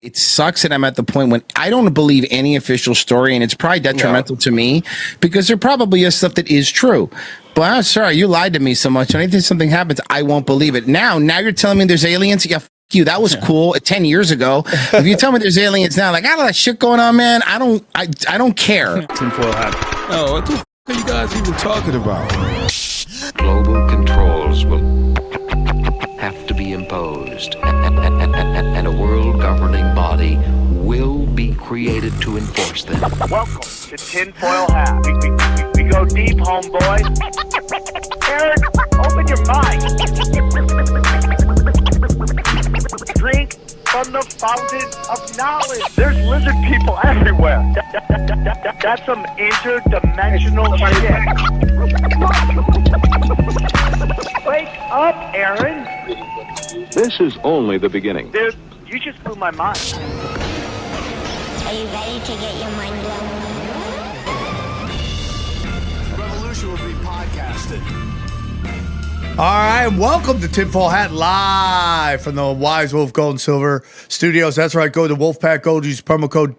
it sucks that I'm at the point when I don't believe any official story, and it's probably detrimental to me because there probably is stuff that is true. But I'm sorry, you lied to me so much. Anytime something happens, I won't believe it. Now you're telling me there's aliens? Yeah, f you. That was cool 10 years ago. If you tell me there's aliens now, like, I got all that shit going on, man. I don't care. Tinfoil hat. Oh, what the f are you guys even talking about? Global controls will have to be imposed, and a world governing body will be created to enforce them. Welcome to Tinfoil Hat. We go deep, homeboy. Aaron, open your mind. Drink from the fountain of knowledge. There's lizard people everywhere. That's some interdimensional shit. Wake up, Aaron. This is only the beginning. Dude, you just blew my mind. Are you ready to get your mind blown? Revolution will be podcasted. All right, welcome to Tinfoil Hat live from the Wise Wolf Gold and Silver Studios. That's right, go to Wolfpack Gold, use promo code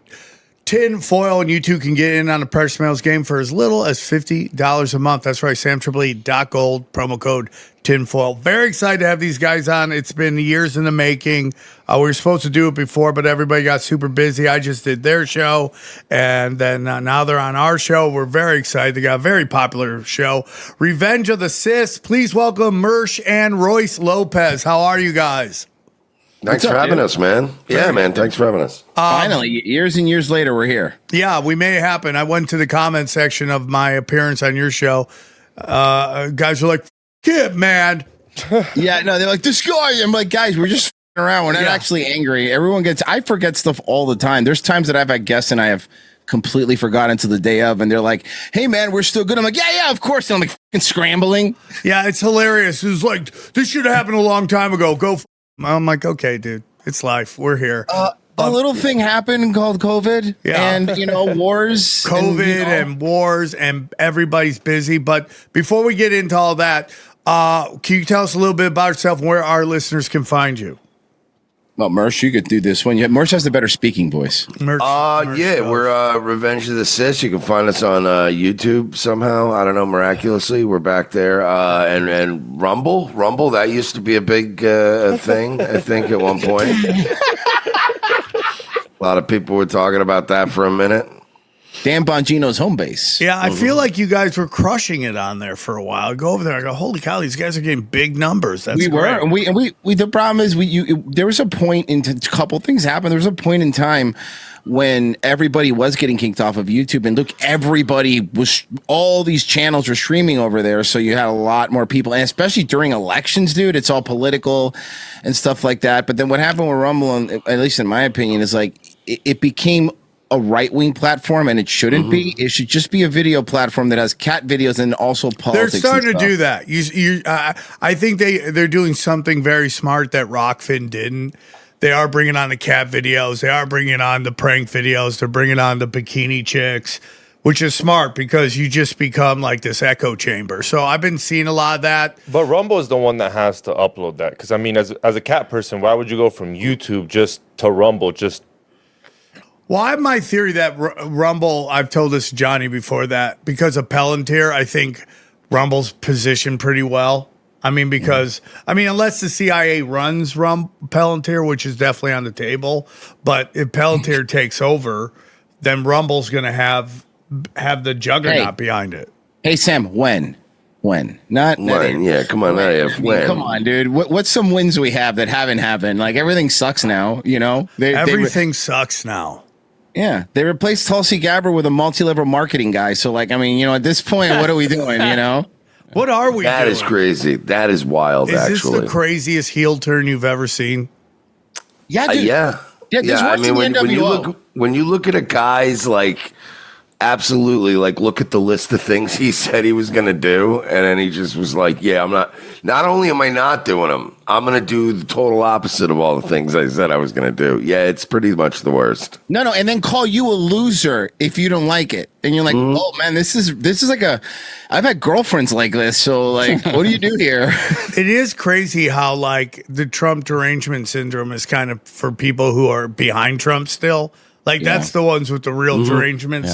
Tinfoil, and you too can get in on the Precious Metals game for as little as $50 a month. That's right, Sam Tripoli .gold, promo code Tinfoil. Very excited to have these guys on. It's been years in the making. We were supposed to do it before, but everybody got super busy. I just did their show, and then now they're on our show. We're very excited. They got a very popular show, Revenge of the Sis. Please welcome Mersh and Royce Lopez. How are you guys? Thanks for having us, man. Yeah, man. Thanks for having us. Finally, years and years later, we're here. Yeah, we made it happen. I went to the comment section of my appearance on your show. Guys were like, "Kid, man." Yeah, no, they're like, "This guy." I'm like, guys, we're just f***ing around. We're not actually angry. I forget stuff all the time. There's times that I've had guests and I have completely forgotten to the day of, and they're like, "Hey, man, we're still good." I'm like, yeah, of course. And I'm like, f***ing scrambling. Yeah, it's hilarious. It's like, this should have happened a long time ago. Go. I'm like, okay, dude, it's life. We're here. A little thing happened called COVID, and wars, and wars, and everybody's busy. But before we get into all that, can you tell us a little bit about yourself and where our listeners can find you? Well, Mersh, you could do this one. Mersh has the better speaking voice. We're Revenge of the Sis. You can find us on YouTube somehow. I don't know, miraculously. We're back there. And Rumble, that used to be a big thing, I think, at one point. A lot of people were talking about that for a minute. Dan Bongino's home base. Yeah, I feel like you guys were crushing it on there for a while. I go over there, I go, holy cow, these guys are getting big numbers. That's great. And we the problem is there was a point a couple things happened. There was a point in time when everybody was getting kicked off of YouTube, and look, all these channels were streaming over there, so you had a lot more people, and especially during elections, dude, it's all political and stuff like that. But then what happened with Rumble, at least in my opinion, is like it became a right-wing platform, and it shouldn't be. It should just be a video platform that has cat videos and also politics. They're starting to do that. I think they're doing something very smart that Rockfin didn't. They are bringing on the cat videos. They are bringing on the prank videos. They're bringing on the bikini chicks, which is smart because you just become like this echo chamber. So I've been seeing a lot of that. But Rumble is the one that has to upload that. Because, I mean, as a cat person, why would you go from YouTube just to Rumble? Well, I have my theory that Rumble, I've told this to Johnny before, that because of Palantir, I think Rumble's positioned pretty well. I mean, unless the CIA runs Palantir, which is definitely on the table, but if Palantir takes over, then Rumble's going to have the juggernaut behind it. Hey, Sam, when? Not when? Yeah, come on, when? Come on, dude. What's some wins we have that haven't happened? Like, everything sucks now, you know? Everything sucks now. Yeah, they replaced Tulsi Gabbard with a multi-level marketing guy. So, like, I mean, at this point, what are we doing, What are we doing? That is crazy. That is wild, actually. Is this the craziest heel turn you've ever seen? Yeah, dude. Yeah. I mean, when you look at a guy's, like, absolutely, like, look at the list of things he said he was going to do, and then he just was like, yeah, not only am I not doing them, I'm going to do the total opposite of all the things I said I was going to do. Yeah, it's pretty much the worst. No, and then call you a loser if you don't like it. And you're like, oh man, this is like I've had girlfriends like this. So like, what do you do here? It is crazy how like the Trump derangement syndrome is kind of for people who are behind Trump still. Like that's the ones with the real derangement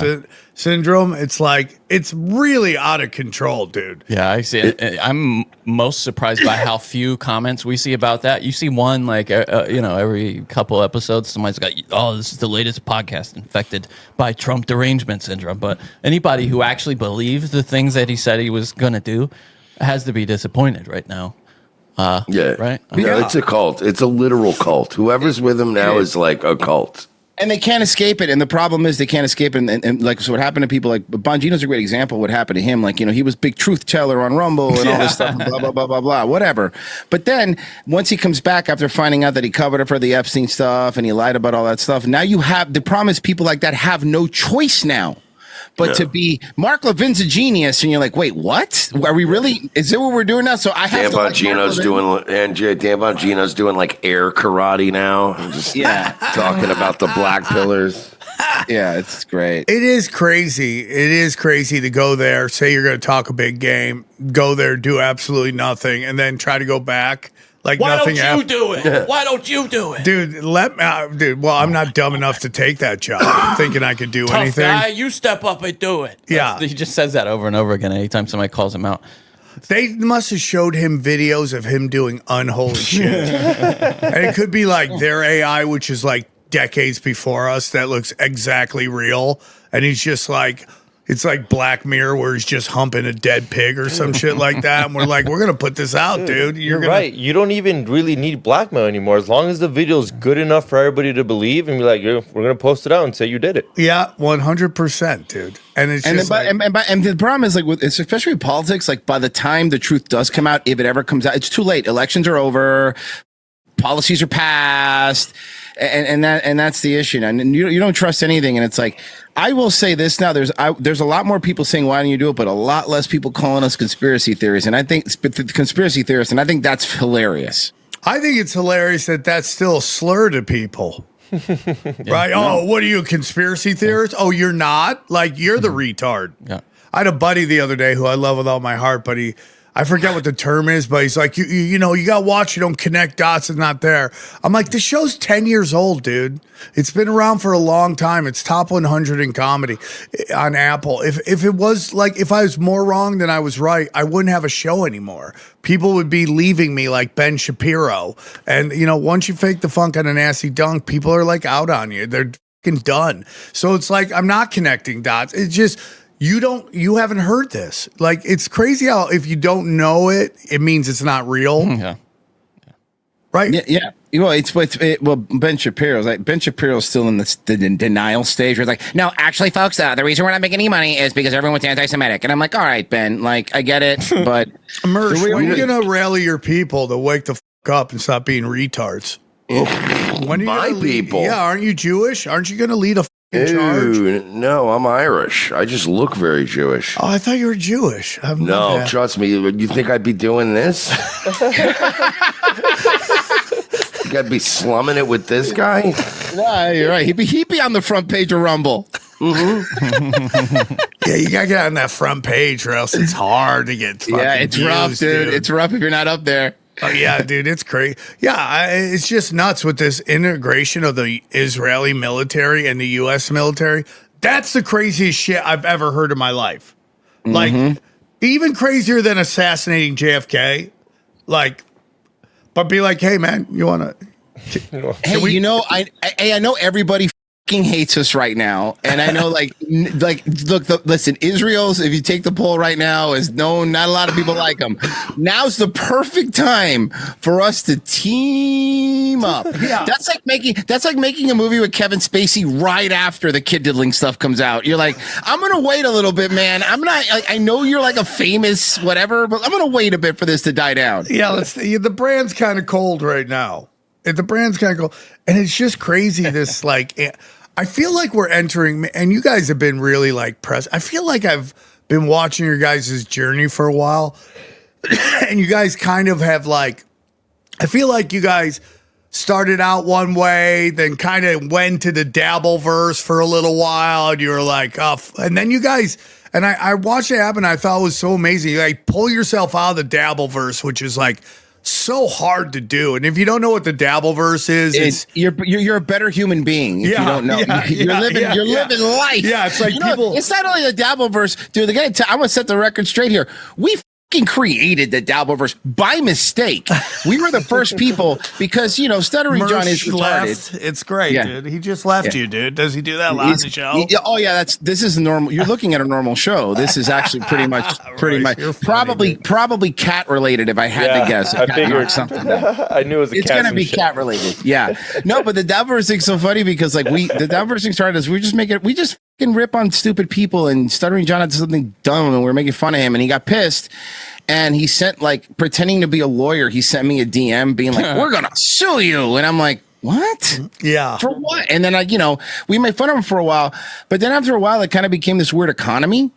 syndrome. It's like it's really out of control, dude. Yeah, I see it. I'm most surprised by how few comments we see about that. You see one like every couple episodes, somebody's got, oh, this is the latest podcast infected by Trump derangement syndrome. But anybody who actually believes the things that he said he was gonna do has to be disappointed right now. Right? No, it's a cult. It's a literal cult. Whoever's with him now is like a cult. And they can't escape it. And the problem is they can't escape it. And like, so what happened to people like Bongino's a great example of what happened to him. Like, he was big truth teller on Rumble and all this stuff, blah, blah, blah, blah, blah, whatever. But then once he comes back after finding out that he covered up for the Epstein stuff and he lied about all that stuff, now you have the problem is people like that have no choice now. But to be Mark Levin's a genius, and you're like, wait, what? Are we really? Is it what we're doing now? So I have to. Dan Bongino's doing like air karate now. Just talking about the black pillars. Yeah, it's great. It is crazy. It is crazy to go there, say you're going to talk a big game, go there, do absolutely nothing, and then try to go back. Like Why nothing don't you do it? Why don't you do it? Dude, well, I'm not dumb enough to take that job thinking I could do Tough anything. guy, you step up and do it. He just says that over and over again anytime somebody calls him out. They must have showed him videos of him doing unholy shit. And it could be like their AI, which is like decades before us, that looks exactly real. And he's just like, it's like Black Mirror where he's just humping a dead pig or some shit like that. And we're like, we're going to put this out, dude. You're right. You don't even really need blackmail anymore. As long as the video is good enough for everybody to believe and be like, we're going to post it out and say you did it. Yeah, 100%, dude. And it's just and the problem is like it's especially with politics, like by the time the truth does come out, if it ever comes out, it's too late. Elections are over. Policies are passed. And that's the issue. And you don't trust anything. And it's like, I will say this now, there's a lot more people saying, why don't you do it? But a lot less people calling us conspiracy theories. And I think conspiracy theorists, and I think that's hilarious. I think it's hilarious that that's still a slur to people. Right? Oh, what are you, a conspiracy theorist? Oh, you're not? Like, you're the retard. Yeah. I had a buddy the other day who I love with all my heart, but I forget what the term is, but he's like, you got to watch, you don't connect dots, it's not there. I'm like, this show's 10 years old, dude. It's been around for a long time. It's top 100 in comedy on Apple. If it was like, if I was more wrong than I was right, I wouldn't have a show anymore. People would be leaving me like Ben Shapiro. And, once you fake the funk on a nasty dunk, people are like out on you. They're fucking done. So it's like, I'm not connecting dots. It's just, you haven't heard this. Like, it's crazy how if you don't know it, it means it's not real. Yeah. Right? Yeah. Well, Ben Shapiro's still in the denial stage. Where it's like, no, actually, folks, the reason we're not making any money is because everyone's anti-Semitic. And I'm like, all right, Ben, like, I get it, but Mersh, when are you gonna rally your people to wake the fuck up and stop being retards? When are you My people? Yeah, aren't you Jewish? Aren't you gonna lead a charge? No, I'm Irish. I just look very Jewish. Oh, I thought you were Jewish. No, trust me. You think I'd be doing this? You gotta be slumming it with this guy? Yeah, you're right. He'd be on the front page of Rumble. Mm-hmm. Yeah, you gotta get on that front page or else it's hard to get. Yeah, it's rough, dude. It's rough if you're not up there. Oh yeah, dude, it's crazy. Yeah, it's just nuts with this integration of the Israeli military and the U.S. military. That's the craziest shit I've ever heard in my life. Like, even crazier than assassinating JFK. Like, but be like, hey man, you wanna? Hey, I know everybody fucking hates us right now, and I know listen, Israel's, if you take the poll right now, is known, not a lot of people like them. Now's the perfect time for us to team up. Yeah. That's like making a movie with Kevin Spacey right after the kid diddling stuff comes out. You're like, I'm gonna wait a little bit, man. I'm not like, I know you're like a famous whatever, but I'm gonna wait a bit for this to die down. Yeah, the brand's kind of cold right now. The brand's kind of cold, and it's just crazy. This like, I feel like we're entering, and you guys have been really like press. I feel like I've been watching your guys' journey for a while, and you guys kind of have like, I feel like you guys started out one way, then kind of went to the Dabbleverse for a little while, and you were like, oh, and then you guys, and I watched it happen. I thought it was so amazing. You like pull yourself out of the Dabbleverse, which is like so hard to do. And if you don't know what the Dabbleverse is, you're a better human being. If you don't know, you're living life. Yeah, it's like it's not only the Dabbleverse, dude. I'm gonna set the record straight here. We created the Dabbleverse by mistake. We were the first people because Stuttering John is retarded. It's great, dude. He just left you, dude. Does he do that live on the show? This is normal. You're looking at a normal show. This is actually pretty much probably cat related. If I had to guess, I figured something. I knew it was. It's gonna be cat related. Yeah, no, but the Dabbleverse thing's so funny because the Dabbleverse thing started as we just fucking rip on stupid people, and Stuttering John had something dumb, and we were making fun of him, and he got pissed. And he sent, pretending to be a lawyer, he sent me a DM being like, we're going to sue you. And I'm like, what? Yeah. For what? And then, we made fun of him for a while. But then after a while, it kind of became this weird economy.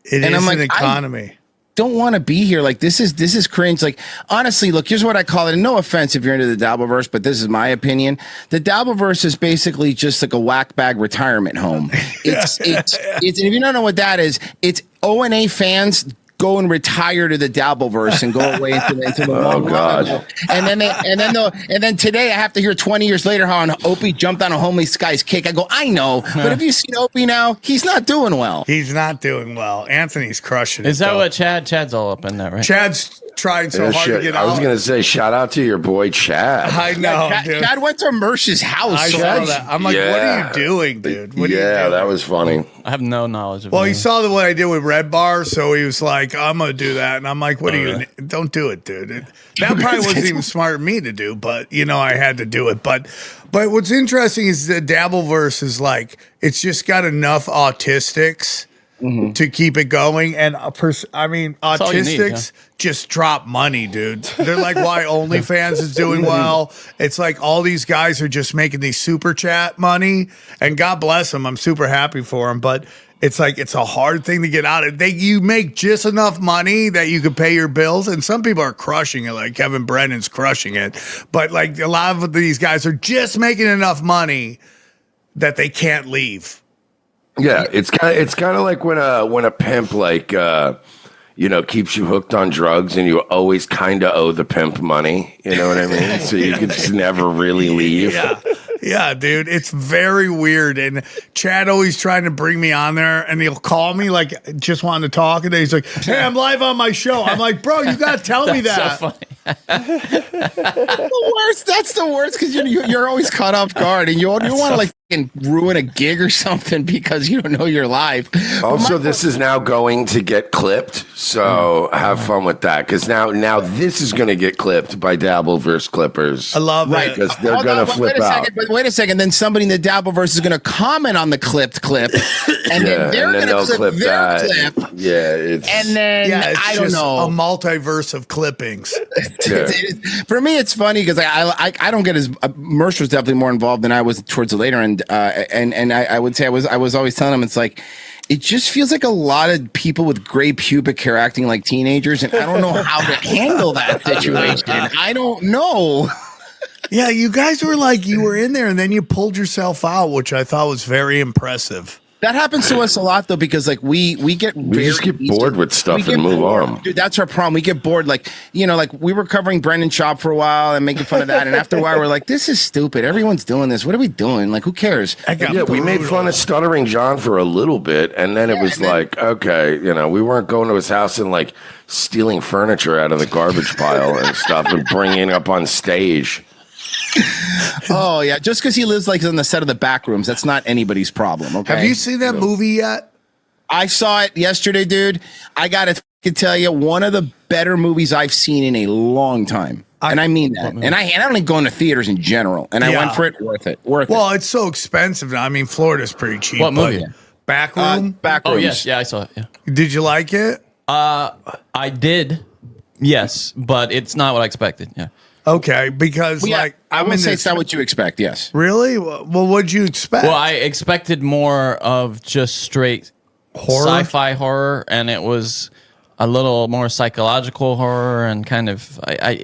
It is an economy. I don't want to be here. This is cringe. Honestly, look, here's what I call it. And no offense if you're into the Dabbleverse, but this is my opinion. The Dabbleverse is basically just like a whack bag retirement home. It's and if you don't know what that is, it's O&A fans go and retire to the Dabbleverse and go away into the long God. And then today I have to hear 20 years later how Opie jumped on a homeless guy's cake. I go, I know, but have you seen Opie now? He's not doing well. He's not doing well. Anthony's crushing it. Is that what Chad's all up in that, right? Chad's trying so hard to get out. I was going to say, shout out to your boy, Chad. I know. Chad went to Mersh's house. I saw that. I'm like, what are you doing, dude? What are you doing? That was funny. I have no knowledge of he saw what I did with Red Bar, so he was like, I'm going to do that. And I'm like, what are you? Don't do it, dude. That probably wasn't even smart of me to do, but, I had to do it. But what's interesting is the Dabbleverse is it's just got enough autistics to keep it going. And autistics just drop money, dude. They're like why OnlyFans is doing well. It's like all these guys are just making these super chat money, and God bless them. I'm super happy for them, but it's a hard thing to get out of. You make just enough money that you can pay your bills, and some people are crushing it, like Kevin Brennan's crushing it. But a lot of these guys are just making enough money that they can't leave. Yeah, it's kind of like when a pimp keeps you hooked on drugs, and you always kind of owe the pimp money. You know what I mean? So you can just never really leave. Yeah, dude, it's very weird. And Chad always trying to bring me on there, and he'll call me just wanting to talk, and then he's like, "Hey, I'm live on my show." I'm like, "Bro, you gotta tell me that." So funny. The worst. That's the worst because you're always caught off guard, and you want to ruin a gig or something because you don't know you're live. Also, this is now going to get clipped, so have fun with that. Because now this is going to get clipped by Dabbleverse clippers. I love it because they're going to flip out. Wait a second. Then somebody in the Dabbleverse is going to comment on the clipped clip, and then they're going to clip their clip. Yeah, and then I don't know, a multiverse of clippings. For me, it's funny because I don't get as Mersh was definitely more involved than I was towards the later end, and I would say I was always telling him it's like. It just feels like a lot of people with gray pubic hair acting like teenagers, and I don't know how to handle that situation. I don't know. Yeah, you guys were you were in there and then you pulled yourself out, which I thought was very impressive. That happens to us a lot though, because we just get bored with stuff and move on. Dude, that's our problem. We get bored. We were covering Brendan Schaub for a while and making fun of that, and after a while we're like, this is stupid. Everyone's doing this. What are we doing? Who cares? We made fun of Stuttering John for a little bit, and then it was okay, we weren't going to his house and stealing furniture out of the garbage pile and stuff and bringing it up on stage. Oh yeah, just because he lives on the set of the back rooms, that's not anybody's problem. Okay. Have you seen that movie yet? I saw it yesterday, dude. I gotta tell you, one of the better movies I've seen in a long time, and I mean that. And I don't even go into theaters in general, and I went for it. Worth it. Well, it's so expensive now. I mean, Florida's pretty cheap. What movie? Backroom. Backrooms. Oh yes, I saw it. Yeah. Did you like it? I did. Yes, but it's not what I expected. Yeah. Okay, because I would say it's not what you expect. Yes. Really? Well, what'd you expect? Well, I expected more of just straight horror, sci-fi horror, and it was a little more psychological horror and kind of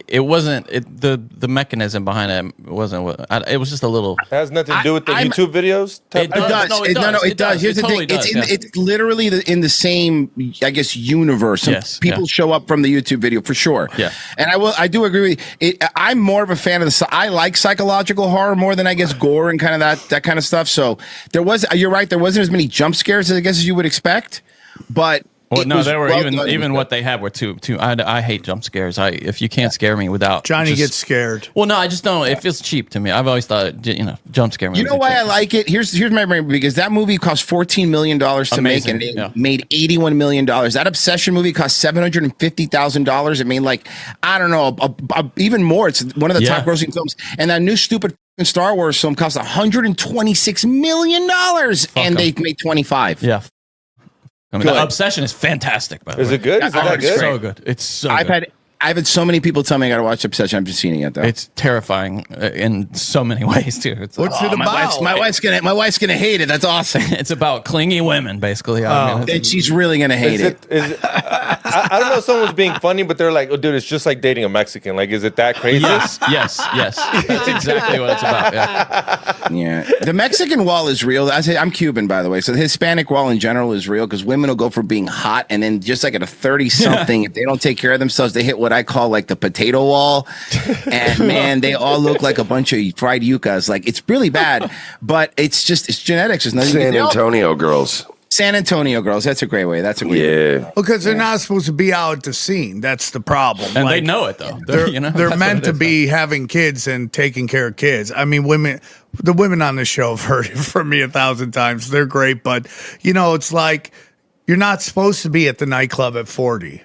it wasn't the mechanism behind it wasn't what it was just a little. It has nothing to do with the YouTube videos. It does. Here's the thing. It's literally in the same, I guess, universe. People show up from the YouTube video for sure. Yeah, and I do agree with you. I'm more of a fan of I like psychological horror more than I guess gore and kind of that kind of stuff. So you're right. There wasn't as many jump scares as you would expect, but. Well, no, there were even what they had were too. I hate jump scares. If you can't scare me without Johnny gets scared. Well, no, I just don't. It feels cheap to me. I've always thought, jump scare me. You know why I like it? Here's my brain, because that movie cost $14 million to make, and it made $81 million. That Obsession movie cost $750,000. It made I don't know, even more. It's one of the top grossing films. And that new stupid Star Wars film cost $126 million, and they made 25. Yeah. I mean, the Obsession is fantastic. By the way, is it good? Is it that good? So good. It's so. I've had so many people tell me I got to watch Obsession. I've just seen it yet, though. It's terrifying in so many ways too. It's What's it about? My wife's gonna hate it. That's awesome. It's about clingy women, basically. And she's really gonna hate it. I don't know if someone's being funny, but they're like, "Oh, dude, it's just like dating a Mexican." Like, is it that crazy? Yes. That's exactly what it's about. Yeah. The Mexican wall is real. I'm Cuban, by the way, so the Hispanic wall in general is real because women will go from being hot, and then just like at a 30-something, if they don't take care of themselves, they hit what I call like the potato wall, and man, they all look like a bunch of fried yuccas. Like, it's really bad, but it's genetics. There's nothing. San Antonio girls. San Antonio girls. That's a great way. Because they're not supposed to be out at the scene. That's the problem. And they know it though. They're meant to be having kids and taking care of kids. I mean, the women on the show have heard it from me 1,000 times. They're great, but it's like you're not supposed to be at the nightclub at 40.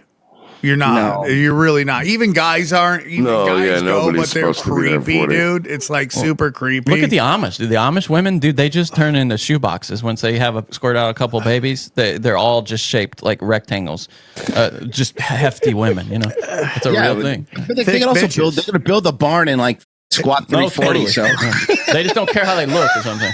You're not. No. You're really not. Even guys aren't. Even guys go, but they're creepy, dude. It's like super creepy. Look at the Amish. Dude, the Amish women, dude, they just turn into shoe boxes once they have squirt out a couple babies. They're all just shaped like rectangles. Just hefty women. It's a real thing. But they can also build. They're going to build a barn and squat 340. So they just don't care how they look or something.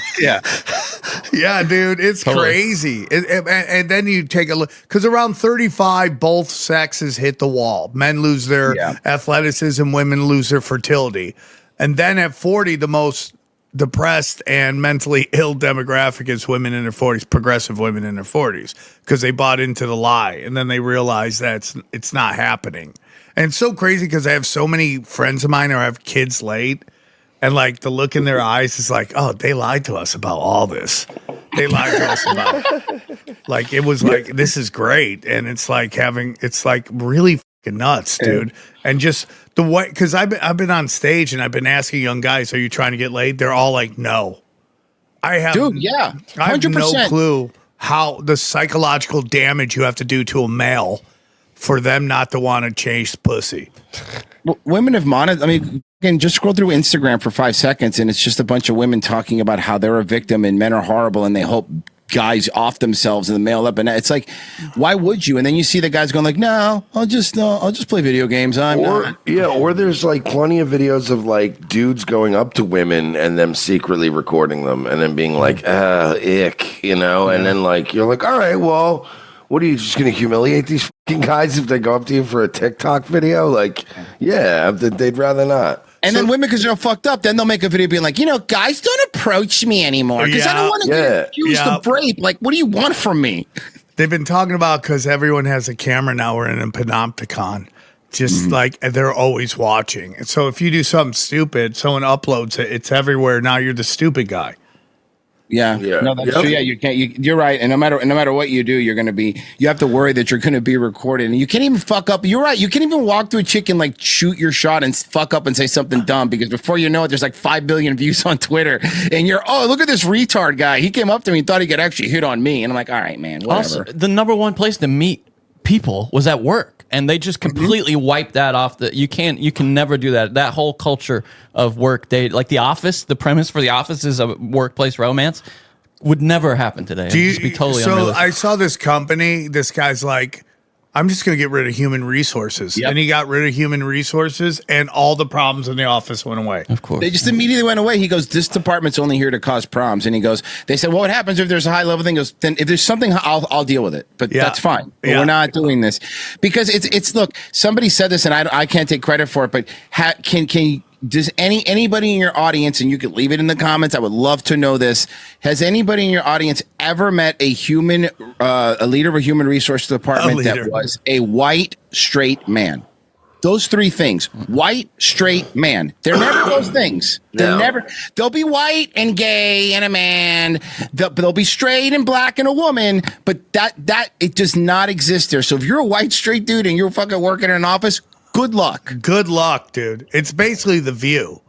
Yeah, dude, it's crazy. And then you take a look, because around 35, both sexes hit the wall. Men lose their athleticism, women lose their fertility. And then at 40, the most depressed and mentally ill demographic is women in their 40s, progressive women in their 40s, because they bought into the lie. And then they realize that it's not happening. And it's so crazy because I have so many friends of mine who have kids late. And the look in their eyes is like, oh, they lied to us about all this. They lied to us about it was like, this is great. And it's like really fucking nuts, dude. And just the way, because I've been on stage and I've been asking young guys, are you trying to get laid? They're all like, no. I have 100%. I have no clue how the psychological damage you have to do to a male for them not to want to chase pussy. Women have just scroll through Instagram for 5 seconds, and it's just a bunch of women talking about how they're a victim and men are horrible, and they hope guys off themselves and the male up. And it's like, why would you? And then you see the guys going no, I'll just play video games. Or there's plenty of videos of dudes going up to women and them secretly recording them and then being like, ick, and then you're like, all right, well, what are you just going to humiliate these fucking guys if they go up to you for a TikTok video? They'd rather not. And then women, because they're fucked up, then they'll make a video being like, guys don't approach me anymore because I don't want to get accused of rape. What do you want from me? They've been talking about, because everyone has a camera now. We're in a panopticon. Just they're always watching. And so if you do something stupid, someone uploads it. It's everywhere. Now you're the stupid guy. Yeah. No, that's true. Yeah, you can't. You're right. And no matter what you do, you have to worry that you're going to be recorded, and you can't even fuck up. You're right. You can't even walk to a chick and shoot your shot and fuck up and say something dumb, because before you know it, there's 5 billion views on Twitter, and look at this retard guy. He came up to me and thought he could actually hit on me, and I'm like, all right, man. Whatever. Also, the number one place to meet people was at work. And they just completely wiped that off. You can never do that. That whole culture of work date, like The Office, the premise for The Office is a workplace romance, would never happen today. It'd just be totally unrealistic. I saw this company. This guy's I'm just going to get rid of human resources. Yep. And he got rid of human resources, and all the problems in the office went away. Of course. They just immediately went away. He goes, this department's only here to cause problems. And he goes, they said, well, what happens if there's a high level thing? He goes, then if there's something, I'll deal with it. But that's fine. But we're not doing this. Because it's look, somebody said this, and I can't take credit for it, but does anybody in your audience, and you could leave it in the comments, I would love to know this. Has anybody in your audience ever met a leader of a human resource department that was a white, straight man? Those three things: white, straight, man. They're never those things. They're never. They'll be white and gay and a man. They'll be straight and black and a woman. But that it does not exist there. So if you're a white straight dude and you're fucking working in an office, good luck. Good luck, dude. It's basically The View.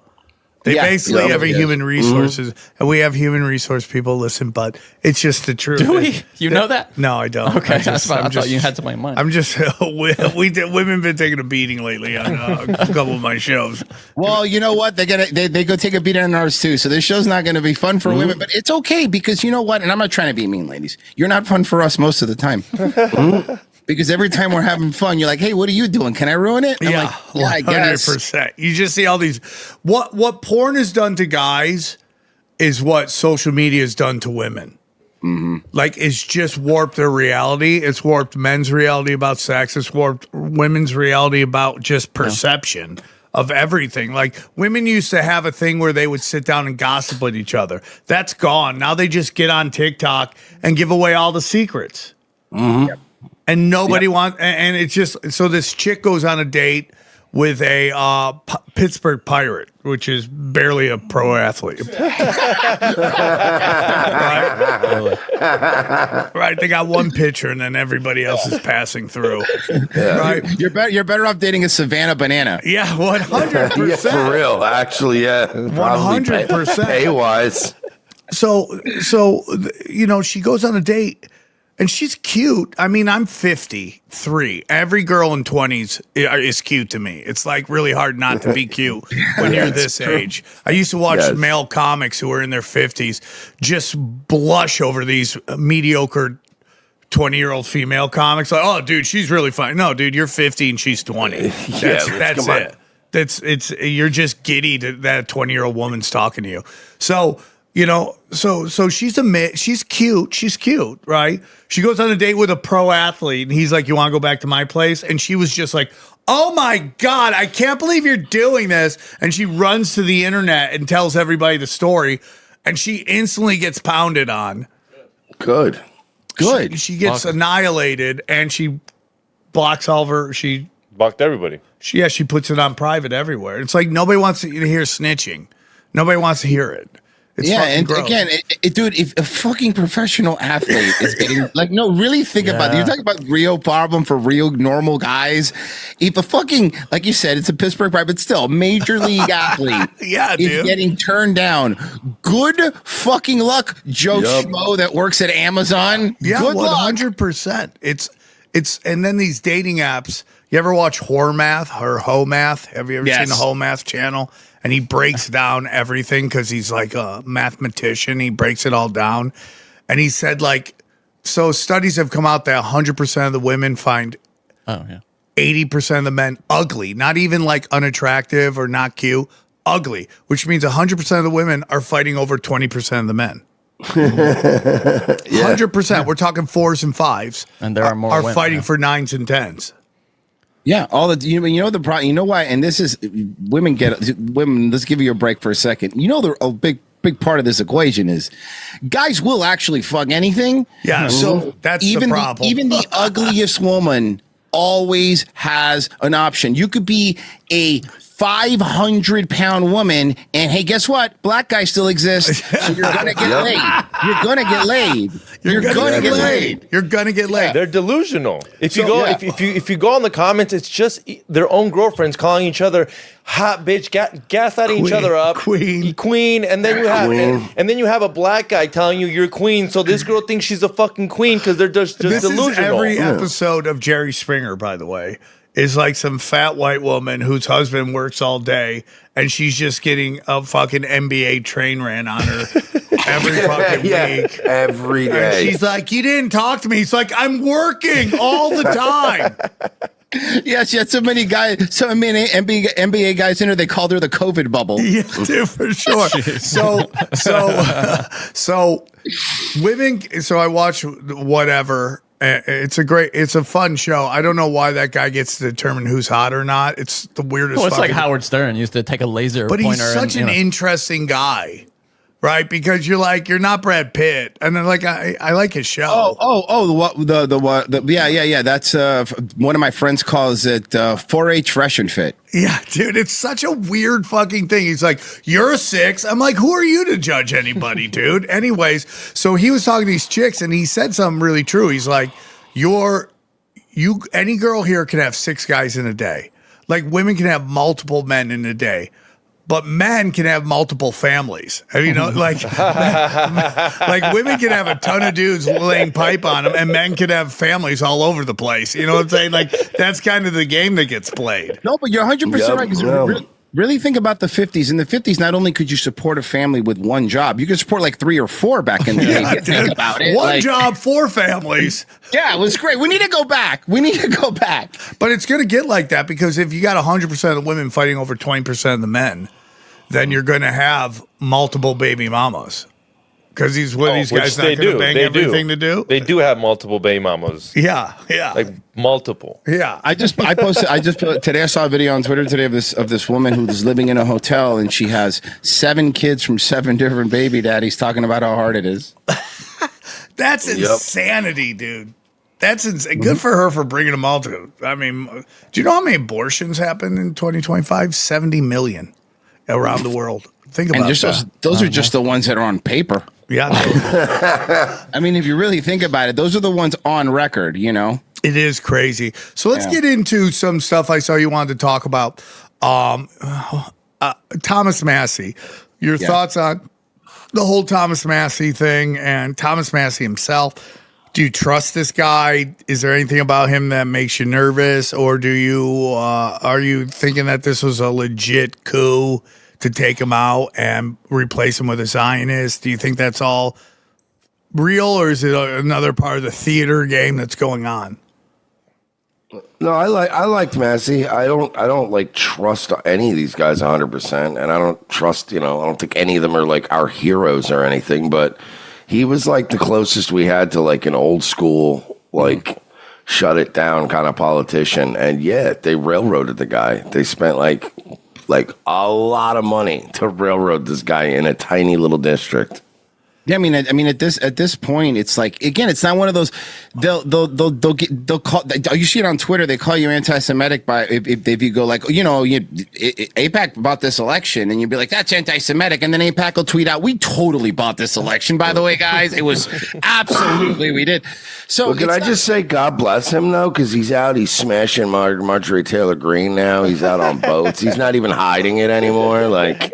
They basically have a human resources, and we have human resource people listen, but it's just the truth. Do we? You know that? No, I don't. Okay, I thought you had something in mind. I'm just, women been taking a beating lately on a couple of my shows. Well, you know what? They go take a beat on ours too. So this show's not going to be fun for women, but it's okay because you know what? And I'm not trying to be mean, ladies. You're not fun for us most of the time. Because every time we're having fun, you're like, "Hey, what are you doing? Can I ruin it?" I'm like, "Yeah, I guess." 100%. You just see all these. What porn has done to guys is what social media has done to women. Like, it's just warped their reality. It's warped men's reality about sex. It's warped women's reality about just perception of everything. Like, women used to have a thing where they would sit down and gossip with each other. That's gone. Now they just get on TikTok and give away all the secrets. Yep. And nobody wants, and it's just, so this chick goes on a date with a Pittsburgh Pirate, which is barely a pro athlete. Right? They got one pitcher, and then everybody else is passing through. Right? You're better off dating a Savannah banana. Yeah, 100%. Yeah, for real. Actually, yeah. 100%. Pay-wise. So, you know, she goes on a date. And she's cute. I mean, I'm 53. Every girl in 20s is cute to me. It's like really hard not to be cute when you're this age. I used to watch male comics who were in their 50s just blush over these mediocre 20-year-old female comics. Like, oh, dude, she's really fine. No, dude, you're 50 and she's 20. That's it. You're just giddy that a 20-year-old woman's talking to you. So, you know, so she's cute, right? She goes on a date with a pro athlete, and he's like, "You want to go back to my place?" And she was just like, "Oh my God, I can't believe you're doing this!" And she runs to the internet and tells everybody the story, and she instantly gets pounded on. Good. She gets annihilated, and she blocks all of her. She blocked everybody. She puts it on private everywhere. It's like nobody wants to hear snitching. Nobody wants to hear it. It's and gross. again, dude, if a fucking professional athlete is getting really think about it. You're talking about real problem for real normal guys. If a fucking, like you said, it's a Pittsburgh Pirate, but still a major league athlete is getting turned down. Good fucking luck, Joe Schmo that works at Amazon. Yeah, good 100%. It's and then these dating apps. You ever watch Whore Math or Hoe Math? Have you ever seen the Hoe Math channel? And he breaks down everything because he's like a mathematician. He breaks it all down. And he said, so studies have come out that 100% of the women find 80% of the men ugly, not even like unattractive or not cute, ugly, which means 100% of the women are fighting over 20% of the men. 100%. We're talking 4s and 5s. And there are more women, fighting for 9s and 10s. Yeah, all the you know the problem. You know why? And this is women. Let's give you a break for a second. You know, a big part of this equation is guys will actually fuck anything. Yeah, so that's even the problem. Even the ugliest woman always has an option. You could be a 500-pound woman, and hey, guess what? Black guys still exist. So you're gonna get laid. You're gonna get laid. You're gonna get laid. You're gonna get laid. They're delusional. If you go on the comments, it's just their own girlfriends calling each other hot bitch, gaslighting each other up, queen, and then you have a black guy telling you you're queen. So this girl thinks she's a fucking queen because they're just this delusional. Is every episode of Jerry Springer, by the way. is like some fat white woman whose husband works all day and she's just getting a fucking NBA train ran on her every fucking week. Every day. And she's like, you didn't talk to me. He's like, I'm working all the time. Yes, she had so many NBA guys in her, they called her the COVID bubble. Yeah, dude, for sure. So women, so I watch whatever. It's a fun show. I don't know why that guy gets to determine who's hot or not. It's the weirdest. Well, it's like Howard Stern used to take a laser but pointer. He's such an interesting guy, right? Because you're not Brad Pitt, and then like I like his show. Yeah. That's one of my friends calls it 4-H Fresh and Fit. Yeah, dude, it's such a weird fucking thing. He's like, you're a 6. I'm like, who are you to judge anybody, dude? Anyways, so he was talking to these chicks and he said something really true. He's like, any girl here can have 6 guys in a day. Like women can have multiple men in a day. But men can have multiple families. I mean, like women can have a ton of dudes laying pipe on them, and men can have families all over the place. You know what I'm saying? Like that's kind of the game that gets played. No, but you're 100% right. 'Cause really think about the 50s. In the 50s, not only could you support a family with one job, you could support like 3 or 4 back in the day. Yeah, think about it. One job, 4 families. Yeah, it was great. We need to go back. But it's going to get like that because if you got 100% of the women fighting over 20% of the men, then you're going to have multiple baby mamas. Because these guys not going to bang everything to do. They do have multiple baby mamas. Yeah. Like multiple. Yeah. I posted today. I saw a video on Twitter today of this woman who's living in a hotel and she has 7 kids from 7 different baby daddies talking about how hard it is. That's insanity, dude. That's good for her for bringing them all to. I mean, do you know how many abortions happened in 2025? 70 million around the world. Think about that. Those are just the ones that are on paper. Yeah. I mean, if you really think about it, those are the ones on record, you know? It is crazy. So let's get into some stuff I saw you wanted to talk about. Thomas Massey, your thoughts on the whole Thomas Massey thing and Thomas Massey himself. Do you trust this guy? Is there anything about him that makes you nervous? Or are you thinking that this was a legit coup to take him out and replace him with a Zionist? Do you think that's all real, or is it another part of the theater game that's going on? No, I liked Massey. I don't like trust any of these guys 100%, and I don't trust, I don't think any of them are like our heroes or anything, but he was like the closest we had to like an old school, like shut it down kind of politician. And yeah, they railroaded the guy. They spent like a lot of money to railroad this guy in a tiny little district. Yeah, I mean, at this point, it's like, again, it's not one of those. They'll call. You see it on Twitter. They call you anti-Semitic by if you go like, AIPAC bought this election, and you'd be like, that's anti-Semitic, and then AIPAC will tweet out, we totally bought this election. By the way, guys, it was absolutely we did. So well, can I just say, God bless him though, because he's out. He's smashing Marjorie Taylor Greene now. He's out on boats. He's not even hiding it anymore. Like.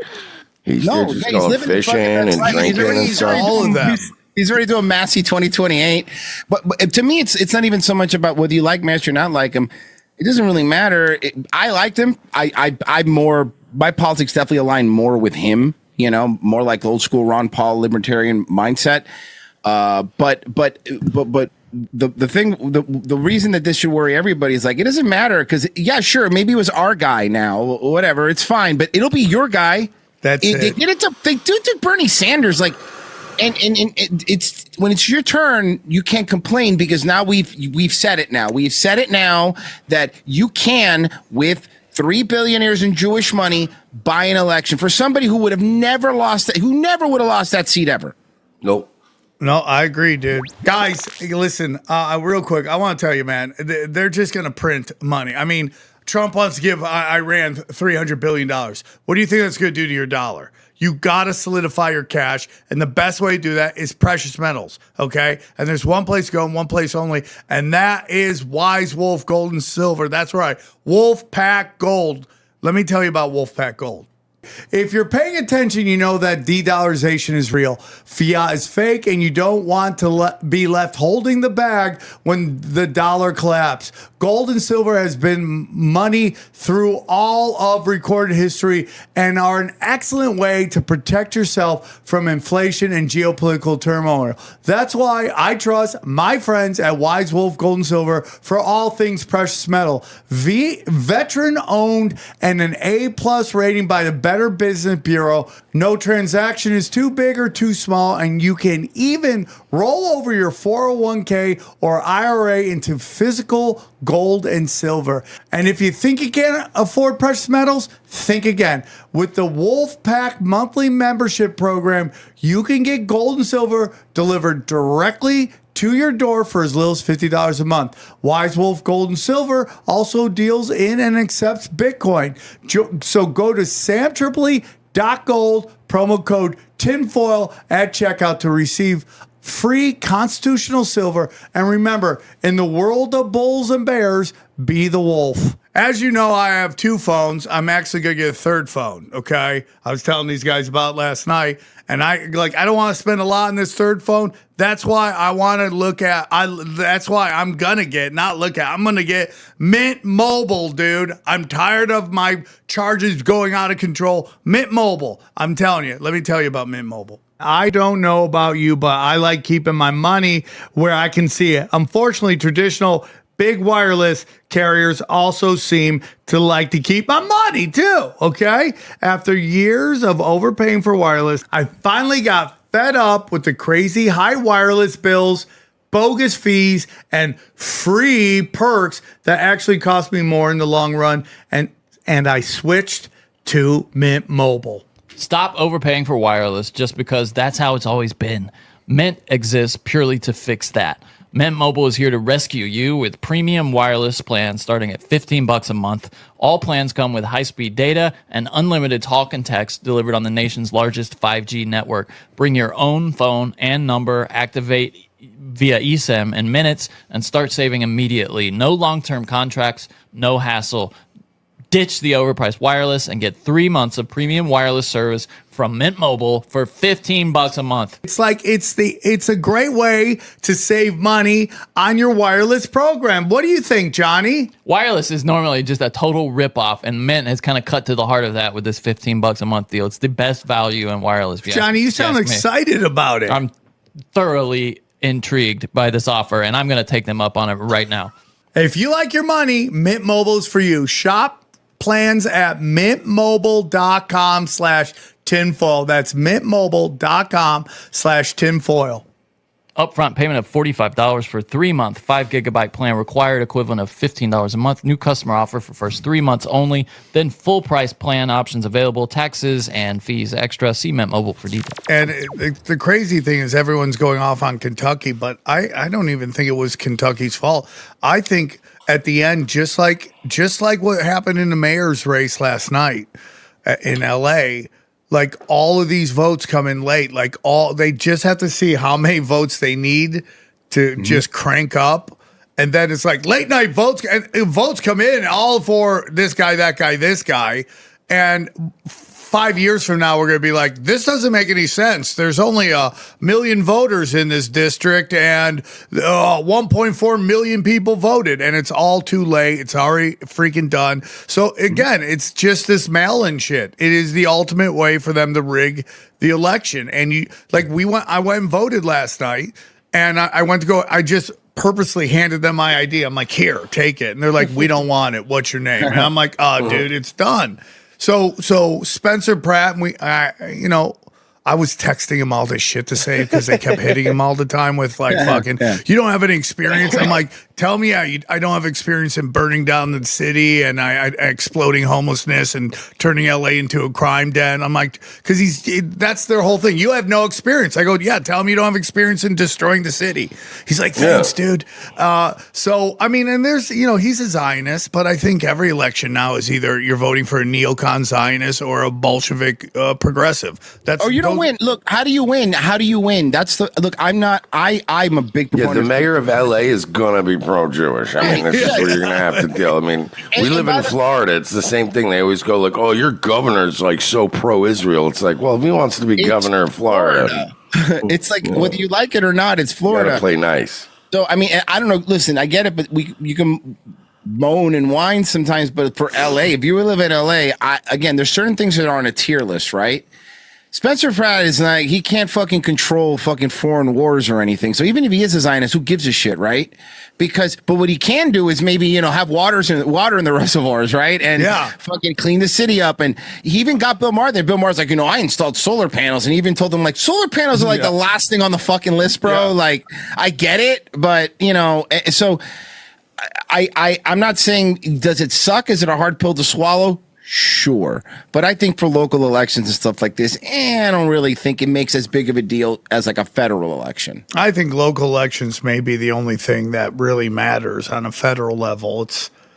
He's just going fishing and drinking and stuff. All of that. He's already doing Massey 2028. But to me, it's not even so much about whether you like Massey or not like him. It doesn't really matter. I liked him. My politics definitely align more with him. More like old school Ron Paul libertarian mindset. But the thing, the reason that this should worry everybody is like, it doesn't matter because sure, maybe it was our guy now, whatever. It's fine, but it'll be your guy. That's it. They do it to Bernie Sanders, like, and it's when it's your turn, you can't complain because now we've said it now. We've said it now that you can, with 3 billionaires in Jewish money, buy an election for somebody who would have never lost that, who never would have lost that seat ever. Nope. No, I agree, dude. Guys, listen, real quick, I want to tell you, man, they're just going to print money. I mean, Trump wants to give Iran $300 billion. What do you think that's going to do to your dollar? You got to solidify your cash, and the best way to do that is precious metals, okay? And there's one place to go and one place only, and that is Wise Wolf Gold and Silver. That's right, Wolfpack Gold. Let me tell you about Wolfpack Gold. If you're paying attention, you know that de-dollarization is real. Fiat is fake, and you don't want to be left holding the bag when the dollar collapses. Gold and silver has been money through all of recorded history and are an excellent way to protect yourself from inflation and geopolitical turmoil. That's why I trust my friends at Wise Wolf Gold and Silver for all things precious metal. Veteran-owned and an A+ rating by the Better Business Bureau. No transaction is too big or too small, and you can even roll over your 401k or IRA into physical gold and silver. And if you think you can't afford precious metals, think again. With the Wolfpack monthly membership program, you can get gold and silver delivered directly to your door for as little as $50 a month. Wise Wolf Gold and Silver also deals in and accepts Bitcoin. So go to samtripoli.gold, promo code tinfoil at checkout to receive free constitutional silver. And remember, in the world of bulls and bears, be the wolf. As you know, I have 2 phones. I'm actually going to get a 3rd phone, okay? I was telling these guys about last night, and I don't want to spend a lot on this 3rd phone. That's why I want to that's why I'm going to get, I'm going to get Mint Mobile, dude. I'm tired of my charges going out of control. Mint Mobile, I'm telling you. Let me tell you about Mint Mobile. I don't know about you, but I like keeping my money where I can see it. Unfortunately, traditional big wireless carriers also seem to like to keep my money too, okay? After years of overpaying for wireless, I finally got fed up with the crazy high wireless bills, bogus fees, and free perks that actually cost me more in the long run, and I switched to Mint Mobile. Stop overpaying for wireless just because that's how it's always been. Mint exists purely to fix that. Mint Mobile is here to rescue you with premium wireless plans starting at $15 a month. All plans come with high-speed data and unlimited talk and text delivered on the nation's largest 5G network. Bring your own phone and number, activate via eSIM in minutes, and start saving immediately. No long-term contracts, no hassle. Ditch the overpriced wireless and get 3 months of premium wireless service from Mint Mobile for $15 a month. It's a great way to save money on your wireless program. What do you think, Johnny? Wireless is normally just a total ripoff, and Mint has kind of cut to the heart of that with this $15 a month deal. It's the best value in wireless. Johnny, you sound excited about it. I'm thoroughly intrigued by this offer, and I'm going to take them up on it right now. If you like your money, Mint Mobile is for you. Shop plans at mintmobile.com/tinfoil. That's mintmobile.com/tinfoil. Upfront payment of $45 for 3-month 5GB plan required, equivalent of $15 a month. New customer offer for first 3 months only. Then full price plan options available. Taxes and fees extra. See Mint Mobile for details. And the crazy thing is everyone's going off on Kentucky, but I don't even think it was Kentucky's fault. I think at the end, just like what happened in the mayor's race last night in LA, like all of these votes come in late. Like they just have to see how many votes they need to just crank up. And then it's like late night votes, and votes come in all for this guy, that guy, this guy. And 5 years from now, we're going to be like, this doesn't make any sense. There's only 1 million voters in this district, and 1.4 million people voted, and it's all too late. It's already freaking done. So again, it's just this mail-in shit. It is the ultimate way for them to rig the election. And I went and voted last night, and I went to go. I just purposely handed them my ID. I'm like, here, take it. And they're like, we don't want it. What's your name? And I'm like, oh, dude, it's done. So Spencer Pratt, I was texting him all this shit to say because they kept hitting him all the time with you don't have any experience. I'm like, tell me, I don't have experience in burning down the city and exploding homelessness and turning LA into a crime den. I'm like, because that's their whole thing. You have no experience. I go, yeah, tell me you don't have experience in destroying the city. He's like, thanks, dude. So, I mean, and there's, he's a Zionist, but I think every election now is either you're voting for a neocon Zionist or a Bolshevik progressive. You don't win. Look, how do you win? That's I'm a big proponent. Yeah, the mayor of LA is gonna be pro-Jewish. I mean, this is where you're gonna have to deal. I mean, we live in Florida. It's the same thing. They always go like, "Oh, your governor's like so pro-Israel." It's like, well, if he wants to be governor of Florida, it's like whether you like it or not, it's Florida. You gotta play nice. So I mean, I don't know. Listen, I get it, but you can moan and whine sometimes. But for LA, if you live in LA, again, there's certain things that are on a tier list, right? Spencer Pratt is like, he can't fucking control fucking foreign wars or anything. So even if he is a Zionist, who gives a shit, right? But what he can do is maybe, have water in the reservoirs, right? And fucking clean the city up. And he even got Bill Maher there. Bill Maher's like, I installed solar panels, and he even told them like, solar panels are like the last thing on the fucking list, bro. Yeah. Like, I get it, but so I'm not saying, does it suck? Is it a hard pill to swallow? Sure. But I think for local elections and stuff like this, I don't really think it makes as big of a deal as like a federal election. I think local elections may be the only thing that really matters on a federal level.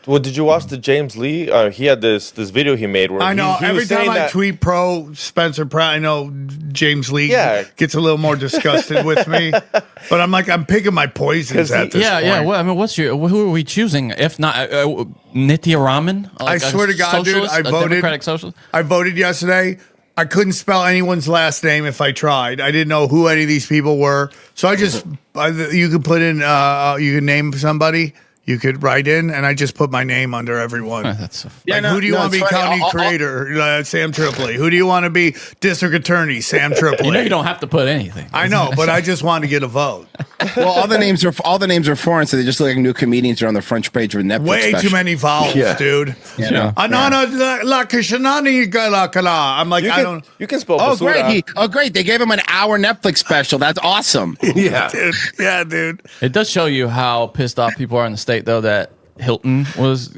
Well, did you watch the James Lee? He had this video he made where I know he every was time saying I tweet pro Spencer Pratt, I know James Lee gets a little more disgusted with me, but I'm picking my poisons at this point. Well, I mean, who are we choosing? If not Nitya Raman, I swear to God, dude, I voted. Democratic socialist. I voted yesterday. I couldn't spell anyone's last name if I tried. I didn't know who any of these people were, so I just you could put in you could name somebody. You could write in, and I just put my name under everyone. That's so who do you want to be county creator? Sam Tripoli. Who do you want to be district attorney? Sam Tripoli. You don't have to put anything. I know, but I just want to get a vote. Well, all the names are foreign, so they just look like new comedians are on the front page of a Netflix Way special. too many vowels, dude. I'm like, I don't. You can spell. Oh, great! Great! They gave him an hour Netflix special. That's awesome. Dude. It does show you how pissed off people are in the state, though, that Hilton was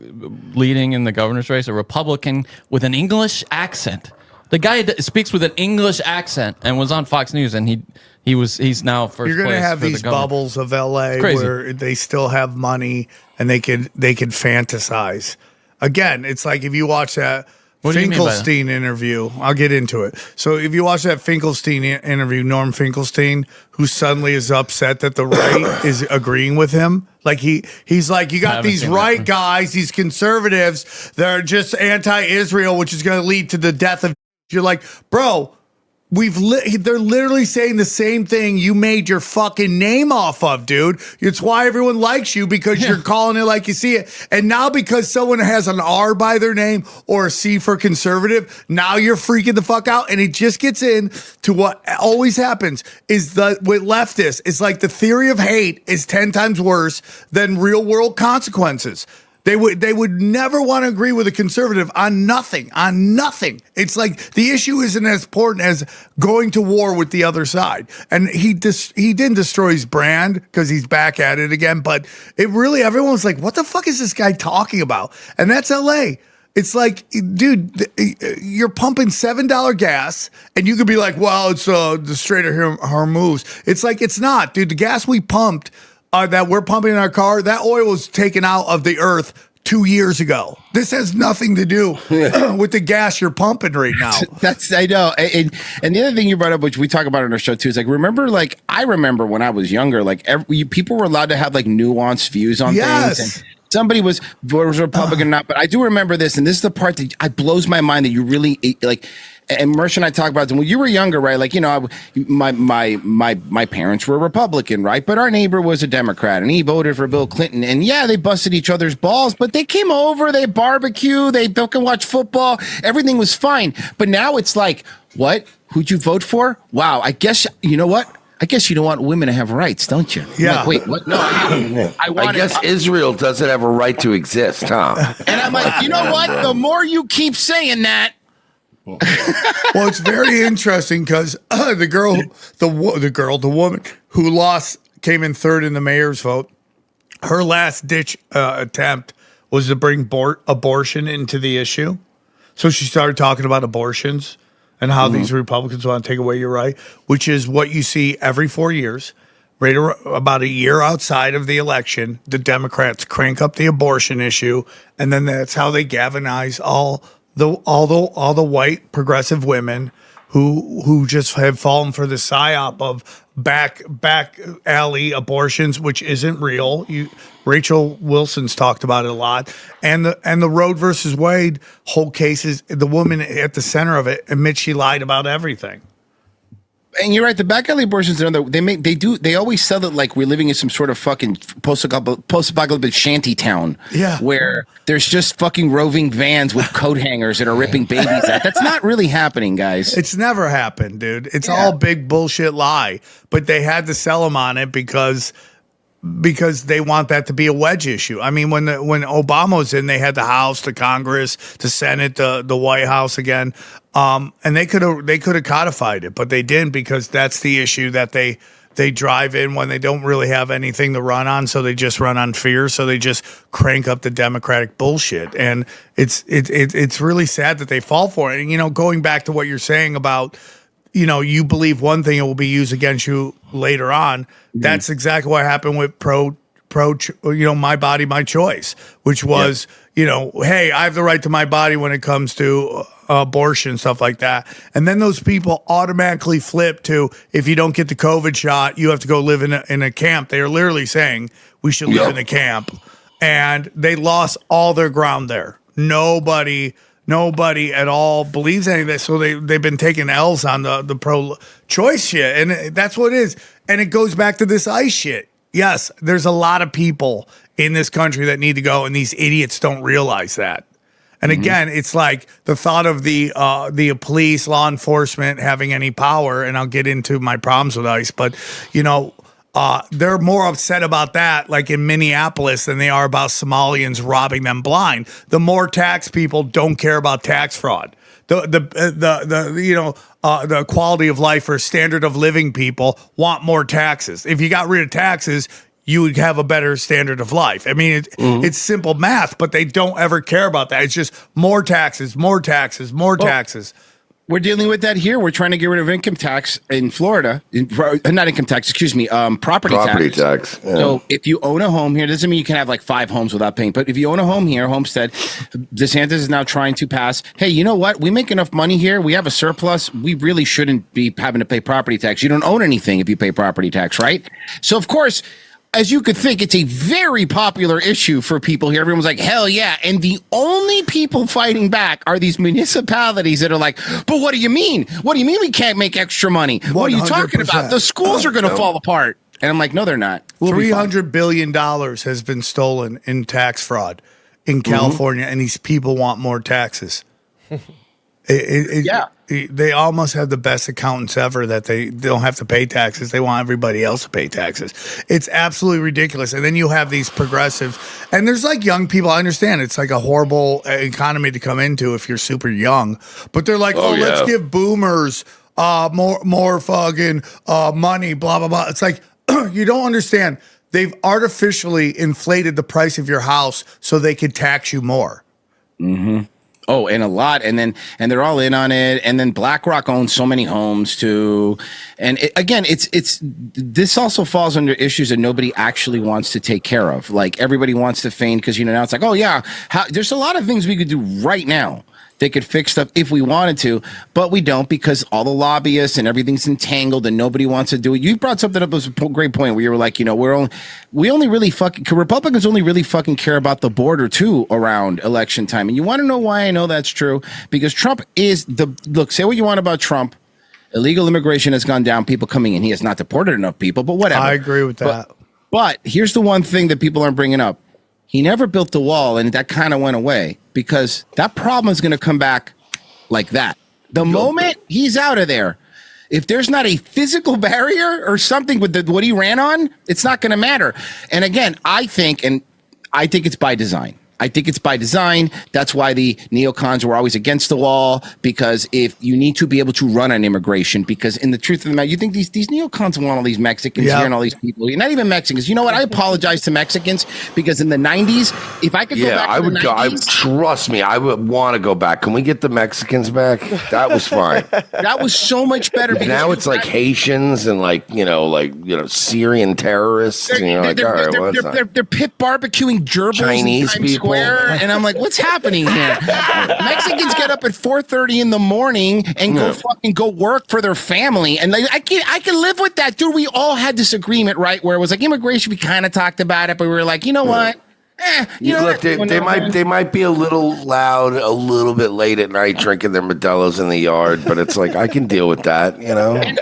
leading in the governor's race, a Republican with an English accent. The guy speaks with an English accent and was on Fox News, and he's now first. You're going to place have for these the governor. bubbles of LA where they still have money and they can fantasize. Again, it's like if you watch that Finkelstein interview, I'll get into it. So if you watch that Finkelstein interview, Norm Finkelstein, who suddenly is upset that the right is agreeing with him. Like he's like, you got these right guys, these conservatives that are just anti-Israel, which is going to lead to the death of. You're like, bro, they're literally saying the same thing you made your fucking name off of, dude. It's why everyone likes you, because you're calling it like you see it. And now because someone has an R by their name or a C for conservative, now you're freaking the fuck out. And it just gets in to what always happens is with leftists. It's like the theory of hate is 10 times worse than real world consequences. They would never want to agree with a conservative on nothing. It's like the issue isn't as important as going to war with the other side. And he didn't destroy his brand because he's back at it again. But everyone's like, what the fuck is this guy talking about? And that's LA. It's like, dude, you're pumping $7 gas, and you could be like, well, it's the Strait of Hormuz. It's like, it's not, dude. The gas we pumped. That we're pumping in our car, that oil was taken out of the earth 2 years ago. This has nothing to do with the gas you're pumping right now. I know. And the other thing you brought up, which we talk about on our show too, is like, I remember when I was younger, like people were allowed to have like nuanced views on things. And somebody was Republican or not, but I do remember this, and this is the part that blows my mind that you really like. And Mersh and I talk about it. When you were younger, right? Like, my parents were Republican, right? But our neighbor was a Democrat, and he voted for Bill Clinton. And they busted each other's balls, but they came over, they barbecue, they can watch football. Everything was fine. But now it's like, what? Who'd you vote for? Wow. I guess, you know what? I guess you don't want women to have rights, don't you? Yeah. Like, wait, what? No, I guess Israel doesn't have a right to exist, huh? And I'm like, you know what? The more you keep saying that, well, it's very interesting because the woman who lost came in third in the mayor's vote. Her last ditch attempt was to bring abortion into the issue. So she started talking about abortions and how these Republicans want to take away your right, which is what you see every 4 years. Right about a year outside of the election, the Democrats crank up the abortion issue, and then that's how they galvanize all the white progressive women who just have fallen for the psyop of back alley abortions, which isn't real. Rachel Wilson's talked about it a lot, and the Roe versus Wade whole case is the woman at the center of it admits she lied about everything. And you're right. The back alley abortions, they always sell it like we're living in some sort of fucking post-apocalyptic shanty town. Yeah, where there's just fucking roving vans with coat hangers that are ripping babies out. That's not really happening, guys. It's never happened, dude. It's all big bullshit lie. But they had to sell them on it because they want that to be a wedge issue. I mean, when Obama was in, they had the House, the Congress, the Senate, the White House again. And they could have codified it, but they didn't, because that's the issue that they drive in when they don't really have anything to run on. So they just run on fear. So they just crank up the Democratic bullshit. And it's really sad that they fall for it. And, you know, going back to what you're saying about, you know, you believe one thing, it will be used against you later on. Mm-hmm. That's exactly what happened with my body, my choice, which was, you know, hey, I have the right to my body when it comes to abortion, stuff like that. And then those people automatically flip to, if you don't get the COVID shot, you have to go live in a camp. They are literally saying we should live in a camp. And they lost all their ground there. Nobody at all believes any of this. So they've been taking L's on the pro-choice shit. And that's what it is. And it goes back to this ICE shit. Yes, there's a lot of people in this country that need to go, and these idiots don't realize that. And again, it's like the thought of the police, law enforcement having any power, and I'll get into my problems with ICE, but, you know, they're more upset about that, like in Minneapolis, than they are about Somalians robbing them blind. The more tax people don't care about tax fraud. The quality of life or standard of living people want more taxes. If you got rid of taxes, you would have a better standard of life. I mean, it's simple math, but they don't ever care about that. It's just more taxes, more taxes, more taxes. We're dealing with that here. We're trying to get rid of income tax in Florida. Not income tax, excuse me, property tax. Yeah. So if you own a home here, doesn't mean you can have like 5 homes without paying. But if you own a home here, Homestead, DeSantis is now trying to pass, hey, you know what? We make enough money here. We have a surplus. We really shouldn't be having to pay property tax. You don't own anything if you pay property tax, right? So, of course, as you could think, it's a very popular issue for people here. Everyone's like, hell yeah. And the only people fighting back are these municipalities that are like, but what do you mean? What do you mean we can't make extra money? What are you talking about? The schools are going to fall apart. And I'm like, no, they're not. $300 billion has been stolen in tax fraud in California, and these people want more taxes. They almost have the best accountants ever, that they don't have to pay taxes. They want everybody else to pay taxes. It's absolutely ridiculous. And then you have these progressives, and there's like young people. I understand it's like a horrible economy to come into if you're super young, but they're like, let's give boomers more fucking money, blah, blah, blah. It's like, you don't understand. They've artificially inflated the price of your house so they could tax you more. Mm-hmm. Oh, and a lot. And they're all in on it. And then BlackRock owns so many homes too. And this also falls under issues that nobody actually wants to take care of. Like everybody wants to feign, because, you know, now it's like, oh yeah, there's a lot of things we could do right now. They could fix stuff if we wanted to, but we don't, because all the lobbyists and everything's entangled and nobody wants to do it. You brought something up that was a great point, where you were like, you know, Republicans only really fucking care about the border too around election time. And you want to know why I know that's true? Because Trump is look, say what you want about Trump. Illegal immigration has gone down, people coming in. He has not deported enough people, but whatever. I agree with that. But here's the one thing that people aren't bringing up. He never built the wall, and that kind of went away, because that problem is going to come back like that. The moment he's out of there, if there's not a physical barrier or something with what he ran on, it's not going to matter. And again, I think it's by design. That's why the neocons were always against the wall, because if you need to be able to run on immigration, because in the truth of the matter, you think these neocons want all these Mexicans here and all these people. You're not even Mexicans. You know what? I apologize to Mexicans, because in the 90s, if I could go back to the 90s, trust me, I would want to go back. Can we get the Mexicans back? That was fine. That was so much better. Now it's like Haitians and like Syrian terrorists. They're pit barbecuing gerbils Chinese people. Square, and I'm like, what's happening here? Mexicans get up at 4:30 in the morning and go work for their family, and like, I can live with that, dude. We all had this agreement, right, where it was like immigration. We kind of talked about it, but we were like, you know what? Look, they might be a little loud, a little bit late at night, drinking their Modelo's in the yard, but it's like I can deal with that, you know. And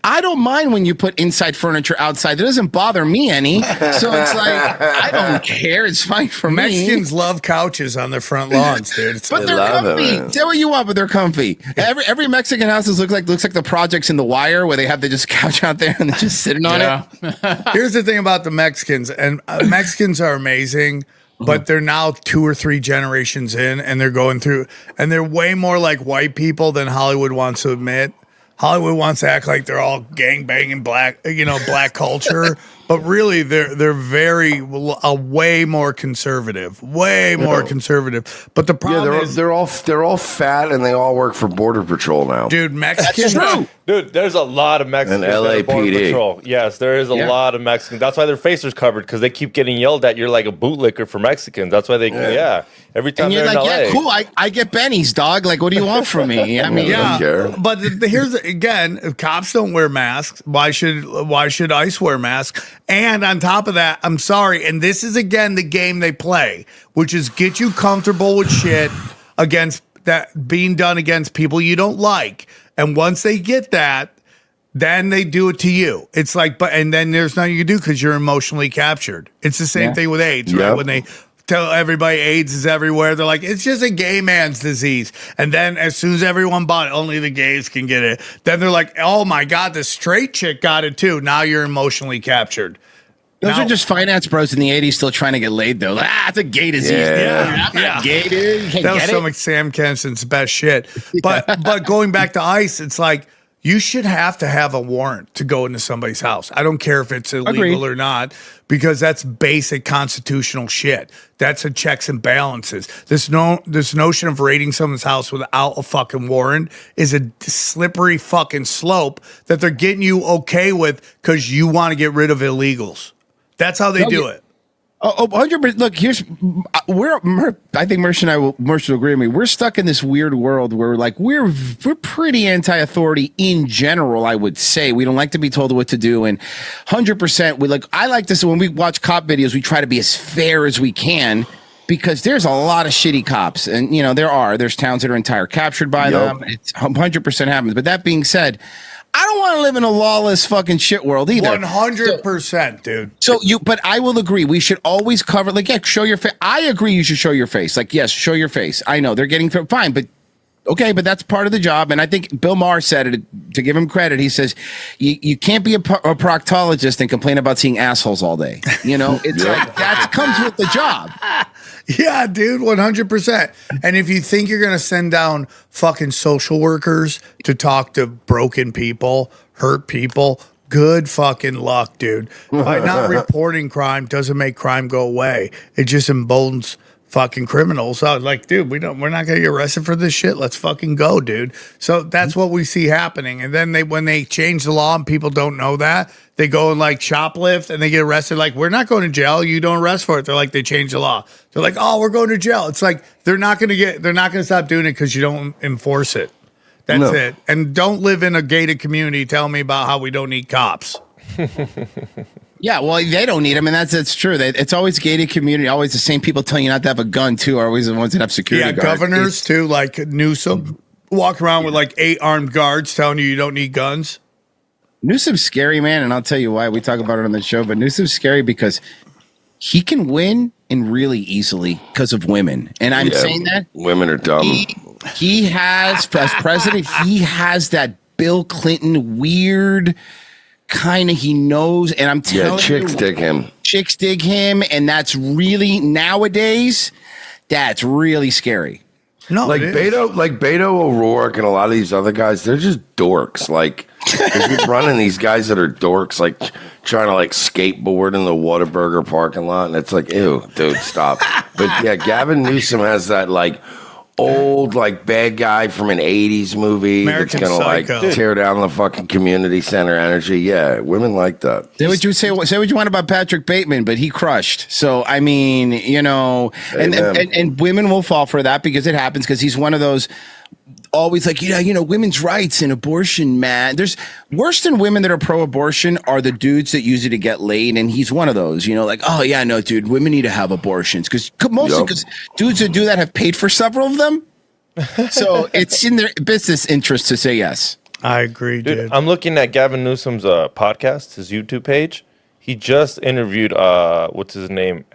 I don't mind when you put inside furniture outside. It doesn't bother me any. So it's like I don't care. It's fine for me. Mexicans love couches on their front lawns, dude. But they're comfy. Say what you want, but they're comfy. Every Mexican house looks like the projects in The Wire, where they have just couch out there and they're just sitting on it. Here's the thing about the Mexicans, and Mexicans are amazing, but they're now 2 or 3 generations in, and they're going through, and they're way more like white people than Hollywood wants to admit. Hollywood wants to act like they're all gangbanging black culture, but really they're way more conservative, conservative. But the problem is they're all fat and they all work for Border Patrol now. Dude, Mexicans. That's true. Dude, there's a lot of Mexicans. And LAPD. Yes, there is a lot of Mexicans. That's why their face is covered, because they keep getting yelled at. You're like a bootlicker for Mexicans. That's why they, every time and you're they're like, in LA. yeah, cool. I get Benny's, dog. Like, what do you want from me? I mean, but here's again, if cops don't wear masks, why should ICE wear masks? And on top of that, I'm sorry, and this is again the game they play, which is get you comfortable with shit against that being done against people you don't like. And once they get that, then they do it to you. It's like, and then there's nothing you can do because you're emotionally captured. It's the same thing with AIDS, right? When they tell everybody AIDS is everywhere, they're like, it's just a gay man's disease. And then as soon as everyone bought it, only the gays can get it. Then they're like, oh my God, the straight chick got it too. Now you're emotionally captured. Those are just finance bros in the 80s still trying to get laid, though. Like, it's a gay disease. Yeah. Gay, dude. You can't that was get so it. much Sam Kenson's best shit. But going back to ICE, it's like you should have to have a warrant to go into somebody's house. I don't care if it's illegal or not, because that's basic constitutional shit. That's a checks and balances. This notion of raiding someone's house without a fucking warrant is a slippery fucking slope that they're getting you okay with because you want to get rid of illegals. That's how they do it. Oh, 100%. Look, I think Mersh will agree with me. We're stuck in this weird world where we're pretty anti-authority in general, I would say. We don't like to be told what to do. And 100%, I like this when we watch cop videos, we try to be as fair as we can, because there's a lot of shitty cops. And, there's towns that are entirely captured by them. It's 100% happens. But that being said, I don't want to live in a lawless fucking shit world either. 100%, dude. But I will agree. We should always cover, show your face. I agree you should show your face. Yes, show your face. I know they're getting through. Fine, but okay, but that's part of the job. And I think Bill Maher said it, to give him credit. He says, you can't be a proctologist and complain about seeing assholes all day. It's that comes with the job. Yeah, dude, 100%. And if you think you're going to send down fucking social workers to talk to broken people, hurt people, good fucking luck, dude. By not reporting crime doesn't make crime go away. It just emboldens fucking criminals. So dude, we're not going to get arrested for this shit. Let's fucking go, dude. So that's what we see happening. And then when they change the law and people don't know that, they go and shoplift and they get arrested. We're not going to jail. You don't arrest for it. They're they change the law. They're oh, we're going to jail. It's they're not going to stop doing it because you don't enforce it. That's it. And don't live in a gated community. Tell me about how we don't need cops. Yeah, well, they don't need them, and that's true. It's always gated community. Always the same people telling you not to have a gun too. Are always the ones that have security guards. Governors too, like Newsom, walk around with 8 armed guards telling you don't need guns. Newsom's scary, man, and I'll tell you why. We talk about it on the show, but Newsom's scary because he can win and really easily because of women. And I'm saying that women are dumb. He has, as president, he has that Bill Clinton weird kind of, he knows, and I'm telling you, chicks dig him, and that's really, nowadays, that's really scary. No, Beto O'Rourke and a lot of these other guys, they're just dorks. They keep running these guys that are dorks, trying to skateboard in the Whataburger parking lot, and it's ew, dude, stop. But yeah, Gavin Newsom has that old like bad guy from an 80s movie American that's gonna Psycho. like tear down the fucking community center energy. Yeah, women like that. Say what you want about Patrick Bateman, but he crushed. So I mean, you know, and women will fall for that because it happens because he's one of those always like, you know, women's rights and abortion, man. There's worse than women that are pro-abortion are the dudes that use it to get laid, and he's one of those. You know, like, oh yeah, no, dude, women need to have abortions because mostly because dudes that do that have paid for several of them. So it's in their business interest to say yes. I agree, dude. I'm looking at Gavin Newsom's podcast, his YouTube page. He just interviewed what's his name,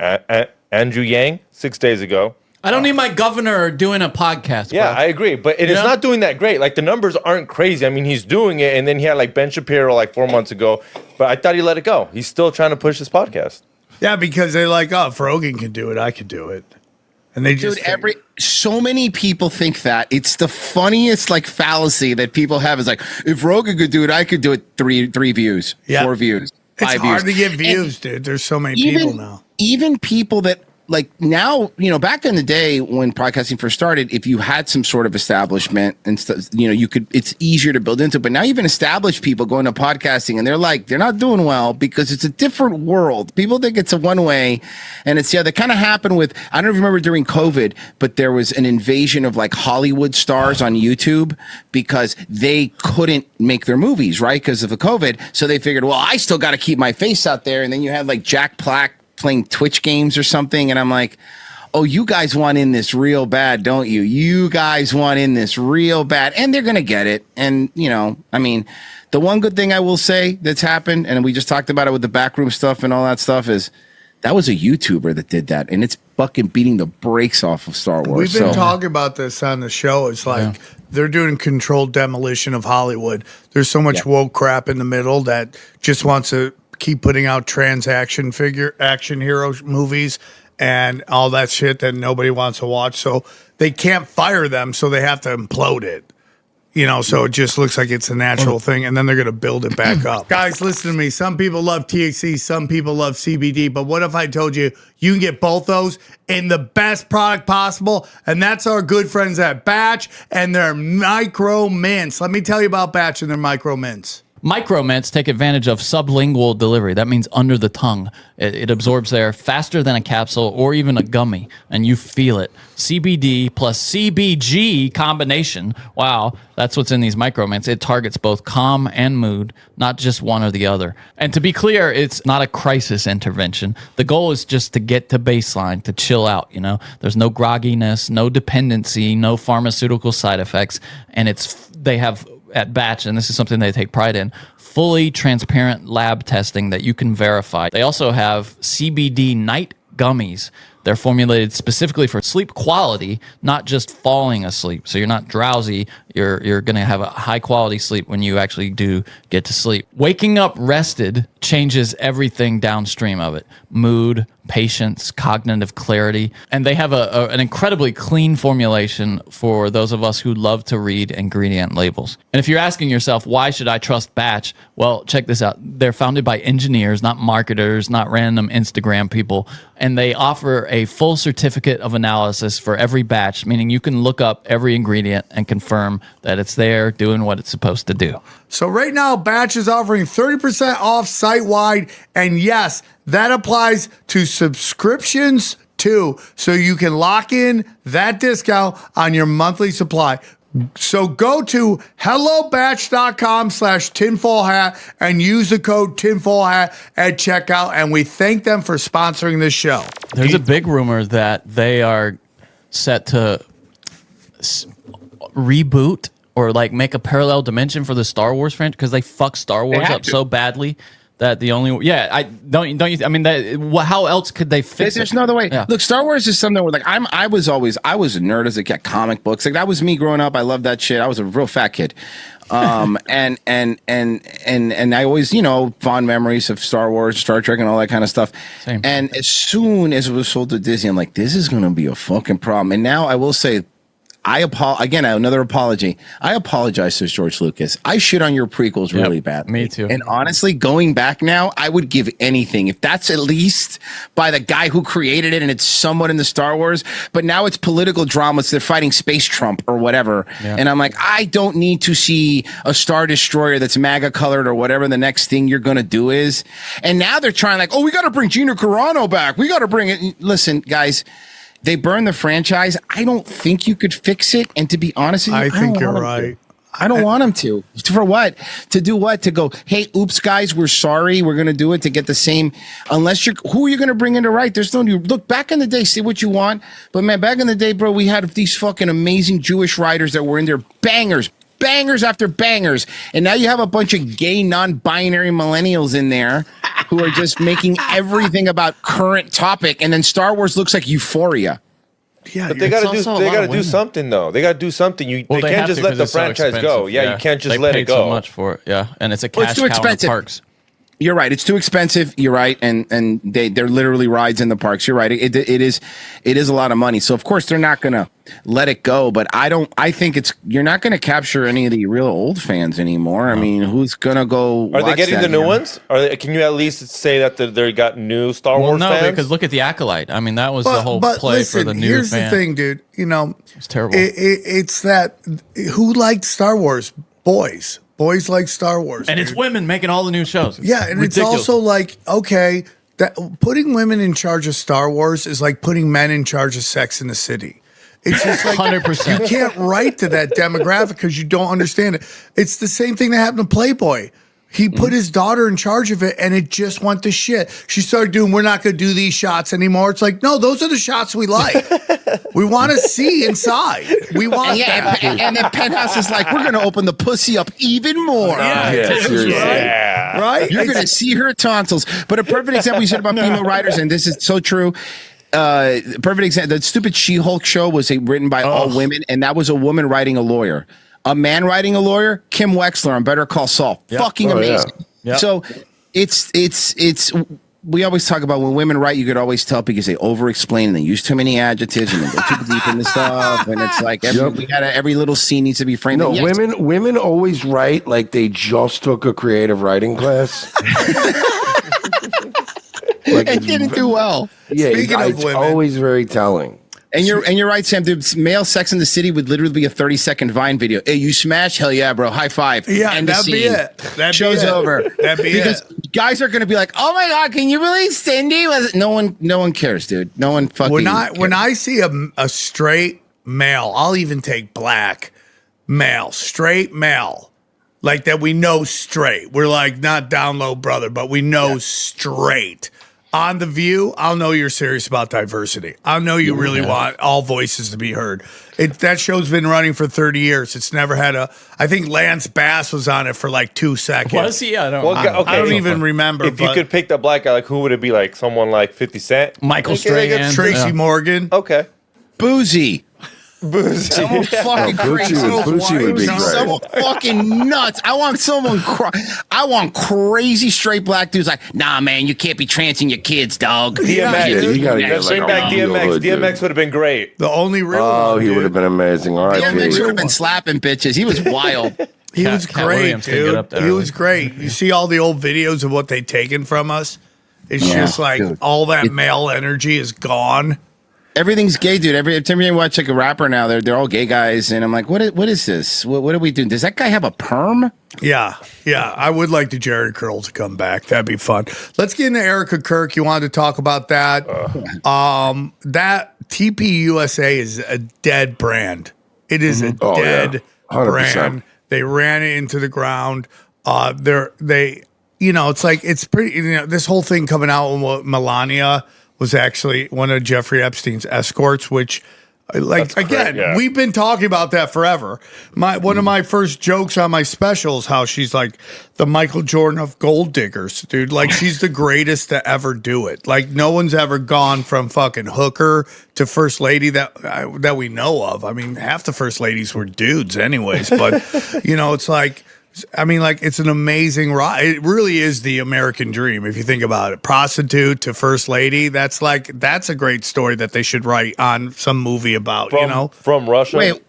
Andrew Yang, 6 days ago. I don't need my governor doing a podcast. Yeah, bro. I agree, but it's not doing that great. Like the numbers aren't crazy. I mean, he's doing it, and then he had like Ben Shapiro like 4 months ago, but I thought he let it go. He's still trying to push his podcast. Yeah, because they're like, oh, if Rogan can do it, I could do it, and they just so many people think that. It's the funniest like fallacy that people have is like, if Rogan could do it, I could do it. Three views, 4 views, 5 It's views. hard to get views, dude. There's so many people now. Even people that. Like now, you know, back in the day when podcasting first started, if you had some sort of establishment and stuff, you know, it's easier to build into. But now even established people going to podcasting and they're not doing well because it's a different world. People think it's a one way and it's the other. That kind of happened with, I don't know if you remember during COVID, but there was an invasion of like Hollywood stars on YouTube because they couldn't make their movies, right? Because of the COVID. So they figured, well, I still got to keep my face out there. And then you had like Jack Black playing Twitch games or something, and I'm like, oh, you guys want in this real bad, don't you? You guys want in this real bad, and they're gonna get it. And you know, I mean, the one good thing I will say that's happened, and we just talked about it with the backroom stuff and all that stuff, is that was a YouTuber that did that, and it's fucking beating the brakes off of Star Wars. We've been talking about this on the show. It's like they're doing controlled demolition of Hollywood. There's so much woke crap in the middle that just wants to keep putting out action hero movies and all that shit that nobody wants to watch. So they can't fire them, so they have to implode it. You know, so it just looks like it's a natural thing, and then they're going to build it back up. Guys, listen to me. Some people love THC, some people love CBD, but what if I told you you can get both those in the best product possible? And that's our good friends at Batch and their micro mints. Let me tell you about Batch and their micro mints. Micro mints take advantage of sublingual delivery. That means under the tongue. It absorbs there faster than a capsule or even a gummy, and you feel it. CBD plus CBG combination. Wow, that's what's in these micro mints. It targets both calm and mood, not just one or the other. And to be clear, it's not a crisis intervention. The goal is just to get to baseline, to chill out, you know? There's no grogginess, no dependency, no pharmaceutical side effects, and they have at Batch, and this is something they take pride in, fully transparent lab testing that you can verify. They also have CBD night gummies. They're formulated specifically for sleep quality, not just falling asleep. So you're not drowsy. You're going to have a high quality sleep when you actually do get to sleep. Waking up rested changes everything downstream of it. Mood, patience, cognitive clarity. And they have an incredibly clean formulation for those of us who love to read ingredient labels. And if you're asking yourself, why should I trust Batch? Well, check this out. They're founded by engineers, not marketers, not random Instagram people. And they offer a full certificate of analysis for every batch, meaning you can look up every ingredient and confirm that it's there doing what it's supposed to do. So right now, Batch is offering 30% off site-wide, and yes, that applies to subscriptions too. So you can lock in that discount on your monthly supply. So go to hellobatch.com/tinfoilhat and use the code tinfoilhat at checkout, and we thank them for sponsoring this show. There's a big rumor that they are set to reboot or like make a parallel dimension for the Star Wars franchise because they fucked Star Wars up so badly that the only I mean how else could they fix it? There's no other way. Yeah. Look, Star Wars is something where like I was a nerd as a kid, comic books. Like that was me growing up. I loved that shit. I was a real fat kid. And I always, you know, fond memories of Star Wars, Star Trek, and all that kind of stuff. Same. And as soon as it was sold to Disney, I'm like, this is going to be a fucking problem. And now I will say, Again, another apology. I apologize to George Lucas. I shit on your prequels really bad. Me too. And honestly, going back now, I would give anything if that's at least by the guy who created it and it's somewhat in the Star Wars. But now it's political dramas. They're fighting space Trump or whatever. Yeah. And I'm like, I don't need to see a Star Destroyer that's MAGA colored or whatever the next thing you're going to do is. And now they're trying like, oh, we got to bring Gina Carano back. We got to bring it. Listen, guys. They burned the franchise. I don't think you could fix it. And to be honest with you, I think you're right. I don't want them to. For what? To do what? To go, hey, oops, guys, we're sorry. We're going to do it to get the same. Unless who are you going to bring in to write? There's no new. Look, back in the day, say what you want. But man, back in the day, bro, we had these fucking amazing Jewish writers that were in there, bangers after bangers. And now you have a bunch of gay, non-binary millennials in there who are just making everything about current topic. And then Star Wars looks like Euphoria. Yeah, but they got to do something though. They got to do something. They can't just let the franchise go. Yeah, you can't just let it go. So much for it. Yeah, and it's a cash cow in the parks. You're right. It's too expensive. You're right, and they're literally rides in the parks. You're right. It is a lot of money. So of course they're not gonna let it go. But I think you're not gonna capture any of the real old fans anymore. No. I mean, who's gonna go? Are they getting the new ones? Can you at least say that they got new Star Wars fans? No, because look at the Acolyte. I mean, that was the whole play listen, for the new here's fan. The thing, dude. You know, it's terrible. It's that who liked Star Wars? Boys. Boys like Star Wars. And it's women making all the new shows. Yeah, and ridiculous. It's also like, okay, that putting women in charge of Star Wars is like putting men in charge of Sex in the City. It's just like 100%. You can't write to that demographic because you don't understand it. It's the same thing that happened to Playboy. He put his daughter in charge of it, and it just went to shit. She started doing, we're not going to do these shots anymore. It's like, no, those are the shots we like. We want to see inside. We want that. And then Penthouse is like, we're going to open the pussy up even more. Right? You're going to see her tonsils. But a perfect example you said about female writers, and this is so true. Perfect example. The stupid She-Hulk show was written by all women, and that was a woman writing a lawyer. A man writing a lawyer, Kim Wexler on Better Call Saul. Yep. Fucking amazing. Yeah. Yep. So it's we always talk about when women write, you could always tell because they over-explain and they use too many adjectives and they go too deep into stuff. And it's like every little scene needs to be framed. No, women always write like they just took a creative writing class. Like it didn't do well. Yeah, it's always very telling. And you're right, Sam. Dude, male Sex in the City would literally be a 30-second Vine video. Hey, you smash? Hell yeah, bro. High five. Yeah, that'd be it. Show's over. That'd be because guys are going to be like, oh my God, can you believe Cindy was? No one cares, dude. No one fucking cares. When I see a straight male, I'll even take black male, straight male, like that we know straight. We're like not down low brother, but we know straight. On The View, I'll know you're serious about diversity. I'll know you really want all voices to be heard. That show's been running for 30 years. It's never had I think Lance Bass was on it for like 2 seconds. Was he? I don't even remember. If you could pick the black guy, like who would it be? Like someone like 50 Cent? Michael Strahan. Tracy Morgan. Okay. Boozy. Someone fucking crazy. Boozy would be great. Someone fucking nuts. I want crazy straight black dudes like, nah, man, you can't be transing your kids, dog. DMX. You gotta get bring back DMX. DMX would have been great. The only real one, he would have been amazing. All right, DMX would have been slapping bitches. He was wild. He was great, dude. He was great. You see all the old videos of what they've taken from us? It's just like all that male energy is gone. Everything's gay, dude. Every time I watch like a rapper now, they're all gay guys, and I'm like, what is this? What are we doing? Does that guy have a perm? Yeah. I would like the Jared Curl to come back. That'd be fun. Let's get into Erica Kirk. You wanted to talk about that? That TP USA is a dead brand. It is a dead brand. They ran it into the ground. It's like it's pretty. This whole thing coming out with Melania was actually one of Jeffrey Epstein's escorts, which, we've been talking about that forever. One of my first jokes on my special is how she's like the Michael Jordan of gold diggers, dude. Like she's the greatest to ever do it. Like no one's ever gone from fucking hooker to first lady that we know of. I mean, half the first ladies were dudes anyways, but it's like, it's an amazing ride. It really is the American dream if you think about it. Prostitute to first lady. That's a great story that they should write on some movie about. From Russia. Wait,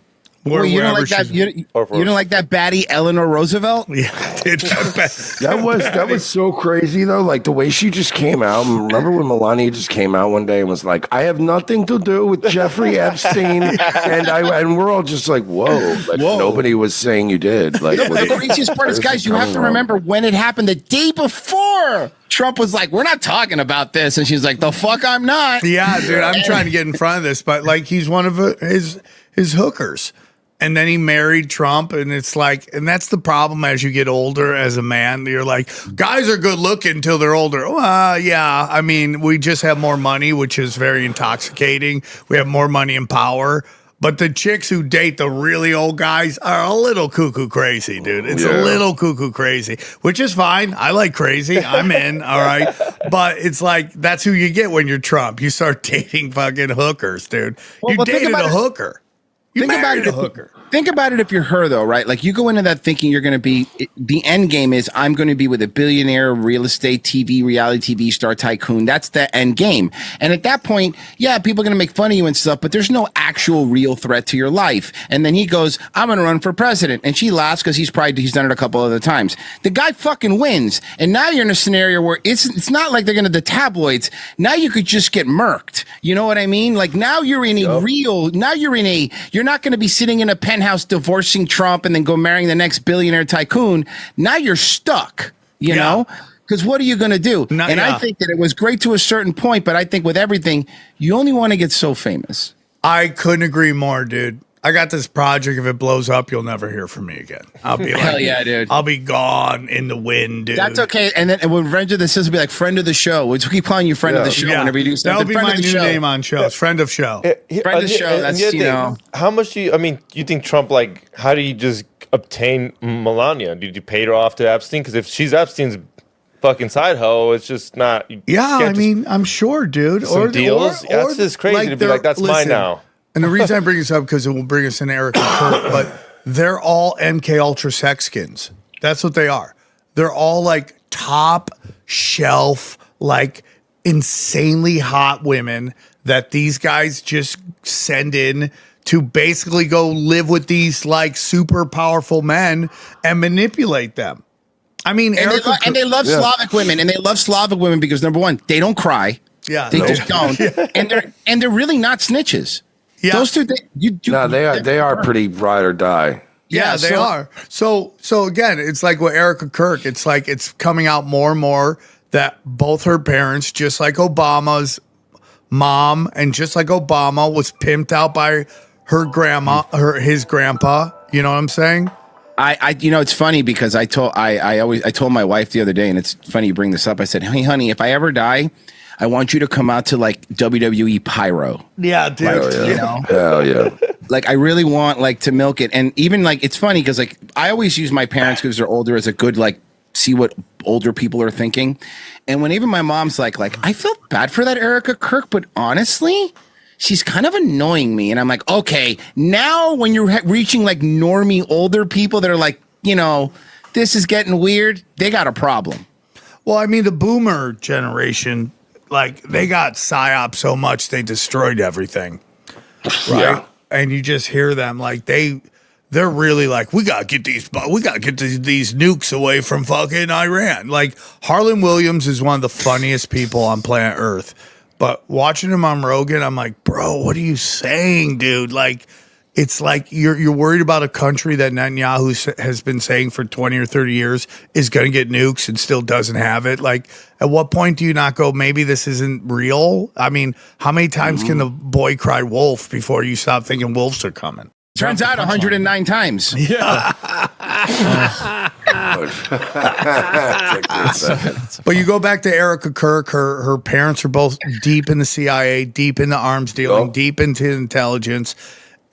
Well, you don't like that. You don't like that baddie Eleanor Roosevelt? Yeah, dude. that was so crazy though. Like the way she just came out. Remember when Melania just came out one day and was like, "I have nothing to do with Jeffrey Epstein," and we're all just like, "Whoa!" Like nobody was saying you did. Like the craziest part is, guys, you have to remember when it happened. The day before, Trump was like, "We're not talking about this," and she's like, "The fuck, I'm not." Yeah, dude. I'm trying to get in front of this, but like he's one of his hookers. And then he married Trump, and it's like, and that's the problem as you get older as a man. You're like, guys are good looking until they're older. Yeah, I mean, we just have more money, which is very intoxicating. We have more money and power. But the chicks who date the really old guys are a little cuckoo crazy, dude. It's a little cuckoo crazy, which is fine. I like crazy. I'm in, all right? But it's like, that's who you get when you're Trump. You start dating fucking hookers, dude. You dated a hooker. You married a hooker. Think about it if you're her, though, right? Like, you go into that thinking you're going to be, the end game is I'm going to be with a billionaire, real estate, reality TV star tycoon. That's the end game. And at that point, yeah, people are going to make fun of you and stuff, but there's no actual real threat to your life. And then he goes, I'm going to run for president. And she laughs because he's done it a couple other times. The guy fucking wins. And now you're in a scenario where it's not like they're going to the tabloids. Now you could just get murked. You know what I mean? Like, now you're in you're not going to be sitting in a penthouse divorcing Trump and then go marrying the next billionaire tycoon. Now you're stuck, you know, because what are you going to do? I think that it was great to a certain point, but I think with everything, you only want to get so famous. I couldn't agree more, dude. I got this project. If it blows up, you'll never hear from me again. I'll be like, hell yeah, dude. I'll be gone in the wind, dude. That's okay. And then when Friend of the Show, will be like friend of the show. We'll keep calling you friend of the show whenever you do something. That'll be my new name on shows. Friend of show. Friend of the show. That's, how much do you think Trump, like, how do you just obtain Melania? Did you pay her off to Epstein? Because if she's Epstein's fucking side hoe, it's just not. Yeah, I mean, I'm sure, dude. Some deals. That's just crazy like to be like, that's mine now. And the reason I bring this up because it will bring us in Eric and Kurt, but they're all MK Ultra sex skins. That's what they are. They're all like top shelf, like insanely hot women that these guys just send in to basically go live with these like super powerful men and manipulate them. I mean, and they love Slavic women, and they love Slavic women because number one, they don't cry. Yeah, they just don't, and they're really not snitches. Yeah, those two. They are pretty ride or die. Yeah, they are. So again, it's like with Erica Kirk. It's like it's coming out more and more that both her parents, just like Obama's mom, and just like Obama, was pimped out by her grandma, his grandpa. You know what I'm saying? It's funny because I told my wife the other day, and it's funny you bring this up. I said, "Hey, honey, if I ever die, I want you to come out to like WWE pyro." Yeah, dude. Hell yeah. You know? Hell yeah. Like, I really want like to milk it. And even like, it's funny because like I always use my parents because they're older as a good, like, see what older people are thinking. And when even my mom's like, I feel bad for that Erica Kirk, but honestly, she's kind of annoying me. And I'm like, okay, now when you're reaching like normie older people that are like, you know, this is getting weird, they got a problem. Well, I mean, the boomer generation, like, they got psyop so much they destroyed everything, right? Yeah. And you just hear them like they're really like, we gotta get these nukes away from fucking Iran. Like, Harlan Williams is one of the funniest people on planet Earth, but watching him on Rogan, I'm like, bro, what are you saying, dude? Like, it's like you're worried about a country that Netanyahu has been saying for 20 or 30 years is going to get nukes and still doesn't have it. Like, at what point do you not go, maybe this isn't real? I mean, how many times can the boy cry wolf before you stop thinking wolves are coming? Turns out 109 times. Yeah. But you go back to Erica Kirk, her parents are both deep in the CIA, deep in the arms dealing, deep into intelligence.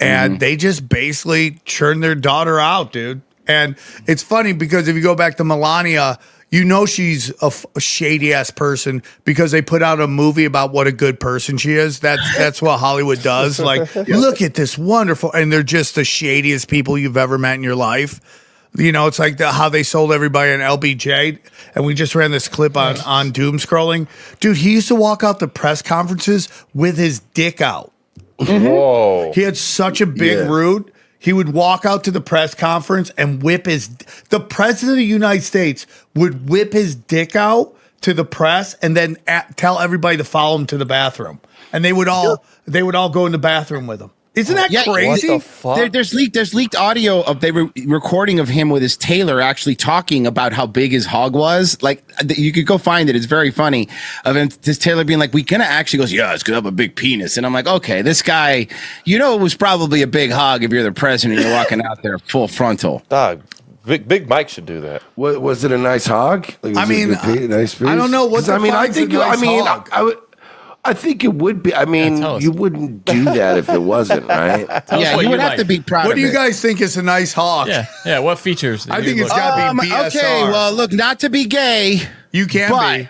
And they just basically churn their daughter out, dude. And it's funny because if you go back to Melania, you know she's a shady ass person because they put out a movie about what a good person she is. That's what Hollywood does. Like, look at this wonderful, and they're just the shadiest people you've ever met in your life. You know, it's like how they sold everybody on LBJ, and we just ran this clip on doom scrolling. Dude, he used to walk out to press conferences with his dick out. Whoa. He had such a big root. he would walk out to the press conference and the president of the United States would whip his dick out to the press and then tell everybody to follow him to the bathroom. And they would all go in the bathroom with him. Isn't that crazy? What the fuck? There's leaked audio of recording of him with his tailor actually talking about how big his hog was. Like, you could go find it. It's very funny. Of him, his tailor being like, "We gonna actually," goes, "Yeah, it's gonna have a big penis." And I'm like, okay, this guy, it was probably a big hog if you're the president. You're walking out there full frontal. Dog. Big Mike should do that. What, was it a nice hog? Like, nice piece? I don't know what. I think it would be. I mean, you wouldn't do that if it wasn't, right? Yeah, you would have to be proud of it. What do you guys think is a nice hog? Yeah. What features? I think it's got to be BSR. Okay, well, look, not to be gay. You can be.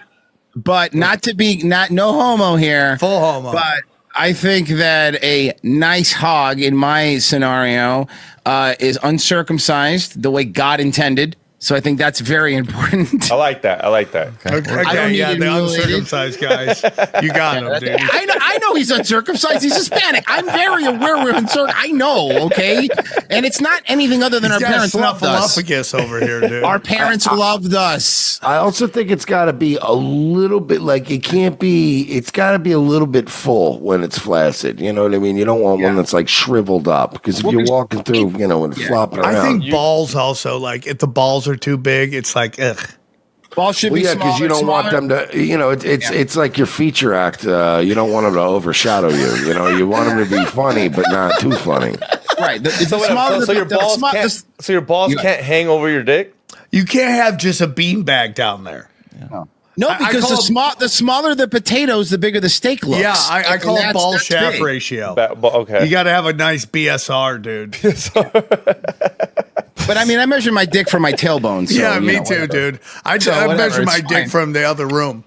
But not to be, no homo here. Full homo. But I think that a nice hog in my scenario is uncircumcised the way God intended. So I think that's very important. I like that. Okay, the uncircumcised guys. You got him, dude. I know he's uncircumcised. He's Hispanic. I'm very aware we're uncircumcised. I know, okay? And it's not anything other than our parents loved us. Over here, dude. Our parents loved us. I also think it's got to be a little bit it's got to be a little bit full when it's flaccid. You know what I mean? You don't want one that's like shriveled up because if you're walking through, and flopping around. I think balls also, like, if the balls are too big, it's like, ugh. Ball should be because you don't want them to. It's like your feature act. You don't want them to overshadow you. You want them to be funny, but not too funny. Right. So your balls can't hang over your dick. You can't have just a beanbag down there. Yeah. No, because the smaller the potatoes, the bigger the steak looks. Yeah, I call it ball shaft ratio. Okay. You got to have a nice BSR, dude. But I mean, I measure my dick from my tailbone. So, yeah, me too, dude. I measure my dick from the other room.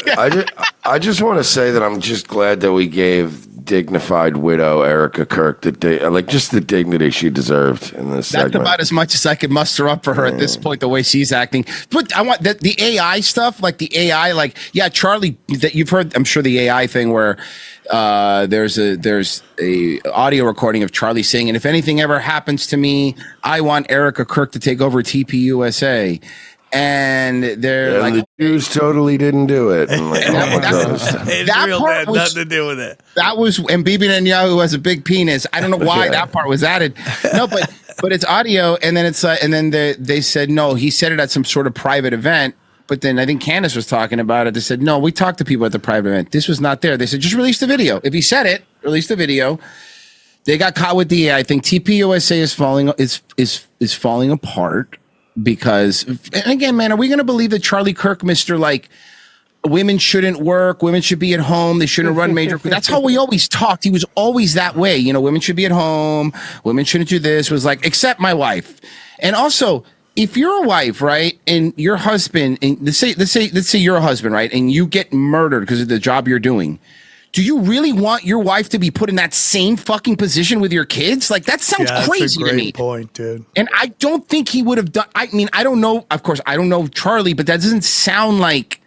I just want to say that I'm just glad that we gave dignified widow Erica Kirk the dignity she deserved in this segment. That's about as much as I could muster up for her at this point, the way she's acting. But I want the AI stuff, Charlie, that you've heard, I'm sure, the AI thing where there's a audio recording of Charlie saying, and if anything ever happens to me, I want Erica Kirk to take over TPUSA. And they're the Jews totally didn't do it. That part had nothing to do with it. That was, and Bibi Netanyahu has a big penis. I don't know why that part was added. No, but it's audio, and then they said no. He said it at some sort of private event. But then I think Candace was talking about it. They said no. We talked to people at the private event. This was not there. They said just release the video. If he said it, release the video. They got caught with the. I think TPUSA is falling apart. Because, and again, man, are we going to believe that Charlie Kirk, women shouldn't work, women should be at home, they shouldn't run major? That's how we always talked. He was always that way. Women should be at home, women shouldn't do this. Was like, except my wife. And also, if you're a wife, right, and your husband, and let's say you're a husband, right, and you get murdered because of the job you're doing. Do you really want your wife to be put in that same fucking position with your kids? Like, that sounds crazy to me. That's a great point, dude. And I don't think he would have done. I mean, I don't know. Of course, I don't know Charlie, but that doesn't sound like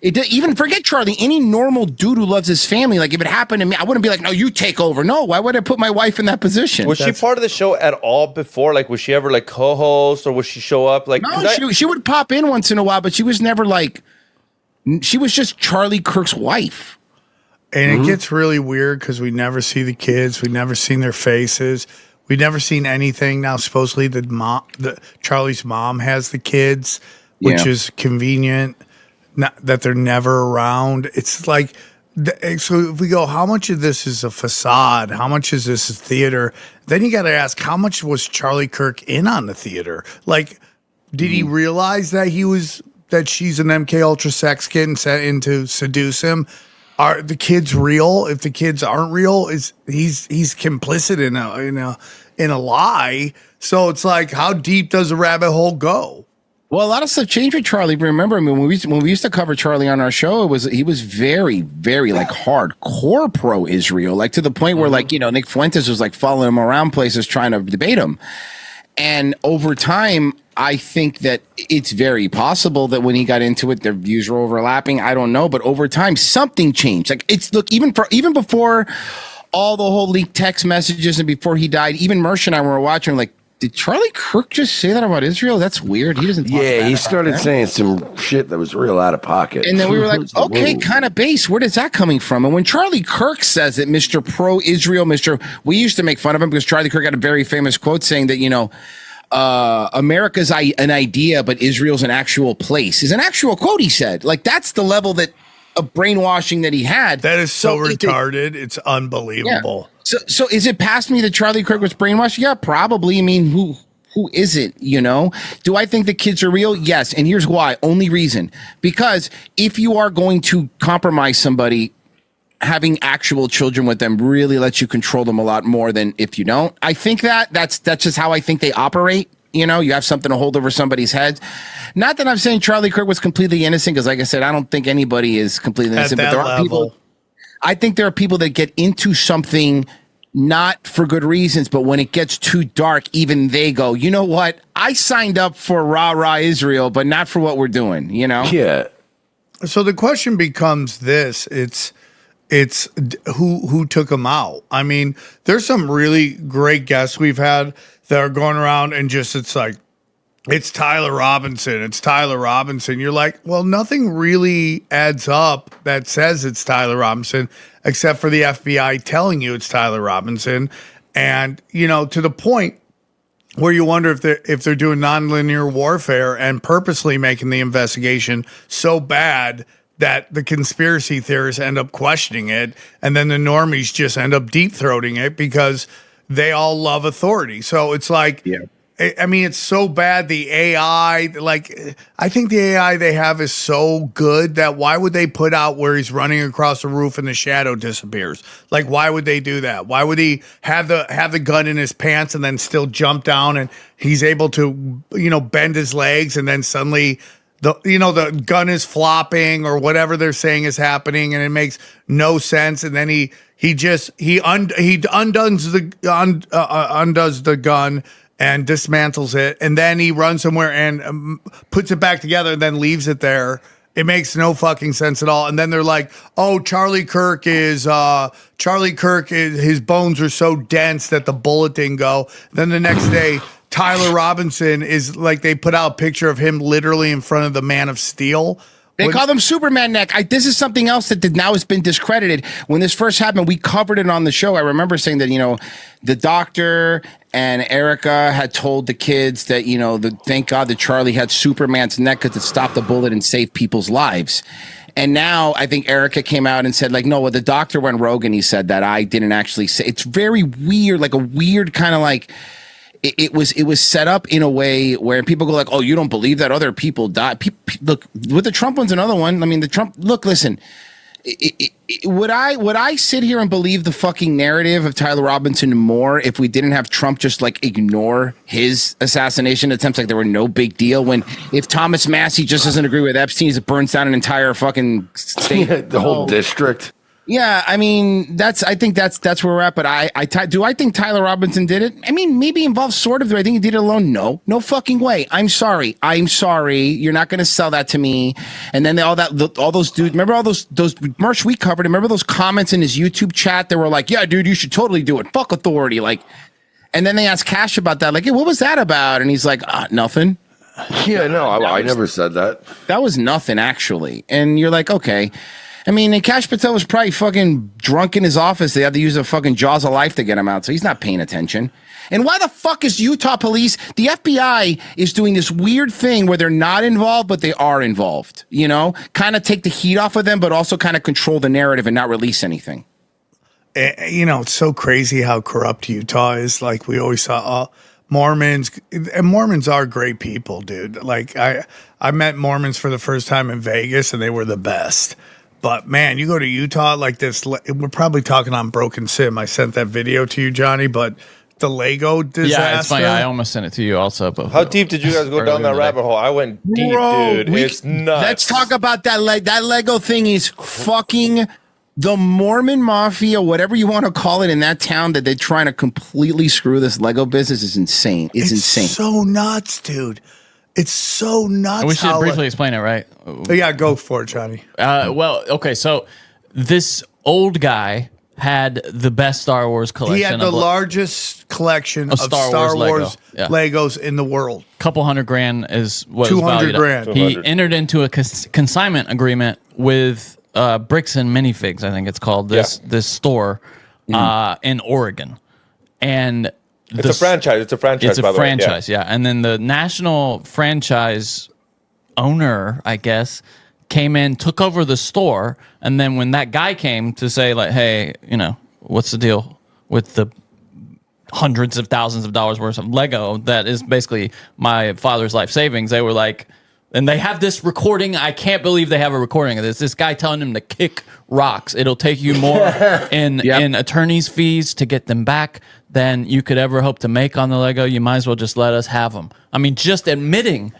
it. Even forget Charlie. Any normal dude who loves his family, like if it happened to me, I wouldn't be like, no, you take over. No, why would I put my wife in that position? Was she part of the show at all before? Like, was she ever like co-host, or would she show up? Like, no, she would pop in once in a while, but she was never like. She was just Charlie Kirk's wife. And it gets really weird because we never see the kids. We never seen their faces. We never seen anything. Now, supposedly, Charlie's mom has the kids, which is convenient. Not that they're never around. It's like, so if we go, how much of this is a facade? How much is this a theater? Then you got to ask, how much was Charlie Kirk in on the theater? Like, did he realize that she's an MK Ultra sex kid and set in to seduce him? Are the kids real? If the kids aren't real, he's complicit in a lie. So it's like, how deep does the rabbit hole go? Well, a lot of stuff changed with Charlie. Remember, I mean, when we used to cover Charlie on our show, he was very, very like hardcore pro-Israel, like to the point where Nick Fuentes was like following him around places trying to debate him. And over time, I think that it's very possible that when he got into it, their views were overlapping. I don't know, but over time, something changed. Like even before all the whole leaked text messages, and before he died, even Mersh and I were watching, like, did Charlie Kirk just say that about Israel? That's weird. He doesn't. Yeah, he started saying some shit that was real out of pocket. And then we were like, okay, kind of base. Where is that coming from? And when Charlie Kirk says it, Mr. Pro-Israel, we used to make fun of him because Charlie Kirk had a very famous quote saying that, America's an idea, but Israel's an actual place. Is an actual quote he said. Like, that's the level of brainwashing that he had. That is so retarded. It's unbelievable. Yeah. So is it past me that Charlie Kirk was brainwashed? Yeah, probably. I mean, who isn't, Do I think the kids are real? Yes. And here's why. Only reason. Because if you are going to compromise somebody, having actual children with them really lets you control them a lot more than if you don't. I think that's just how I think they operate. You have something to hold over somebody's head. Not that I'm saying Charlie Kirk was completely innocent, because like I said, I don't think anybody is completely innocent. But there are people. I think there are people that get into something not for good reasons, but when it gets too dark, even they go, you know what? I signed up for rah Israel, but not for what we're doing, Yeah. So the question becomes this. It's who took him out. I mean, there's some really great guests we've had that are going around and it's like, it's Tyler Robinson. It's Tyler Robinson. You're like, well, nothing really adds up that says it's Tyler Robinson, except for the FBI telling you it's Tyler Robinson. And, to the point where you wonder if they're doing nonlinear warfare and purposely making the investigation so bad that the conspiracy theorists end up questioning it, and then the normies just end up deep-throating it because they all love authority. So it's like, I mean, it's so bad. The AI, I think the AI they have is so good that why would they put out where he's running across the roof and the shadow disappears? Like, why would they do that? Why would he have the gun in his pants and then still jump down and he's able to, bend his legs and then suddenly the gun is flopping or whatever they're saying is happening and it makes no sense. And then he undoes the gun and dismantles it, and then he runs somewhere and puts it back together and then leaves it there. It makes no fucking sense at all. And then they're like, oh, Charlie Kirk is his bones are so dense that the bullet didn't go. Then the next day, Tyler Robinson is like, they put out a picture of him literally in front of the Man of Steel. They call them Superman neck. This is something else that now has been discredited. When this first happened, we covered it on the show. I remember saying that, the doctor and Erica had told the kids that, thank God that Charlie had Superman's neck because it stopped the bullet and saved people's lives. And now I think Erica came out and said, like, no, well, the doctor went rogue and he said that I didn't actually say. It's very weird, like a weird kind of like. It was set up in a way where people go like, oh, you don't believe that other people died. Look, with the Trump one's another one. I mean, listen, would I sit here and believe the fucking narrative of Tyler Robinson more if we didn't have Trump just like ignore his assassination attempts like they were no big deal? When if Thomas Massey just doesn't agree with Epstein, it burns down an entire fucking state, the whole district. Yeah, I mean, I think that's where we're at. But do I think Tyler Robinson did it? I mean, maybe involved sort of. Do I think he did it alone? No fucking way. I'm sorry. You're not going to sell that to me. And then all those dudes. Remember all those merch we covered? Remember those comments in his YouTube chat that were like, "Yeah, dude, you should totally do it. Fuck authority." Like, and then they asked Cash about that. Like, hey, what was that about? And he's like, nothing. Yeah, no, I never said that. That was nothing actually. And you're like, okay. I mean, and Kash Patel was probably fucking drunk in his office. They had to use a fucking jaws of life to get him out. So he's not paying attention. And why the fuck is Utah police? The FBI is doing this weird thing where they're not involved, but they are involved. Kind of take the heat off of them, but also kind of control the narrative and not release anything. It's so crazy how corrupt Utah is. Like we always saw Mormons, and Mormons are great people, dude. Like I met Mormons for the first time in Vegas and they were the best. But man, you go to Utah like this. We're probably talking on Broken Sim. I sent that video to you, Johnny, but the Lego disaster. Yeah, it's funny. I almost sent it to you also. But how deep did you guys go down that rabbit hole? I went deep, dude. It's nuts. Let's talk about that. That Lego thing is fucking the Mormon mafia, whatever you want to call it, in that town that they're trying to completely screw this Lego business is insane. It's insane. So nuts, dude. It's so nuts. We should briefly explain it, right? Yeah, go for it, Johnny. Well, okay. So this old guy had the best Star Wars collection. He had the largest collection of Star Wars Legos in the world. Couple $100,000 is what 200 grand. He entered into a consignment agreement with Bricks and Minifigs, I think it's called, this store in Oregon. And it's a franchise. It's a franchise. It's a franchise, yeah. And then the national franchise owner, I guess, came in, took over the store, and then when that guy came to say, like, hey, what's the deal with the hundreds of thousands of dollars worth of Lego that is basically my father's life savings, they were like, and they have this recording. I can't believe they have a recording of this. This guy telling him to kick rocks. It'll take you more in attorney's fees to get them back than you could ever hope to make on the Lego. You might as well just let us have them. I mean, just admitting.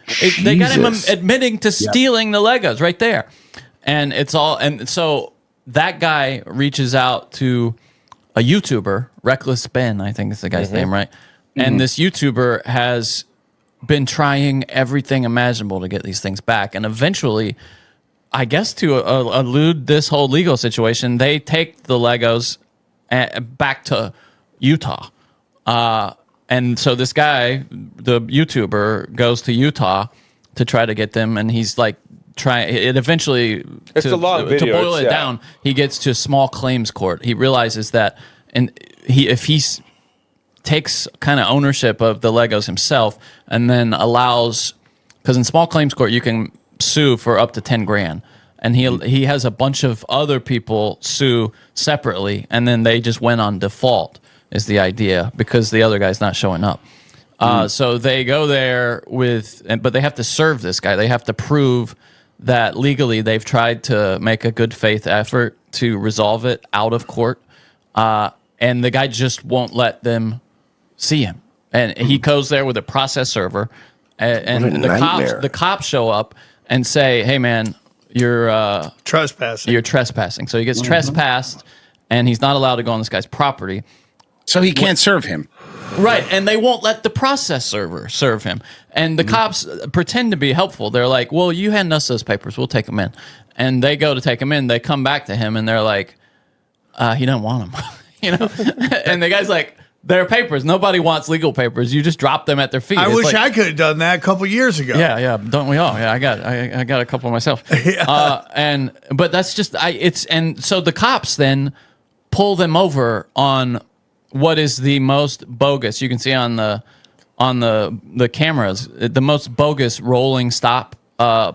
They got him admitting to stealing the Legos right there. And it's all. And so that guy reaches out to a YouTuber, Reckless Ben, I think is the guy's name, right? And this YouTuber has been trying everything imaginable to get these things back. And eventually, I guess to elude this whole legal situation, they take the Legos back to Utah. And so this guy, the YouTuber, goes to Utah to try to get them. And he's like, eventually, it's a long video. To boil it down, he gets to small claims court. He realizes that if he takes kind of ownership of the Legos himself and then allows, because in small claims court you can sue for up to 10 grand, and he has a bunch of other people sue separately, and then they just went on default is the idea, because the other guy's not showing up. So they go there but they have to serve this guy. They have to prove that legally they've tried to make a good faith effort to resolve it out of court, and the guy just won't let them see him, and he goes there with a process server, and the cops show up and say, "Hey, man, you're trespassing. You're trespassing." So he gets trespassed, and he's not allowed to go on this guy's property, so he can't serve him. Right, and they won't let the process server serve him, and the cops pretend to be helpful. They're like, "Well, you hand us those papers, we'll take them in," and they go to take them in. They come back to him, and they're like, "He doesn't want them," and the guy's like, "They're papers. Nobody wants legal papers. You just drop them at their feet." I wish I could have done that a couple years ago. Yeah, don't we all? Yeah, I got a couple myself. But that's just so the cops then pull them over on what is the most bogus. You can see on the cameras the most bogus rolling stop Cali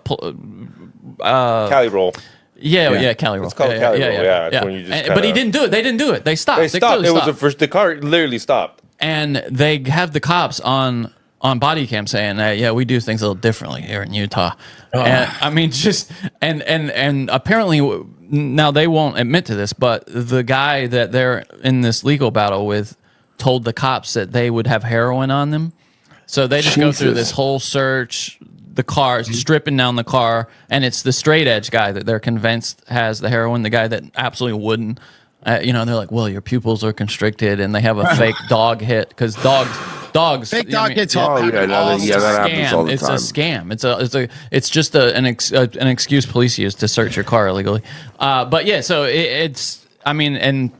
roll. Yeah, Cali roll. It's called Cali roll. Yeah. When you just but he didn't do it. They didn't do it. They stopped. They stopped. It was the car literally stopped. And they have the cops on body cam saying, "Yeah, we do things a little differently here in Utah." And I mean, and apparently now they won't admit to this, but the guy that they're in this legal battle with told the cops that they would have heroin on them. So they just go through this whole search, the car, stripping down the car, and it's the straight edge guy that they're convinced has the heroin, the guy that absolutely wouldn't. And they're like, "Well, your pupils are constricted," and they have a fake dog hit, because dogs. Fake dog hits all. That happens all the time. It's a scam. It's just an excuse police use to search your car illegally. But yeah, so it's. I mean, and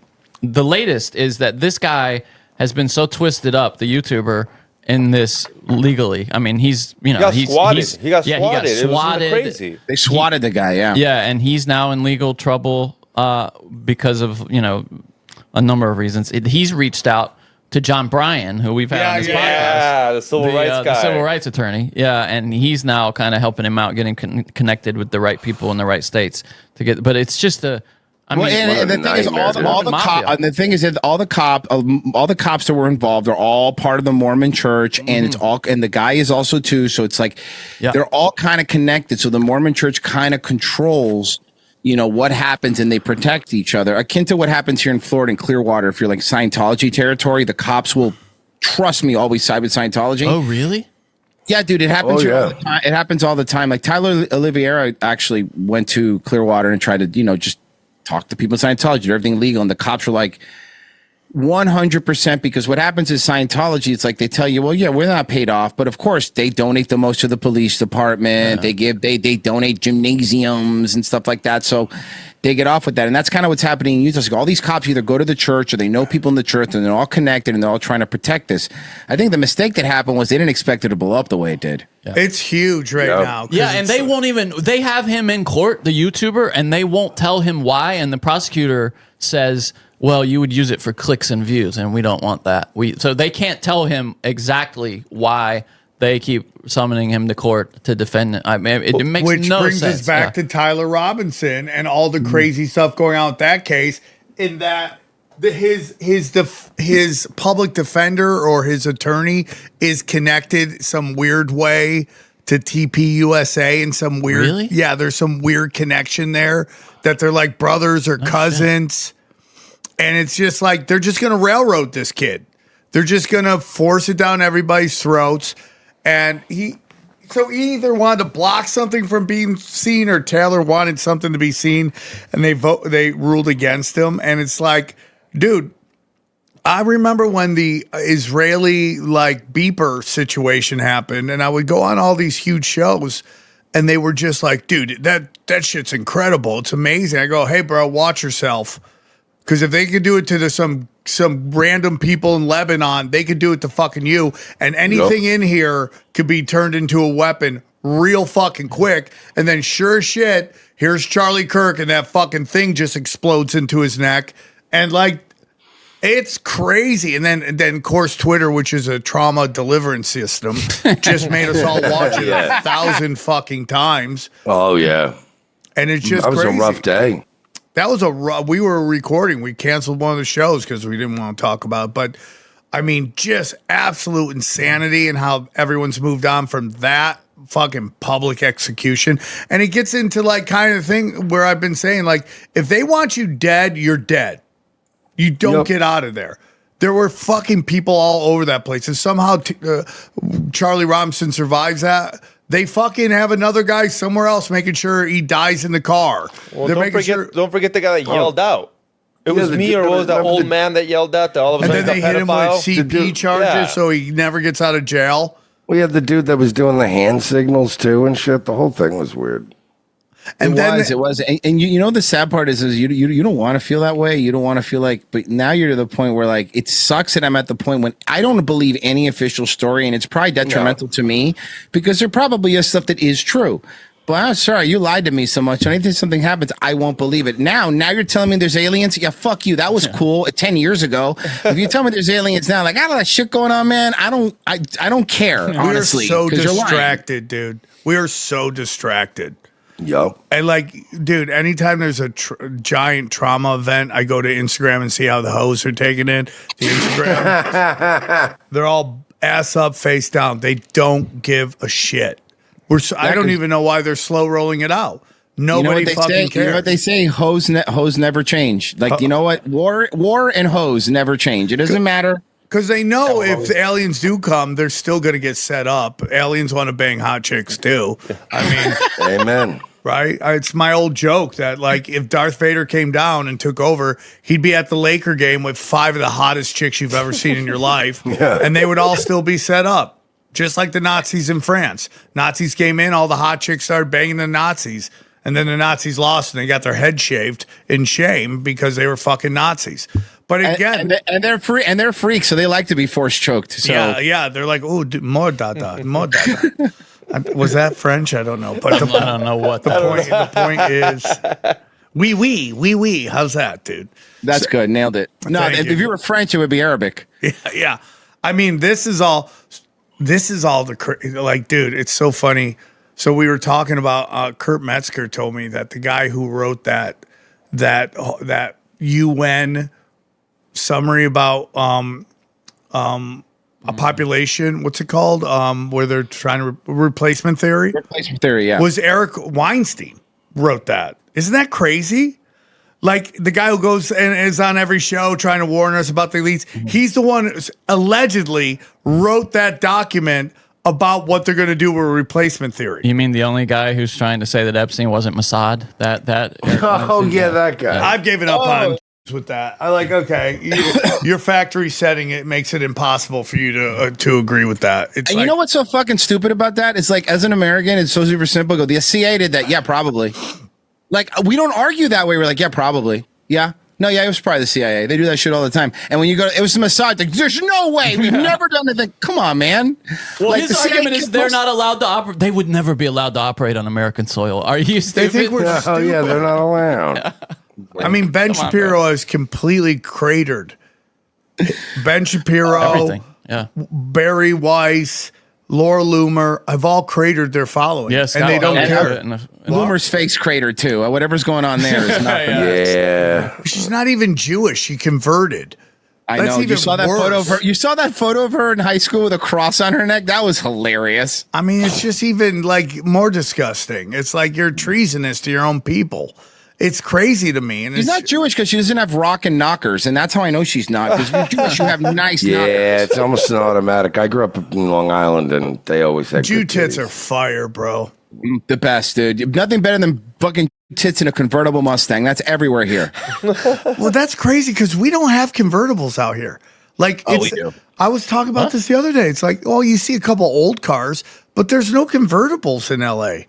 the latest is that this guy has been so twisted up, the YouTuber, in this legally. I mean, he got swatted. He got swatted. It was crazy. They swatted the guy. Yeah, and he's now in legal trouble because of a number of reasons. He's reached out to John Bryan, who we've had on this podcast. The civil rights guy. The civil rights attorney. Yeah, and he's now kind of helping him out, getting connected with the right people in the right states to get. But it's just the thing is, all the cops that were involved are all part of the Mormon Church, and and the guy is also too. So it's like they're all kind of connected. So the Mormon Church kind of controls, what happens, and they protect each other, akin to what happens here in Florida and Clearwater. If you're like Scientology territory, the cops will, trust me, always side with Scientology. Oh, really? Yeah, dude, it happens here all the time. It happens all the time. Like Tyler Oliveira actually went to Clearwater and tried to, just talk to people in Scientology, do everything legal, and the cops were like 100%, because what happens is Scientology, it's like they tell you, well, yeah, we're not paid off, but of course they donate the most to the police department. They donate gymnasiums and stuff like that. So they get off with that. And that's kind of what's happening in Utah. So all these cops either go to the church or they know people in the church and they're all connected and they're all trying to protect this. I think the mistake that happened was they didn't expect it to blow up the way it did. Yeah. It's huge now. Yeah, and they won't even, they have him in court, the YouTuber, and they won't tell him why. And the prosecutor says, well, you would use it for clicks and views, and we don't want that. So they can't tell him exactly why they keep summoning him to court to defend it. I mean, it makes no sense. Which brings us back to Tyler Robinson and all the crazy stuff going on with that case, in that his public defender or his attorney is connected some weird way to TPUSA in some weird. Really? Yeah, there's some weird connection there that they're like brothers or cousins. And it's just like they're just going to railroad this kid. They're just going to force it down everybody's throats. And he either wanted to block something from being seen, or Taylor wanted something to be seen, and they ruled against him. And it's like, dude, I remember when the Israeli like beeper situation happened, and I would go on all these huge shows, and they were just like, dude, that shit's incredible. It's amazing. I go, hey, bro, watch yourself. Because if they could do it to some random people in Lebanon, they could do it to fucking you. And anything in here could be turned into a weapon real fucking quick. And then sure as shit, here's Charlie Kirk, and that fucking thing just explodes into his neck. And like, it's crazy. And then of course, Twitter, which is a trauma deliverance system, just made us all watch it 1,000 fucking times. Oh, yeah. And it's just that was crazy. a rough day. That was we were recording. We canceled one of the shows because we didn't want to talk about it. But I mean, just absolute insanity and how everyone's moved on from that fucking public execution. And it gets into like kind of thing where I've been saying, like, if they want you dead, you're dead. You don't get out of there. There were fucking people all over that place. And somehow Charlie Robinson survives that. They fucking have another guy somewhere else making sure he dies in the car. Well, don't forget the guy that yelled out. It was me, or was that old man that yelled out that all of a sudden and then they hit him with CP charges so he never gets out of jail. We had the dude that was doing the hand signals too and shit. The whole thing was weird. And it was. And you know, the sad part is you don't want to feel that way. You don't want to feel like, but now you're to the point where like, it sucks that I'm at the point when I don't believe any official story, and it's probably detrimental to me because there probably is stuff that is true. But I'm sorry, you lied to me so much. Anything something happens, I won't believe it. Now you're telling me there's aliens. Yeah, fuck you. That was cool 10 years ago. If you tell me there's aliens now, like, I don't know that shit going on, man. I don't care. Honestly, we are so distracted, dude. We are so distracted. Yup. And like, dude, anytime there's a giant trauma event, I go to Instagram and see how the hoes are taking it. The Instagram, they're all ass up, face down. They don't give a shit. I don't even know why they're slow rolling it out. Nobody fucking cares. You know what they say? Hoes never change. Like, you know what? War and hoes never change. It doesn't matter. Because they know if the aliens do come, they're still going to get set up. Aliens want to bang hot chicks too. I mean, amen. Right? It's my old joke that, like, if Darth Vader came down and took over, he'd be at the Laker game with 5 of the hottest chicks you've ever seen in your life. And they would all still be set up. Just like the Nazis in France. Nazis came in, all the hot chicks started banging the Nazis. And then the Nazis lost and they got their head shaved in shame because they were fucking Nazis. But again, and they're free and they're freaks, so they like to be force choked. So yeah, they're like, oh, more dada, more dada. Was that French? I don't know. But I don't know what the point is. Oui. How's that, dude? That's good. Nailed it. No, if you were French, it would be Arabic. Yeah. I mean, this is all like, dude, it's so funny. So we were talking about Kurt Metzger told me that the guy who wrote that UN summary about a population, what's it called? Where they're trying to replacement theory. Replacement theory, yeah. Was Eric Weinstein wrote that. Isn't that crazy? Like the guy who goes and is on every show trying to warn us about the elites. He's the one who allegedly wrote that document about what they're going to do with replacement theory. You mean the only guy who's trying to say that Epstein wasn't Mossad? That that guy. I've given up on with that. I like, okay, your factory setting it makes it impossible for you to agree with that. It's and you know what's so fucking stupid about that? It's like, as an American, it's so super simple. Go, the CIA did that. Yeah, probably. Like, we don't argue that way. We're like, yeah, probably. Yeah. No, yeah, it was probably the CIA. They do that shit all the time. And when you go, it was the Mossad. Like, there's no way. We've never done anything. Come on, man. Well, like, his argument is they're not allowed to operate. They would never be allowed to operate on American soil. Are you stupid? They think we're stupid. Oh, yeah, they're not allowed. I mean, Ben Shapiro is completely cratered. Ben Shapiro, everything. Yeah. Barry Weiss, Laura Loomer have all cratered their following. Yes, and they don't care. Loomer's face cratered too. Whatever's going on there is nothing. Yeah. She's not even Jewish. She converted. I know. You saw that photo of her. You saw that photo of her in high school with a cross on her neck. That was hilarious. I mean, it's just even like more disgusting. It's like you're treasonous to your own people. It's crazy to me. And she's not Jewish because she doesn't have rockin' knockers, and that's how I know she's not. Because you're Jewish, you have nice knockers. Yeah, it's almost an automatic. I grew up in Long Island, and they always had Jew tits are fire, bro. The best, dude. Nothing better than fucking tits in a convertible Mustang. That's everywhere here. Well, that's crazy because we don't have convertibles out here. Like, we do. I was talking about this the other day. It's like, you see a couple old cars, but there's no convertibles in LA.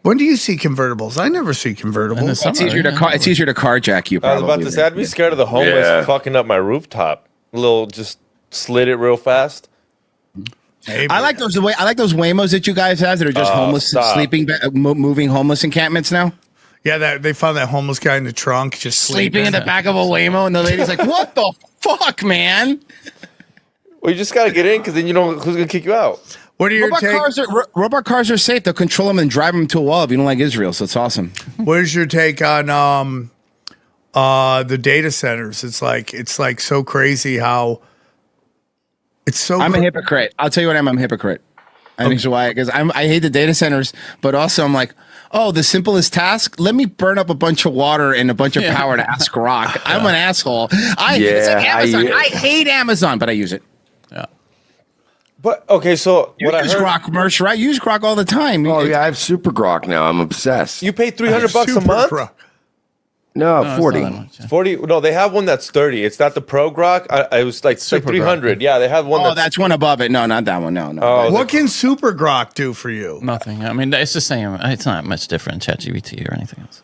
When do you see convertibles? I never see convertibles. It's easier to carjack you. I was about to say, I'd be scared of the homeless fucking up my rooftop. Just slid it real fast. Maybe. I like those Waymos that you guys have that are just homeless, sleeping, moving homeless encampments now. Yeah, they found that homeless guy in the trunk just sleeping in the back of a Waymo, and the lady's like, "What the fuck, man?" Well, you just gotta get in because then you know who's gonna kick you out. What are your robot cars are safe. They'll control them and drive them to a wall if you don't like Israel. So it's awesome. What is your take on the data centers? It's like so crazy how it's so. I'm a hypocrite. I'll tell you what I'm a hypocrite. I think why, because I hate the data centers, but also I'm like, the simplest task. Let me burn up a bunch of water and a bunch of power to ask Rock. I'm an asshole. It's like Amazon. I hate Amazon, but I use it. Yeah. But okay, so you use Grok merch, right? You use Grok all the time. Oh yeah, I have Super Grok now. I'm obsessed. You pay $300 a month? No, 40. 40. No, they have one that's 30. It's not the Pro Grok. I was like 300. Grok. Yeah, they have one. That's one above it. No, not that one. No. What can Super Grok do for you? Nothing. I mean, it's the same. It's not much different than ChatGPT or anything else.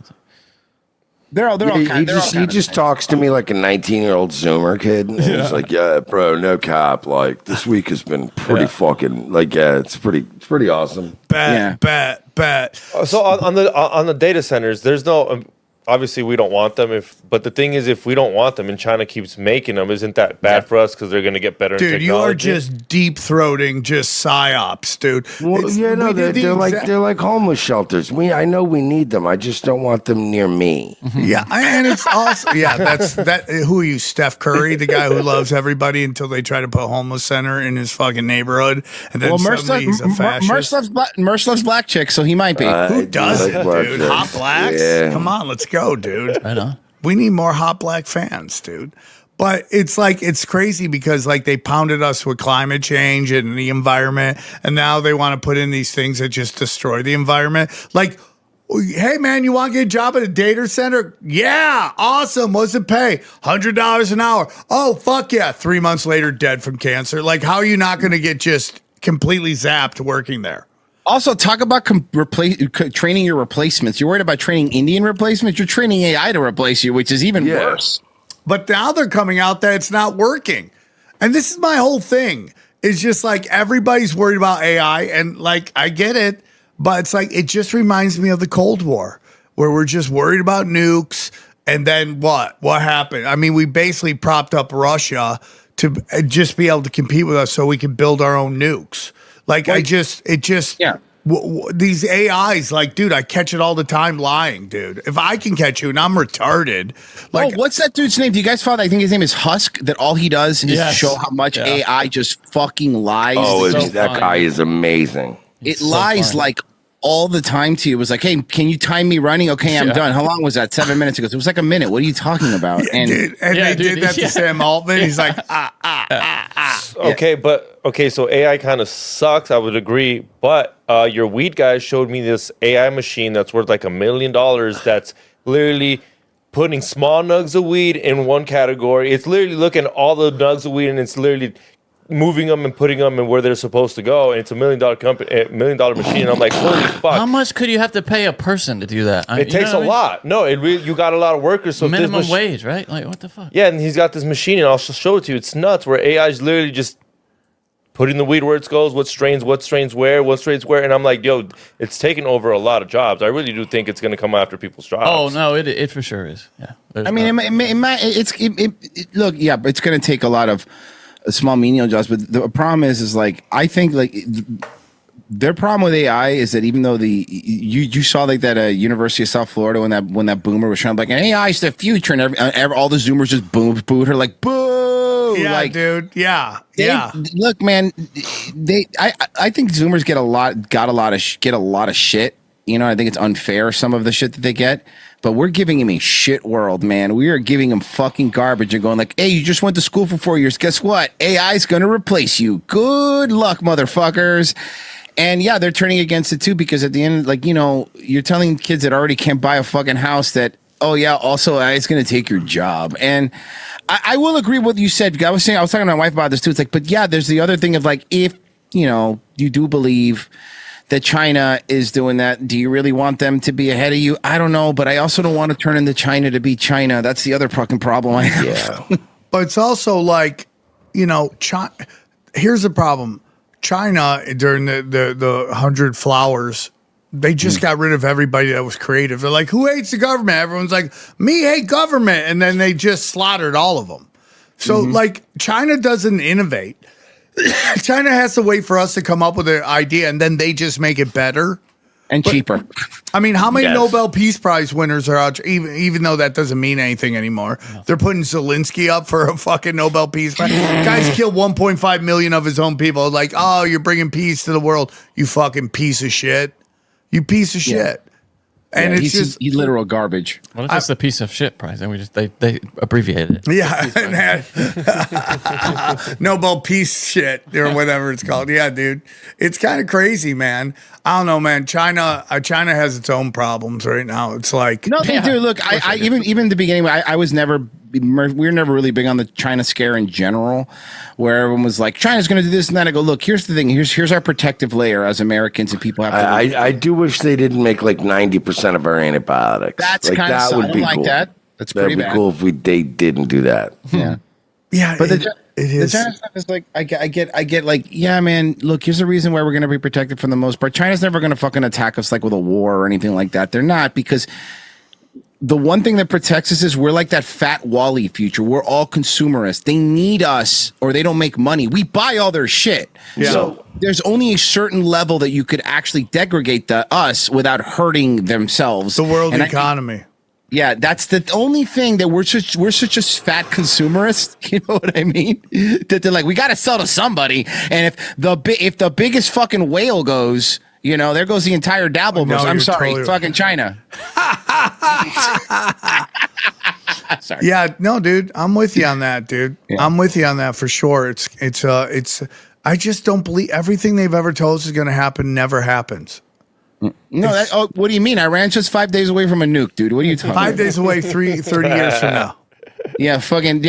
They're all kind. He just talks to me like a 19-year-old Zoomer kid. And he's like, "Yeah, bro, no cap. Like this week has been pretty fucking like it's pretty awesome." Bet. So on the data centers, there's no. Obviously, we don't want them. But the thing is, if we don't want them and China keeps making them, isn't that bad for us? Because they're going to get better. Dude, you are just deep throating just psyops, dude. Well, they're like homeless shelters. I know we need them. I just don't want them near me. Yeah, and it's also that's that. Who are you, Steph Curry, the guy who loves everybody until they try to put a homeless center in his fucking neighborhood, and then suddenly he's a fascist. Merce loves black chicks, so he might be. Who doesn't, dude? Hot blacks? Yeah. Come on, let's go, dude. Right on. We need more hot black fans, dude. But it's crazy because like they pounded us with climate change and the environment, and now they want to put in these things that just destroy the environment. Like, hey man, you want to get a job at a data center? Yeah, awesome. What's it pay? $100 an hour. Oh fuck yeah! 3 months later, dead from cancer. Like, how are you not going to get just completely zapped working there? Also, talk about training your replacements. You're worried about training Indian replacements. You're training AI to replace you, which is even worse. But now they're coming out that it's not working. And this is my whole thing. It's just like everybody's worried about AI. And like, I get it. But it's like, it just reminds me of the Cold War, where we're just worried about nukes. And then what? What happened? I mean, we basically propped up Russia to just be able to compete with us so we can build our own nukes. Like, these AIs, like, dude, I catch it all the time lying, dude. If I can catch you and I'm retarded. Like, what's that dude's name? Do you guys follow that? I think his name is Husk, that all he does is show how much AI just fucking lies. Oh, that guy is amazing. It lies like all the time to you. It was like, hey, can you time me running? Okay, I'm done. How long was that? 7 minutes ago. It was like a minute. What are you talking about? They did that to Sam Altman. He's like, Okay, so AI kind of sucks. I would agree. But your weed guys showed me this AI machine that's worth like $1 million that's literally putting small nugs of weed in one category. It's literally looking at all the nugs of weed and it's literally moving them and putting them in where they're supposed to go, and it's $1 million company, $1 million machine. And I'm like, holy fuck! How much could you have to pay a person to do that? It takes a lot. No, you got a lot of workers. So minimum wage, right? Like what the fuck? Yeah, and he's got this machine, and I'll show it to you. It's nuts. Where AI is literally just putting the weed where it goes, what strains where, and I'm like, yo, it's taking over a lot of jobs. I really do think it's going to come after people's jobs. Oh no, it for sure is. Yeah. I mean, look, yeah, it's going to take a lot of small menial jobs, but the problem is like I think like their problem with AI is that even though you saw like that University of South Florida when that boomer was trying to like AI is the future and all the Zoomers just booed her like boo. Yeah, like, dude. Yeah. Look, man, I think Zoomers get a lot of shit. You know, I think it's unfair some of the shit that they get. But we're giving him a shit world, man. We are giving him fucking garbage and going like, hey, you just went to school for 4 years. Guess what? AI is going to replace you. Good luck, motherfuckers. And yeah, they're turning against it too because at the end, like, you know, you're telling kids that already can't buy a fucking house that, oh yeah, also AI is going to take your job. And I will agree with what you said. I was talking to my wife about this too. It's like, but yeah, there's the other thing of like, if, you know, you do believe that China is doing that, do you really want them to be ahead of you? I don't know, but I also don't want to turn into China to be China. That's the other fucking problem I have. Yeah. But it's also like, you know, here's the problem. China, during the 100 Flowers, they just got rid of everybody that was creative. They're like, who hates the government? Everyone's like, me hate government. And then they just slaughtered all of them. So, like, China doesn't innovate. China has to wait for us to come up with an idea, and then they just make it better. And cheaper. I mean, how many Nobel Peace Prize winners are out? Even though that doesn't mean anything anymore. No. They're putting Zelensky up for a fucking Nobel Peace Prize. Guy's killed 1.5 million of his own people. Like, oh, you're bringing peace to the world. You fucking piece of shit. You piece of shit. And it's just he's literal garbage. Well, it's just a piece of shit prize, and they abbreviated it. Yeah, Nobel Peace shit or whatever it's called. Yeah, dude, it's kind of crazy, man. I don't know, man. China has its own problems right now. It's like no, they do. Look, I even the beginning, we were never really big on the China scare in general, where everyone was like, China's going to do this and that. I go, look, here's the thing. Here's our protective layer as Americans and people have to. I do wish they didn't make like 90% of our antibiotics. That's like, kind of that would be cool. That. That's pretty bad. That'd be cool if they didn't do that. Yeah. Yeah, but it is. The China stuff is like I get like, yeah, man. Look, here's the reason why we're going to be protected for the most part. China's never going to fucking attack us like with a war or anything like that. They're not, because the one thing that protects us is we're like that fat Wall-E future. We're all consumerists. They need us or they don't make money. We buy all their shit. Yeah. So there's only a certain level that you could actually degrade us without hurting themselves. The world economy. Yeah, that's the only thing that we're such a fat consumerist. You know what I mean? That they're like, we got to sell to somebody, and if the biggest fucking whale goes, you know, there goes the entire Dabbleverse. No, I'm sorry, totally fucking China. Sorry. Yeah, no, dude, I'm with you on that, dude. Yeah. I'm with you on that for sure. It's. I just don't believe everything they've ever told us is going to happen. Never happens. No, what do you mean? Iran's just 5 days away from a nuke, dude. What are you talking about? 5 days away, 30 years from now. Yeah, fucking.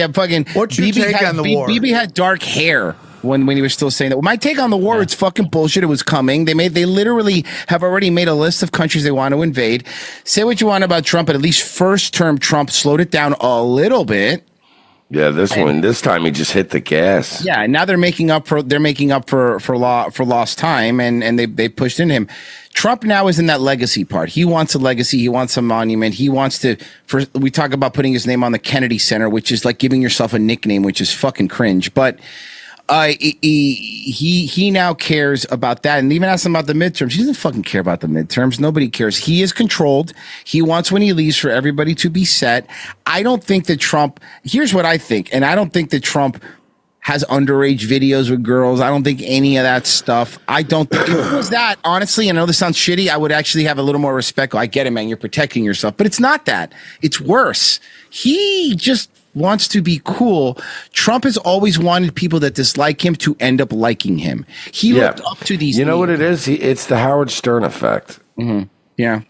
What's your take on the war? BB had dark hair when he was still saying that. Well, my take on the war, it's fucking bullshit. It was coming. They literally have already made a list of countries they want to invade. Say what you want about Trump, but at least first term Trump slowed it down a little bit. Yeah, this time he just hit the gas. Yeah, now they're making up for lost time, and they pushed into him. Trump now is in that legacy part. He wants a legacy. He wants a monument. He wants to. We talk about putting his name on the Kennedy Center, which is like giving yourself a nickname, which is fucking cringe. But he now cares about that, and even asked him about the midterms. He doesn't fucking care about the midterms. Nobody cares. He is controlled. He wants when he leaves for everybody to be set. I don't think that Trump. Here's what I think, and I don't think that Trump has underage videos with girls. I don't think any of that stuff. I don't think if it was that, honestly, I know this sounds shitty, I would actually have a little more respect. I get it, man. You're protecting yourself. But it's not that. It's worse. He just wants to be cool. Trump has always wanted people that dislike him to end up liking him. He looked up to these. You know what it is? It's the Howard Stern effect. Mm-hmm. Yeah.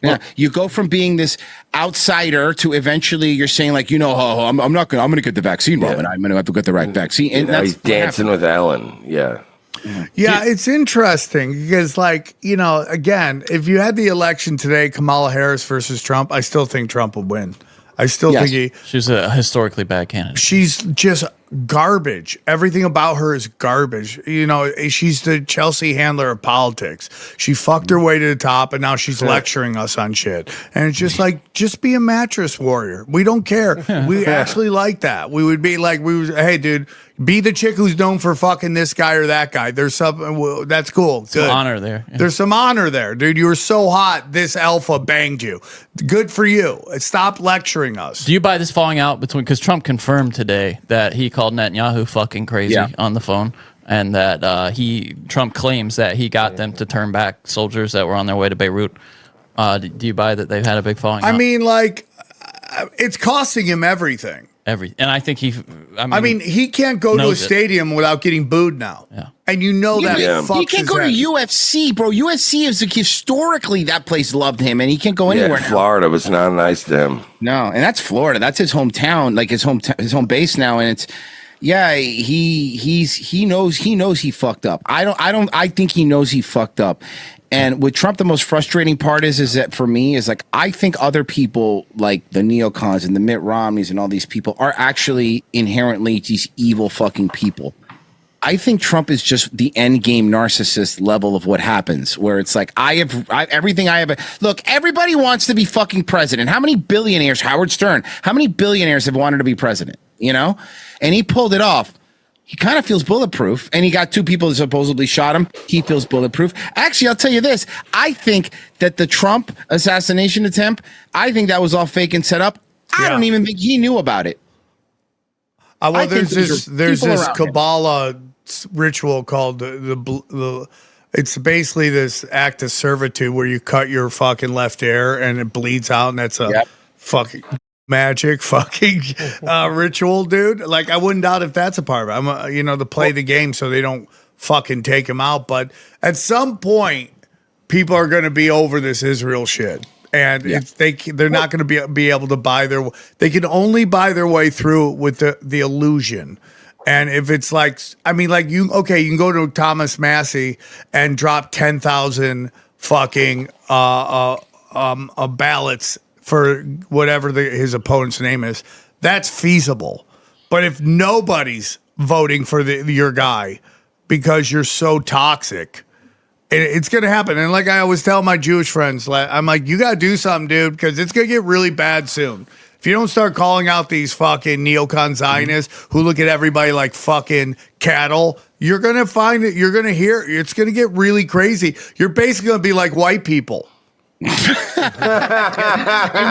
Yeah, you go from being this outsider to eventually you're saying like, I'm going to get the vaccine, Rob, and I'm going to have to get the right vaccine. And he's dancing with Ellen. Yeah. Yeah, it's interesting because, again, if you had the election today, Kamala Harris versus Trump, I still think Trump would win. I still think she's a historically bad candidate. She's just garbage. Everything about her is garbage. She's the Chelsea Handler of politics. She fucked her way to the top, and now she's lecturing us on shit. And it's just like, just be a mattress warrior. We don't care. We actually like that. We would be like, hey, dude, be the chick who's known for fucking this guy or that guy. There's something that's cool. Good. Some honor there. Yeah. There's some honor there, dude. You were so hot. This alpha banged you. Good for you. Stop lecturing us. Do you buy this falling out between? Because Trump confirmed today that he called Netanyahu fucking crazy on the phone, and that Trump claims that he got them to turn back soldiers that were on their way to Beirut. Do you buy that they've had a big falling out? I mean, it's costing him everything. And I think he can't go to a stadium without getting booed now. Yeah. And that fucks he can't go to UFC, bro. UFC is historically that place loved him, and he can't go anywhere now. Florida was not nice to him. No, and that's Florida. That's his hometown, like his home base now, and it's he knows he fucked up. I think he knows he fucked up. And with Trump, the most frustrating part is that for me is like, I think other people like the neocons and the Mitt Romneys and all these people are actually inherently these evil fucking people. I think Trump is just the end game narcissist level of what happens, where it's like, everything I have. Look, everybody wants to be fucking president. How many billionaires, Howard Stern, how many billionaires have wanted to be president, And he pulled it off. He kind of feels bulletproof, and he got 2 people that supposedly shot him. He feels bulletproof. Actually, I'll tell you this. I think that the Trump assassination attempt, I think that was all fake and set up. I don't even think he knew about it. Well, there's this Kabbalah ritual called it's basically this act of servitude where you cut your fucking left ear and it bleeds out, and that's a fucking magic fucking ritual, dude. Like, I wouldn't doubt if that's a part of it. To play the game so they don't fucking take him out. But at some point, people are going to be over this Israel shit, and they're not going to be able to buy they can only buy their way through with the illusion. And if it's you can go to Thomas Massey and drop 10,000 fucking ballots for whatever his opponent's name is. That's feasible. But if nobody's voting for your guy because you're so toxic, it's going to happen. And like I always tell my Jewish friends, I'm like, you got to do something, dude, because it's going to get really bad soon. If you don't start calling out these fucking neocon Zionists who look at everybody like fucking cattle, you're going to find it. You're going to hear it's going to get really crazy. You're basically going to be like white people. And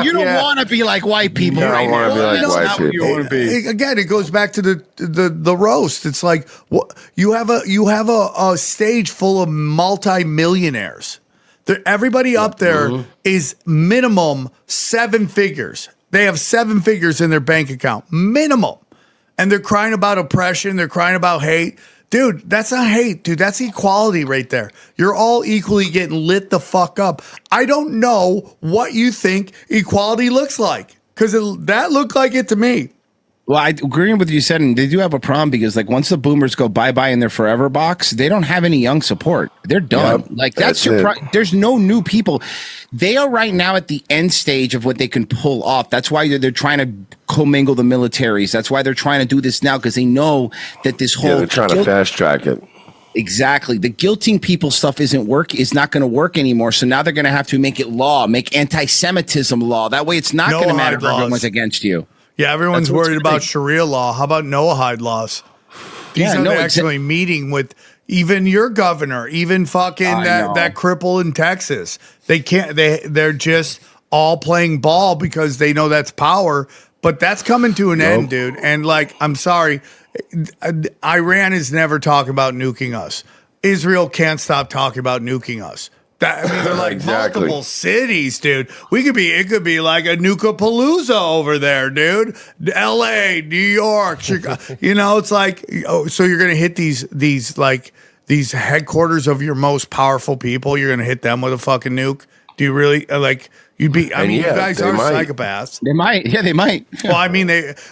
you don't want to be like white people. You don't want to be like white people. Again, it goes back to the roast. It's like you have a stage full of multi-millionaires. Everybody up there is minimum 7 figures. They have 7 figures in their bank account, minimum, and they're crying about oppression. They're crying about hate. Dude, that's not hate, dude. That's equality right there. You're all equally getting lit the fuck up. I don't know what you think equality looks like, because that looked like it to me. Well, I agree with what you said, and they do have a problem because, like, once the boomers go bye-bye in their forever box, they don't have any young support. They're done. Yep, like, that's there's no new people. They are right now at the end stage of what they can pull off. That's why they're trying to commingle the militaries. That's why they're trying to do this now, because they know that this whole they're trying to fast track it. Exactly. The guilting people stuff is not going to work anymore. So now they're going to have to make it law, make anti-Semitism law. That way, it's not going to matter if everyone's against you. Yeah, everyone's worried about Sharia law. How about Noahide laws? These are actually meeting with even your governor, even fucking that cripple in Texas. They can't. They're just all playing ball because they know that's power. But that's coming to an end, dude. And like, I'm sorry, Iran is never talking about nuking us. Israel can't stop talking about nuking us. They're like multiple cities, dude. It could be like a Nuka-Palooza over there, dude. LA, New York, Chicago. It's like, so you're going to hit these headquarters of your most powerful people. You're going to hit them with a fucking nuke. Do you really like? You'd be. I mean, yeah, you guys they are might. psychopaths. They might. Yeah, they might. Well, I mean,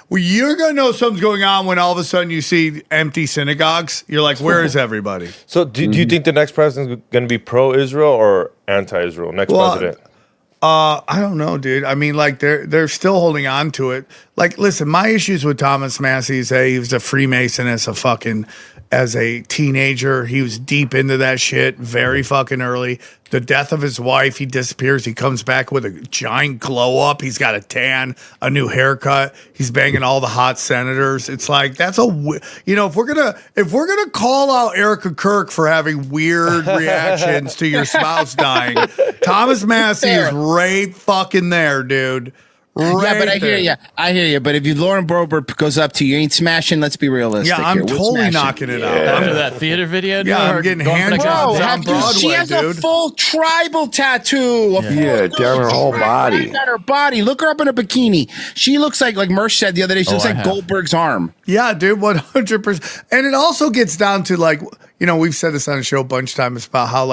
you're gonna know something's going on when all of a sudden you see empty synagogues. You're like, where is everybody? So, do you think the next president is going to be pro-Israel or anti-Israel? Next president. I don't know, dude. I mean, like they're still holding on to it. Like, listen, my issues with Thomas Massey is he was a Freemason as a teenager. He was deep into that shit very fucking early. The death of his wife, he disappears. He comes back with a giant glow up. He's got a tan, a new haircut. He's banging all the hot senators. It's like if we're gonna call out Erica Kirk for having weird reactions to your spouse dying, Thomas Massey is right fucking there, dude. Right but I hear you. But if Lauren Boebert goes up to you, ain't smashing. Let's be realistic. Yeah, I'm totally knocking it out. After that theater video, dude, I'm getting hand jobs on Broadway, she has a full tribal tattoo. Down her whole body. Down her body. Look her up in a bikini. She looks like Mersh said the other day. She looks like Goldberg's arm. Yeah, dude, 100%. And it also gets down to we've said this on the show a bunch of times about how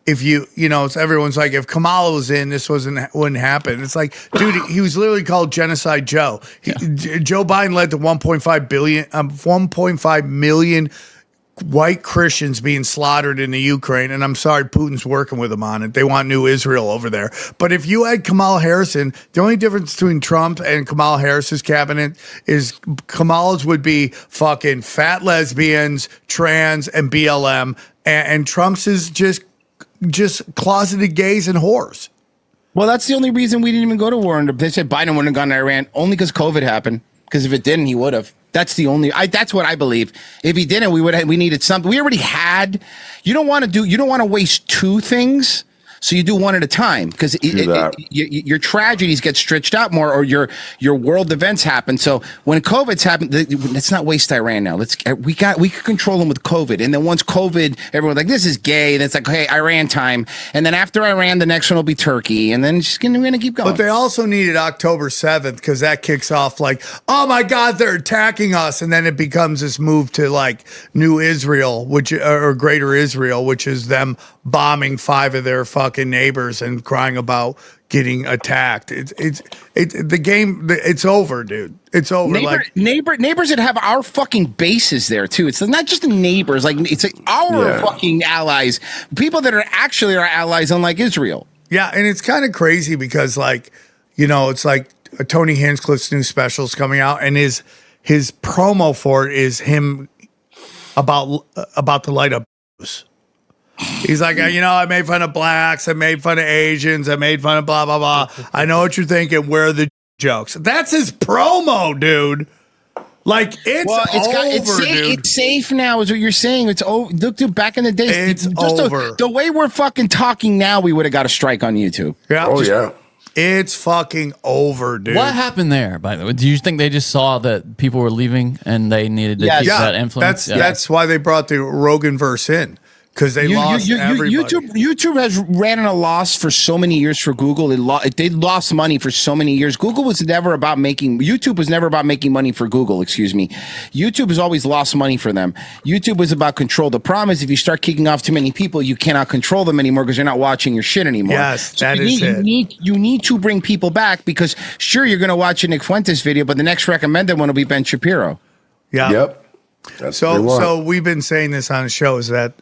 if everyone's like, if Kamala was in, this wouldn't happen. It's like, dude, he was literally called Genocide Joe. Joe Biden led to 1.5 million white Christians being slaughtered in the Ukraine. And I'm sorry, Putin's working with them on it. They want new Israel over there. But if you had Kamala Harrison, the only difference between Trump and Kamala Harris's cabinet is Kamala's would be fucking fat lesbians, trans, and BLM. And Trump's is just closeted gays and whores. Well, that's the only reason we didn't even go to war. They said Biden wouldn't have gone to Iran only because COVID happened. Because if it didn't, he would have. That's the only. That's what I believe. If he didn't, we needed something. We already had. You don't want to waste two things. So you do one at a time because your tragedies get stretched out more, or your world events happen. So when COVID's happened, let's not waste Iran now. We could control them with COVID, and then once COVID, everyone's like, this is gay, and it's like, hey, Iran time, and then after Iran, the next one will be Turkey, and then we're gonna keep going. But they also needed October 7th because that kicks off oh my God, they're attacking us, and then it becomes this move to New Israel, or Greater Israel, which is them bombing 5 of their fucking neighbors and crying about getting attacked. It's the game. It's over, dude. It's over. Neighbors that have our fucking bases there too. It's not just the neighbors. It's our fucking allies. People that are actually our allies, unlike Israel. Yeah, and it's kind of crazy because it's like Tony Hinchcliffe's new special's coming out, and his promo for it is him about the light up. He's like, I made fun of blacks, I made fun of Asians, I made fun of blah, blah, blah. I know what you're thinking. Where are the jokes? That's his promo, dude. It's safe now, is what you're saying. It's over. Look, dude, back in the day, it's over. The way we're fucking talking now, we would have got a strike on YouTube. Yeah. Oh, yeah. It's fucking over, dude. What happened there, by the way? Do you think they just saw that people were leaving and they needed to keep that influence? That's why they brought the Roganverse in. Because they lost everybody. YouTube has ran at a loss for so many years for Google. They lost money for so many years. YouTube was never about making money for Google, excuse me. YouTube has always lost money for them. YouTube was about control. The problem is if you start kicking off too many people, you cannot control them anymore because they're not watching your shit anymore. Yes, you need to bring people back because sure, you're going to watch a Nick Fuentes video, but the next recommended one will be Ben Shapiro. Yeah. Yep. So we've been saying this on the show is that,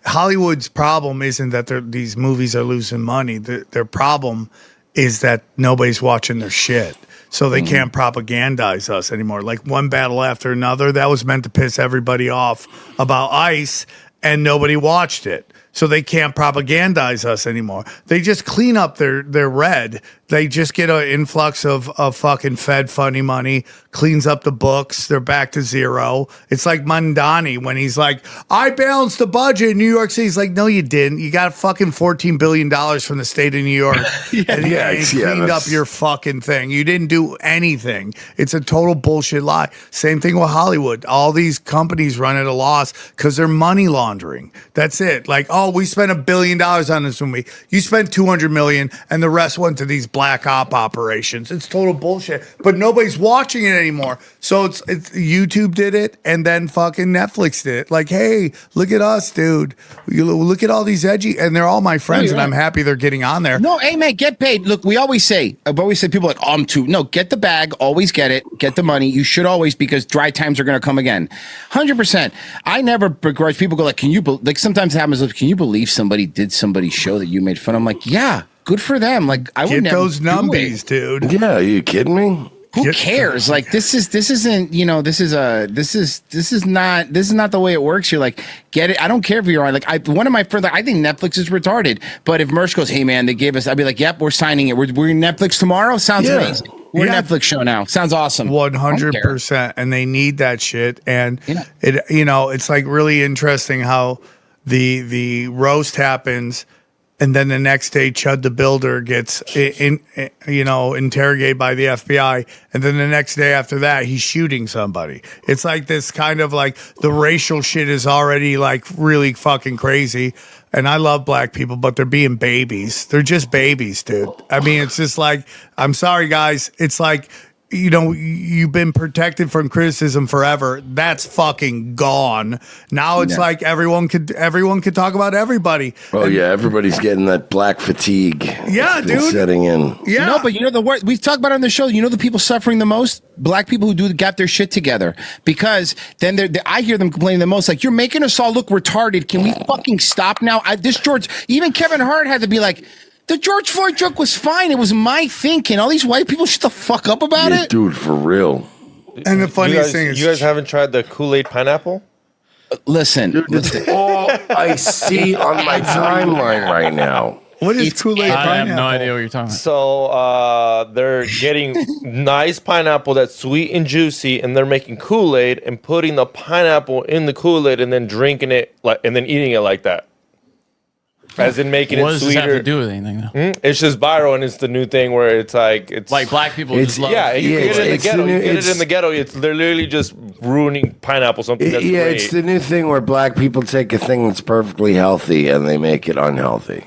Hollywood's problem isn't that these movies are losing money. Their problem is that nobody's watching their shit. So they can't propagandize us anymore. Like One Battle After Another, that was meant to piss everybody off about ICE, and nobody watched it. So they can't propagandize us anymore. They just clean up their red. They just get an influx of fucking Fed funny money, cleans up the books. They're back to zero. It's like Mandani when he's like, I balanced the budget in New York City. He's like, no, you didn't. You got fucking $14 billion from the state of New York. He cleaned up your fucking thing. You didn't do anything. It's a total bullshit lie. Same thing with Hollywood. All these companies run at a loss because they're money laundering. That's it. Like, oh, we spent $1 billion on this movie. You spent 200 million, and the rest went to these black op operations. It's total bullshit. But nobody's watching it anymore. So it's YouTube did it, and then fucking Netflix did it. Like, hey, look at us, dude. You look at all these edgy, and they're all my friends, and I'm happy they're getting on there. No, hey man, get paid. Look, I've always said people are like, oh, I'm too. No, get the bag. Always get it. Get the money. You should always, because dry times are going to come again. 100%. I never begrudge. People go like, like sometimes it happens. Like, can you believe somebody did somebody's show that you made fun of? I'm like, yeah, good for them. Like, I would never those numbies, dude. Yeah, are you kidding me? Who cares? Like, this isn't, this is not the way it works. You're like, get it. I don't care if you're on. Like, one of my friends, I think Netflix is retarded. But if Mersh goes, hey man, they gave us, I'd be like, yep, we're signing it. We're in Netflix tomorrow. Sounds amazing. We're a Netflix show now. Sounds awesome. 100%. And they need that shit. And it, it's like really interesting how the roast happens. And then the next day, Chud the Builder gets, interrogated by the FBI. And then the next day after that, he's shooting somebody. It's like this kind of like the racial shit is already like really fucking crazy. And I love black people, but they're being babies. They're just babies, dude. I mean, it's just like, I'm sorry, guys. It's like, you've been protected from criticism forever. That's fucking gone. Now it's like everyone could talk about everybody. Oh yeah, everybody's getting that black fatigue. Yeah, dude, setting in. Yeah, no, but the word we've talked about on the show. The people suffering the most, black people who got their shit together, because then I hear them complaining the most. Like, you're making us all look retarded. Can we fucking stop now? Even Kevin Hart had to be like, the George Floyd joke was fine. It was my thinking. All these white people shut the fuck up about it. Dude, for real. And the funniest thing is, you guys haven't tried the Kool-Aid pineapple? Listen. All I see on my timeline right now. What is Kool-Aid pineapple? I have no idea what you're talking about. So they're getting nice pineapple that's sweet and juicy, and they're making Kool-Aid and putting the pineapple in the Kool-Aid and then drinking it and then eating it like that. As in making it sweeter. What does this have to do with anything, though? It's just viral, and it's the new thing where it's like black people just love. Yeah, you get it in the ghetto. You get it in the ghetto. They're literally just ruining pineapple. Something that's great. It's the new thing where black people take a thing that's perfectly healthy and they make it unhealthy.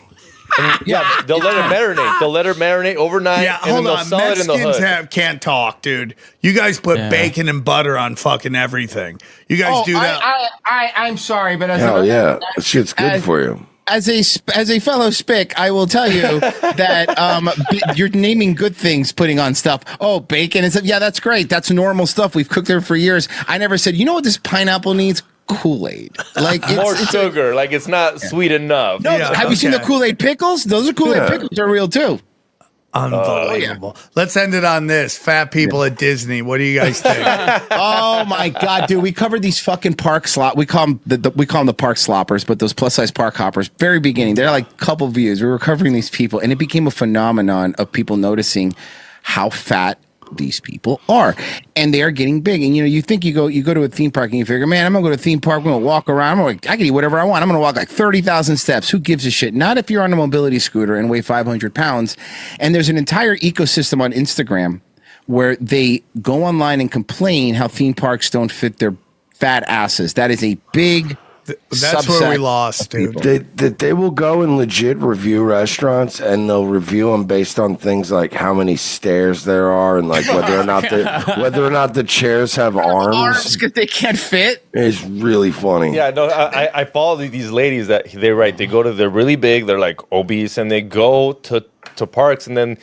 They'll let it marinate. They'll let it marinate overnight. Yeah, and then they'll sell it in the hood. Can't talk, dude. You guys put bacon and butter on fucking everything. You guys do that. I'm sorry, but that shit's good for you. As a fellow spick, I will tell you that you're naming good things, putting on stuff. Oh, bacon and stuff. Yeah, that's great. That's normal stuff. We've cooked there for years. I never said, what this pineapple needs? Kool-Aid. Like more sugar. Like it's not sweet enough. No, have you seen the Kool-Aid pickles? Those are Kool-Aid pickles. Are real too. Unbelievable. Let's end it on this. Fat people at Disney. What do you guys think? Oh my god, dude! We covered these fucking park slop. We call them the park sloppers, but those plus size park hoppers. Very beginning, they're like couple views. We were covering these people, and it became a phenomenon of people noticing how fat these people are, and they are getting big. And you think you go to a theme park and you figure, man, I'm gonna go to a theme park, I'm gonna walk around, I can eat whatever I want, I'm gonna walk like 30,000 steps. Who gives a shit? Not if you're on a mobility scooter and weigh 500 pounds. And there's an entire ecosystem on Instagram where they go online and complain how theme parks don't fit their fat asses. That is a big That's where we lost, dude. They will go and legit review restaurants, and they'll review them based on things like how many stairs there are, and like whether or not the chairs have arms because they can't fit. It's really funny. Yeah, no, I follow these ladies that they're really big, they're like obese, and they go to parks, and then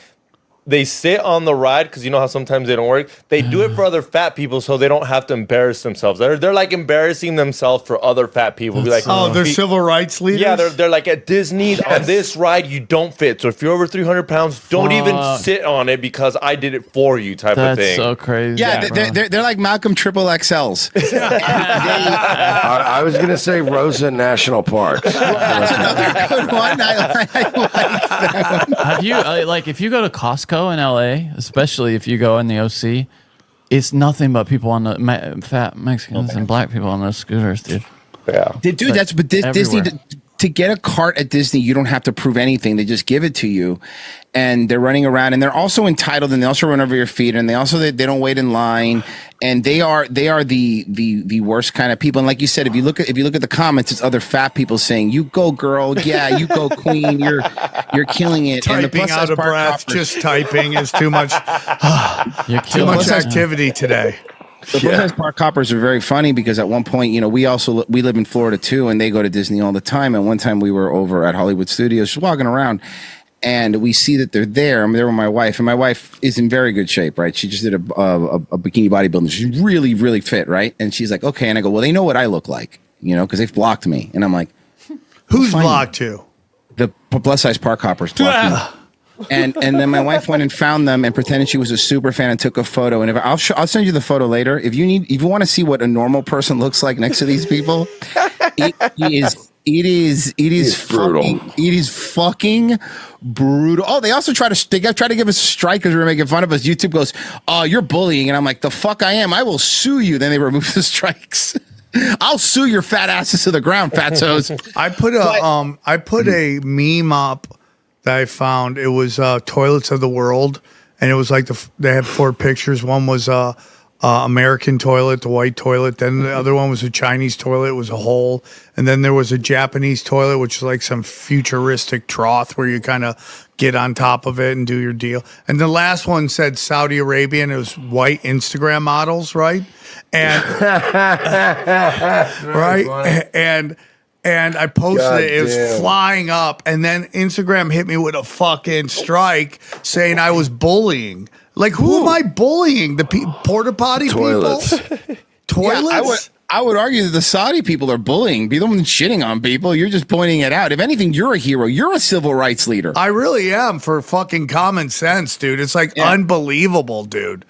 they sit on the ride because you know how sometimes they don't work. They do it for other fat people so they don't have to embarrass themselves. They're like embarrassing themselves for other fat people. Be like, they're civil rights leaders. Yeah, they're like at Disney on this ride you don't fit. So if you're over 300 pounds, don't even sit on it because I did it for you type of thing. That's so crazy. Yeah, they're like Malcolm Triple XLs. I was gonna say Rosa National Park. That's another good one. I like that one. Have you if you go to Costco in LA, especially if you go in the OC, it's nothing but people on the fat Mexicans and black people on those scooters, dude. Yeah, dude. Disney to get a cart at Disney, you don't have to prove anything. They just give it to you. and they're running around, and they're also entitled, and they also run over your feet, and they don't wait in line, and they are the worst kind of people. And like you said, if you look at the comments, it's other fat people saying, "You go, girl, yeah, you go, queen, you're killing it." Typing and the plus out of breath, just typing is too much. Too much activity today. The plus park hoppers are very funny because at one point, we live in Florida too, and they go to Disney all the time. And one time we were over at Hollywood Studios, just walking around, and we see that they're there. I'm there with my wife, and my wife is in very good shape, right? She just did a bikini bodybuilding. She's really, really fit, right? And she's like, okay. And I go, well, they know what I look like, because they've blocked me. And I'm like, who's blocked you? The plus size park hoppers blocked me. And then my wife went and found them and pretended she was a super fan and took a photo. And I'll send you the photo later. If you want to see what a normal person looks like next to these people, it is brutal. It is fucking brutal. Oh, they also try to give us a strike because we were making fun of us. YouTube goes, "Oh, you're bullying," and I'm like, "The fuck I am. I will sue you." Then they remove the strikes. I'll sue your fat asses to the ground, fatzos. I put a meme up that I found. It was toilets of the world, and it was like they had 4 pictures. One was American toilet, the white toilet. Then the other one was a Chinese toilet. It was a hole. And then there was a Japanese toilet, which is like some futuristic trough where you kind of get on top of it and do your deal. And the last one said Saudi Arabia, and it was white Instagram models, right? And right, and I posted it. It was flying up, and then Instagram hit me with a fucking strike saying I was bullying. Like, who am I bullying? The porta potty Toilets. people? Toilets? Yeah, I would argue that the Saudi people are bullying. Be the one shitting on people. You're just pointing it out. If anything, you're a hero. You're a civil rights leader. I really am, for fucking common sense, dude. It's like unbelievable, dude.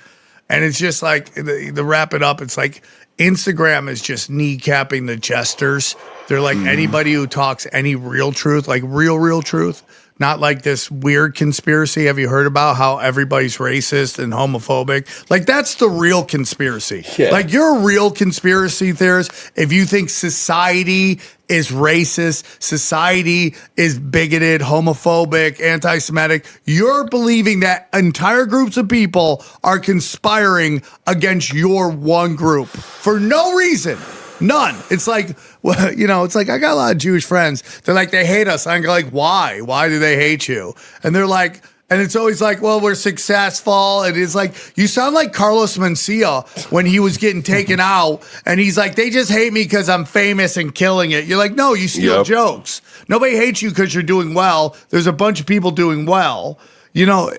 And it's just like, to wrap it up, it's like Instagram is just kneecapping the jesters. They're like anybody who talks any real truth, like real truth. Not like this weird conspiracy. Have you heard about how everybody's racist and homophobic? Like, that's the real conspiracy. Yeah. Like, you're a real conspiracy theorist if you think society is racist, society is bigoted, homophobic, anti-Semitic. You're believing that entire groups of people are conspiring against your one group for no reason. None. It's like, well, it's like I got a lot of Jewish friends. They're like, they hate us. I'm like, why? Why do they hate you? And they're like, and it's always like, well, we're successful. And it's like, you sound like Carlos Mencia when he was getting taken out. And he's like, they just hate me because I'm famous and killing it. You're like, no, you steal jokes. Nobody hates you because you're doing well. There's a bunch of people doing well. You're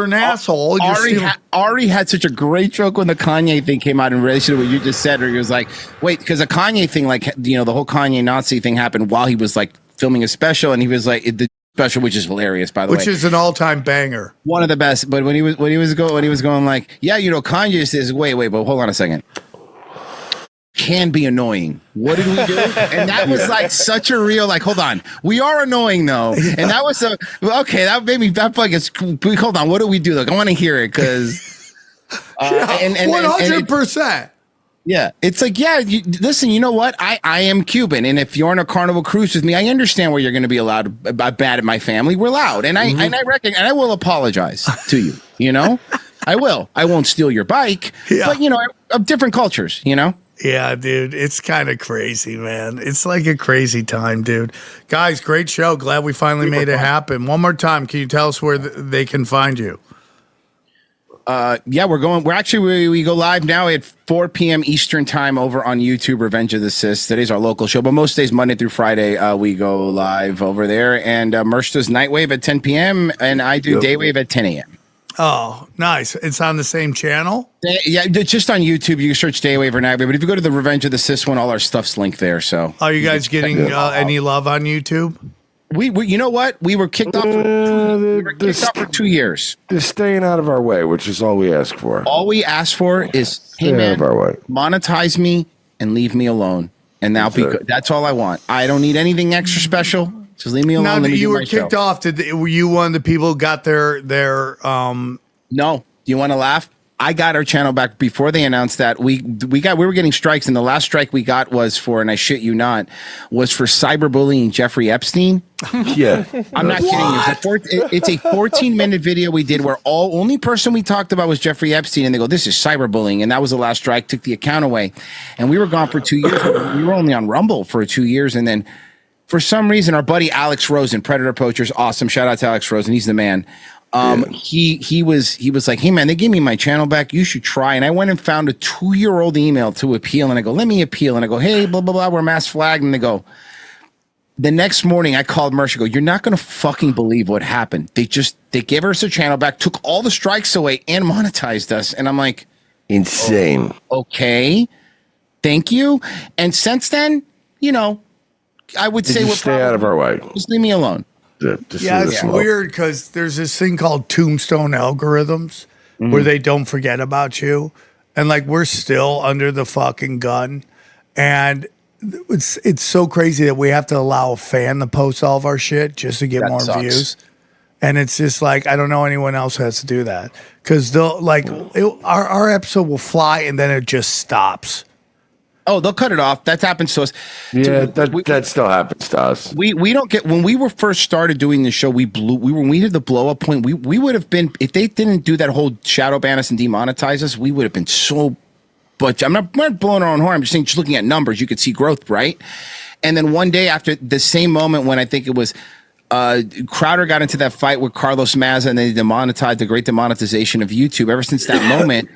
an asshole. Ari had such a great joke when the Kanye thing came out in relation to what you just said. Or he was like, wait, because the Kanye thing, the whole Kanye Nazi thing happened while he was like filming a special, and he was like the special, which is hilarious, by the way, which is an all-time banger, one of the best. But when he was going like, yeah, Kanye says, wait, but hold on a second. Can be annoying. What did we do? And that was like such a real, like, hold on, we are annoying though. And that was okay. That made me, that like, it's, hold on, what do we do? Like, I want to hear it because 100%. Yeah, it's like, listen, you know what? I am Cuban, and if you're on a Carnival cruise with me, I understand where you're going to be allowed bad at my family. We're loud, and I reckon, and I will apologize to you. I will. I won't steal your bike, but of different cultures. Yeah, dude, it's kind of crazy, man. It's like a crazy time, dude. Guys, great show. Glad we finally made it happen. One more time, can you tell us where they can find you? We go live now at 4 p.m. Eastern time over on YouTube, Revenge of the Sis. Today's our local show, but most days, Monday through Friday, we go live over there. And Merch does Nightwave at 10 p.m. and I do Daywave at 10 a.m. Oh, nice. It's on the same channel? Yeah, just on YouTube. You can search Daywave or Nightwave. But if you go to the Revenge of the Sis one, all our stuff's linked there. So, are you guys getting any love on YouTube? We you know what? We were kicked off for 2 years. They're staying out of our way, which is all we ask for. All we ask for is, hey man, monetize me and leave me alone, and that'll be good. That's all I want. I don't need anything extra special. Just leave me alone. Now that you were kicked off, were you one of the people who got their? No. Do you want to laugh? I got our channel back before they announced that. We were getting strikes, and the last strike we got was for, and I shit you not, was for cyberbullying Jeffrey Epstein. Yeah, I'm not kidding you. It's a 14-minute video we did where only person we talked about was Jeffrey Epstein, and they go, "This is cyberbullying," and that was the last strike. Took the account away, and we were gone for 2 years. We were only on Rumble for 2 years, and then for some reason, our buddy Alex Rosen, Predator Poachers, awesome. Shout out to Alex Rosen, he's the man. He was like, "Hey man, they gave me my channel back. You should try." And I went and found a 2-year-old email to appeal, and I go, "Let me appeal." And I go, "Hey, blah blah blah, we're mass flagged." And they go. The next morning, I called Mersh. I go, "You're not going to fucking believe what happened. They gave us a channel back, took all the strikes away, and monetized us." And I'm like, insane. "Oh, okay, thank you." And since then, I would say we're stay out of our way. Just leave me alone. It's weird because there's this thing called tombstone algorithms where they don't forget about you. And like, we're still under the fucking gun. And it's so crazy that we have to allow a fan to post all of our shit just to get more views. And it's just like, I don't know anyone else has to do that. Because they'll like, our episode will fly and then it just stops. Oh, they'll cut it off. That happens to us. Yeah, that still happens to us. We don't get, when we were first started doing the show, when we did the blow up point, we would have been, if they didn't do that whole shadow ban us and demonetize us, we would have been so, but I'm not blowing our own horn. I'm just saying, just looking at numbers, you could see growth, right? And then one day after the same moment when I think it was Crowder got into that fight with Carlos Maza and they demonetized the great demonetization of YouTube. Ever since that moment,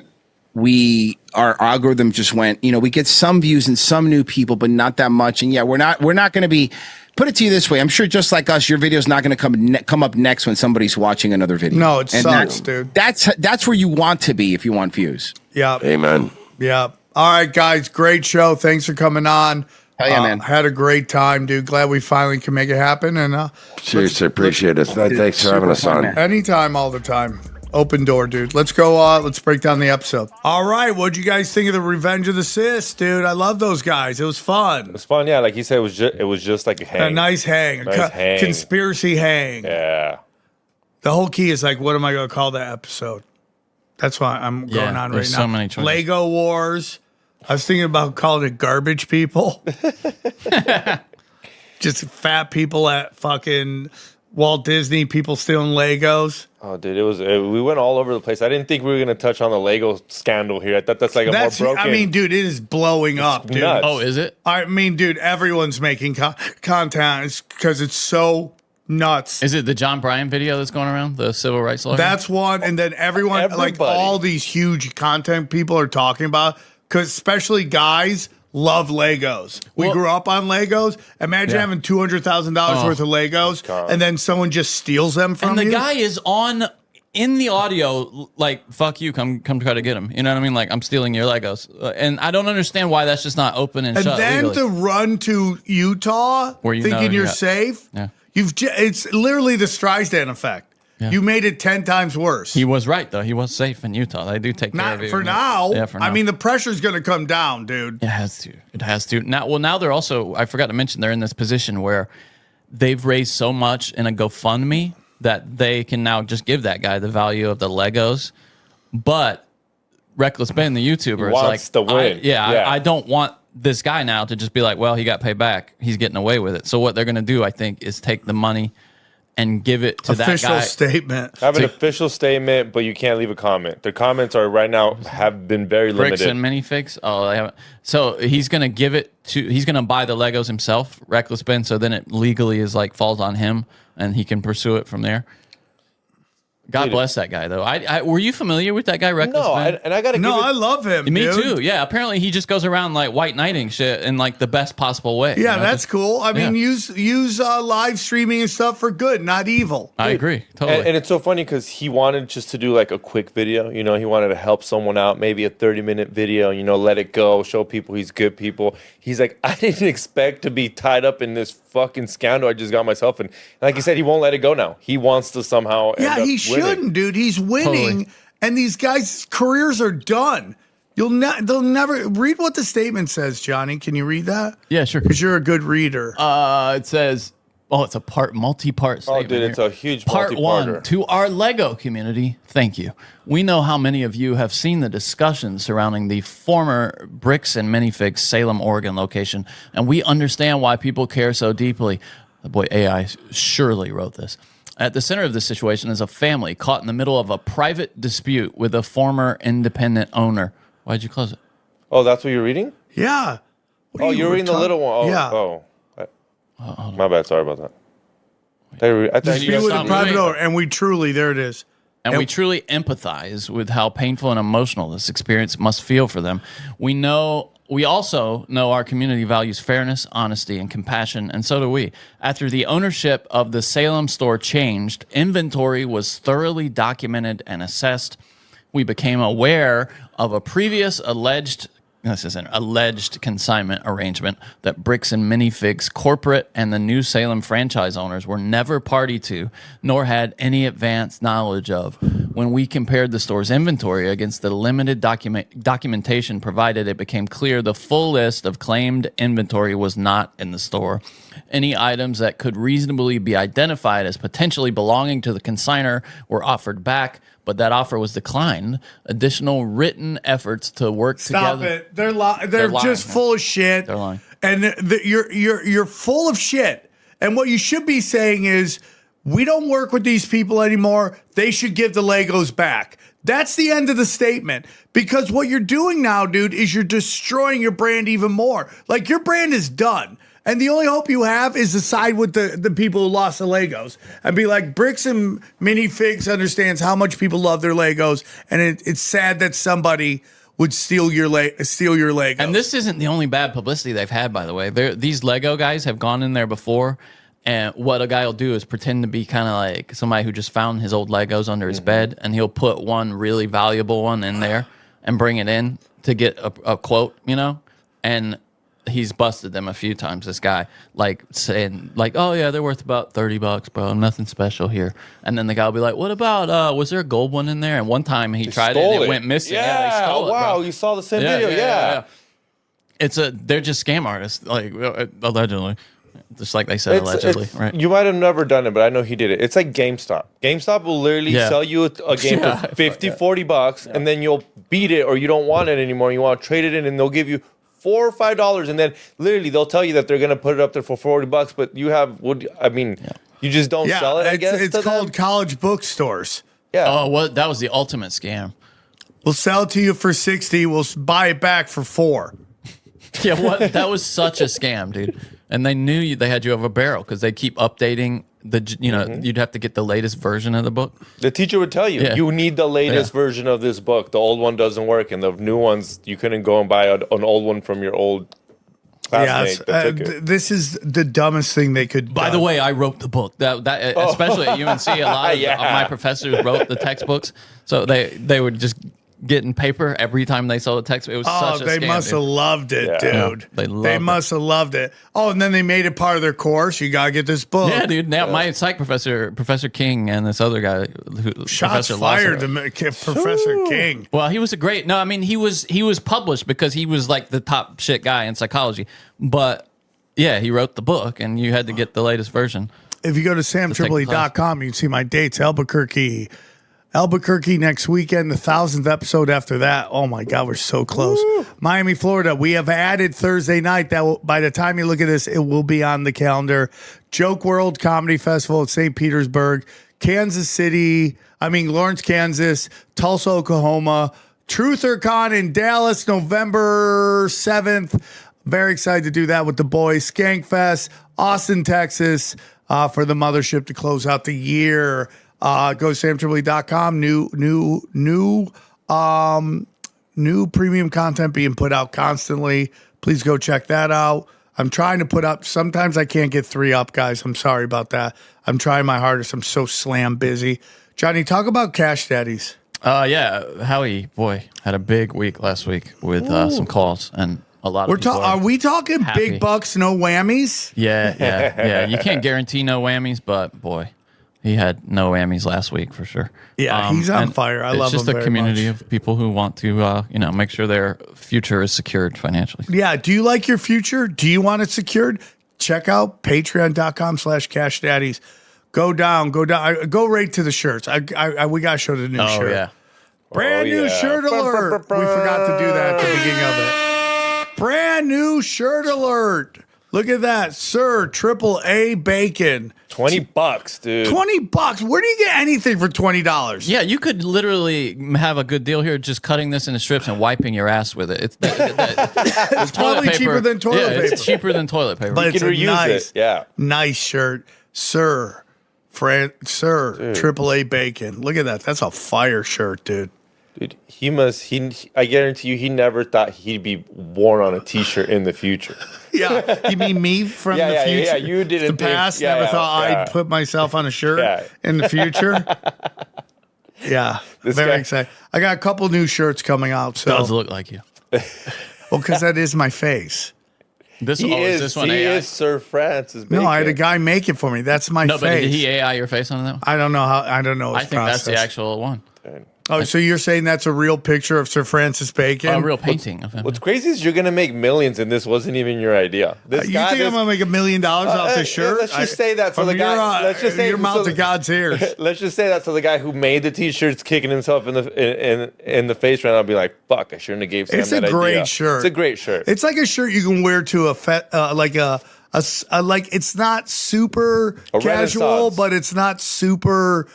our algorithm just went, we get some views and some new people, but not that much. And yeah, we're not going to be, put it to you this way. I'm sure just like us, your video's not going to come up next when somebody's watching another video. No, it sucks, dude. That's where you want to be if you want views. Yeah. Amen. Yeah. All right, guys. Great show. Thanks for coming on. Hell yeah, man. Had a great time, dude. Glad we finally can make it happen. And seriously, appreciate it. Thanks for having us on. Anytime, all the time. Open door, dude. Let's go. Let's break down the episode. All right. What'd you guys think of the Revenge of the Sis, dude? I love those guys. It was fun. It was fun, yeah. Like he said, it was just like a hang. A nice hang. Conspiracy hang. Yeah. The whole key is like, what am I going to call that episode? That's why I'm going on right now. So many choices. Lego Wars. I was thinking about calling it Garbage People. Just fat people at fucking Walt Disney, people stealing Legos. Oh, dude, we went all over the place. I didn't think we were going to touch on the Lego scandal here. I thought that's like more broken. I mean, dude, it is blowing up, dude. Nuts. Oh, is it? I mean, dude, everyone's making content because it's so nuts. Is it the John Bryan video that's going around, the civil rights lawyer? That's one. And then everybody, like all these huge content people are talking about, because especially guys love Legos. We grew up on Legos. Imagine having $200,000 worth of Legos, and then someone just steals them from you. And the guy is in the audio, like, "Fuck you, come try to get him." You know what I mean? Like, "I'm stealing your Legos," and I don't understand why that's just not open and shut. And then legally. to run to Utah, thinking you're safe. Yeah. It's literally the Streisand effect. Yeah. You made it 10 times worse. He was right, though. He was safe in Utah. They do take care of you. For now. Yeah, for now. I mean, the pressure's going to come down, dude. It has to. It has to. Now they're also, I forgot to mention, they're in this position where they've raised so much in a GoFundMe that they can now just give that guy the value of the Legos. But Reckless Ben, the YouTuber, wants to win. I don't want this guy now to just be like, well, he got paid back. He's getting away with it. So what they're going to do, I think, is take the money and give it to that guy. Official statement. Have an official statement, but you can't leave a comment. The comments are right now have been very limited. Bricks and minifigs. Oh, they haven't. So he's gonna give it to. He's gonna buy the Legos himself, Reckless Ben. So then it legally is like falls on him, and he can pursue it from there. God bless that guy, though. Were you familiar with that guy, Reckless Ben? And I gotta. I love him. Me dude. too. Yeah. Apparently, he just goes around like white knighting shit in like the best possible way. Yeah, that's cool. I mean, use live streaming and stuff for good, not evil. I agree totally. And it's so funny because he wanted just to do like a quick video. You know, he wanted to help someone out, maybe a 30-minute video. You know, let it go, show people he's good people. He's like, I didn't expect to be tied up in this fucking scandal I just got myself in. And like he said, he won't let it go now. He wants to somehow. Yeah, he shouldn't, dude. He's winning, and these guys' careers are done. They'll never read what the statement says, Johnny. Can you read that? Yeah, sure. Because you're a good reader. It says Oh, it's a multi-part statement. Oh, dude, it's a huge part multi-parter. 1 to our Lego community. Thank you. We know how many of you have seen the discussion surrounding the former Bricks and Minifigs Salem, Oregon location, and we understand why people care so deeply. The boy AI surely wrote this. At the center of this situation is a family caught in the middle of a private dispute with a former independent owner. Why'd you close it? Oh, that's what you're reading? Yeah. Oh, you're reading the little one. Oh, Yeah. Oh. My bad. Sorry about that. I thought Dispute with a private owner, and we truly, there it is. And we truly empathize with how painful and emotional this experience must feel for them. We also know our community values fairness, honesty, and compassion, and so do we. After the ownership of the Salem store changed, inventory was thoroughly documented and assessed. We became aware of a previous alleged consignment arrangement that Bricks and Minifigs corporate and the New Salem franchise owners were never party to, nor had any advanced knowledge of. When we compared the store's inventory against the limited documentation provided, it became clear the full list of claimed inventory was not in the store. Any items that could reasonably be identified as potentially belonging to the consignor were offered back, but that offer was declined. Additional written efforts to work together. Stop it! They're just lying, full of shit. They're lying, and you're full of shit. And what you should be saying is, we don't work with these people anymore. They should give the Legos back. That's the end of the statement. Because what you're doing now, dude, is you're destroying your brand even more. Like, your brand is done. And the only hope you have is to side with the people who lost the Legos and be like, Bricks and Minifigs understands how much people love their Legos, and it's sad that somebody would steal your Legos. And this isn't the only bad publicity they've had, by the way. These Lego guys have gone in there before, and what a guy will do is pretend to be kind of like somebody who just found his old Legos under his bed, and he'll put one really valuable one in there and bring it in to get a quote, and he's busted them a few times, this guy, like saying like, oh yeah, they're worth about $30, bro, nothing special here. And then the guy will be like, what about was there a gold one in there? And one time he tried it and it went missing. Yeah, they stole it, wow, bro. you saw the same video. Yeah. They're just scam artists, like allegedly, just like they said, allegedly, right? You might have never done it, but I know he did it. It's like GameStop. GameStop will literally sell you a game for $50-$40, and then you'll beat it, or you don't want it anymore. You want to trade it in, and they'll give you $4 or $5, and then literally they'll tell you that they're going to put it up there for $40, but you just don't sell it. I guess it's called college bookstores. Yeah. Oh, well, that was the ultimate scam. We'll sell it to you for $60. We'll buy it back for $4. Yeah, what? That was such a scam, dude. And they knew they had you over a barrel because they keep updating you'd have to get the latest version of the book. The teacher would tell you, you need the latest version of this book. The old one doesn't work, and the new ones, you couldn't go and buy an old one from your old classmate. This is the dumbest thing they could. By the way, I wrote the book. Especially at UNC, a lot of my professors wrote the textbooks, so they would just getting paper every time they saw the text. It was such a scam. They must have loved it, dude. Yeah, they must have loved it. Oh, and then they made it part of their course. You gotta get this book. Yeah, dude. Now my psych professor, Professor King, and this other guy, shots fired to Professor King. Well, he was a great. No, I mean he was published because he was like the top shit guy in psychology. But yeah, he wrote the book, and you had to get the latest version. If you go to samtripoli.com, you can see my dates. Albuquerque next weekend, the 1000th episode after that. Oh my God, we're so close. Woo. Miami, Florida. We have added Thursday night. By the time you look at this, it will be on the calendar. Joke World Comedy Festival at St. Petersburg, Lawerence, Kansas, Tulsa, Oklahoma, TrutherCon in Dallas, November 7th. Very excited to do that with the boys. Skankfest, Austin, Texas, for the mothership to close out the year. Go to samtripoli.com. New premium content being put out constantly. Please go check that out. I'm trying to put up. Sometimes I can't get 3 up, guys. I'm sorry about that. I'm trying my hardest. I'm so slam busy. Johnny, talk about Cash Daddies. Yeah, Howie, boy, had a big week last week with some calls and a lot of people. Are we talking happy. big bucks, no whammies? Yeah. You can't guarantee no whammies, but boy, he had no whammies last week for sure. Yeah, he's on fire. I love him. It's just a community of people who want to, make sure their future is secured financially. Yeah. Do you like your future? Do you want it secured? check out patreon.com/cashdaddies. Go down. Go right to the shirts. We got to show the new shirt. Yeah. Brand new shirt alert. We forgot to do that at the beginning of it. Brand new shirt alert. Look at that, Sir Triple A Bacon. $20, dude. $20. Where do you get anything for $20? Yeah, you could literally have a good deal here just cutting this into strips and wiping your ass with it. It's probably cheaper than toilet paper. It's cheaper than toilet paper. But You can reuse it. Yeah. Nice shirt. Sir Triple A Bacon. Look at that. That's a fire shirt, dude. Dude, I guarantee you, he never thought he'd be worn on a T-shirt in the future. Yeah, you mean me from the future? Yeah, you didn't. The past, never thought I'd put myself on a shirt in the future. Yeah, very excited. I got a couple new shirts coming out. So does look like you. Well, because that is my face. This one AI? Is Sir Francis Bacon. No, I had a guy make it for me. That's my face. But did he AI your face on that? I don't know how. I don't know. I think that's the actual one. Oh, so you're saying that's a real picture of Sir Francis Bacon? A real painting of him. What's crazy is you're going to make millions, and this wasn't even your idea. You think I'm going to make $1 million off this shirt? Let's just say that so the guy. Let's just say your mouth to God's ears. Let's just say that so the guy who made the T-shirt's kicking himself in the face right now. I'll be like, "Fuck! I shouldn't have gave Sam that idea." It's a great shirt. It's a great shirt. It's like a shirt you can wear to like it's not super casual, but it's not super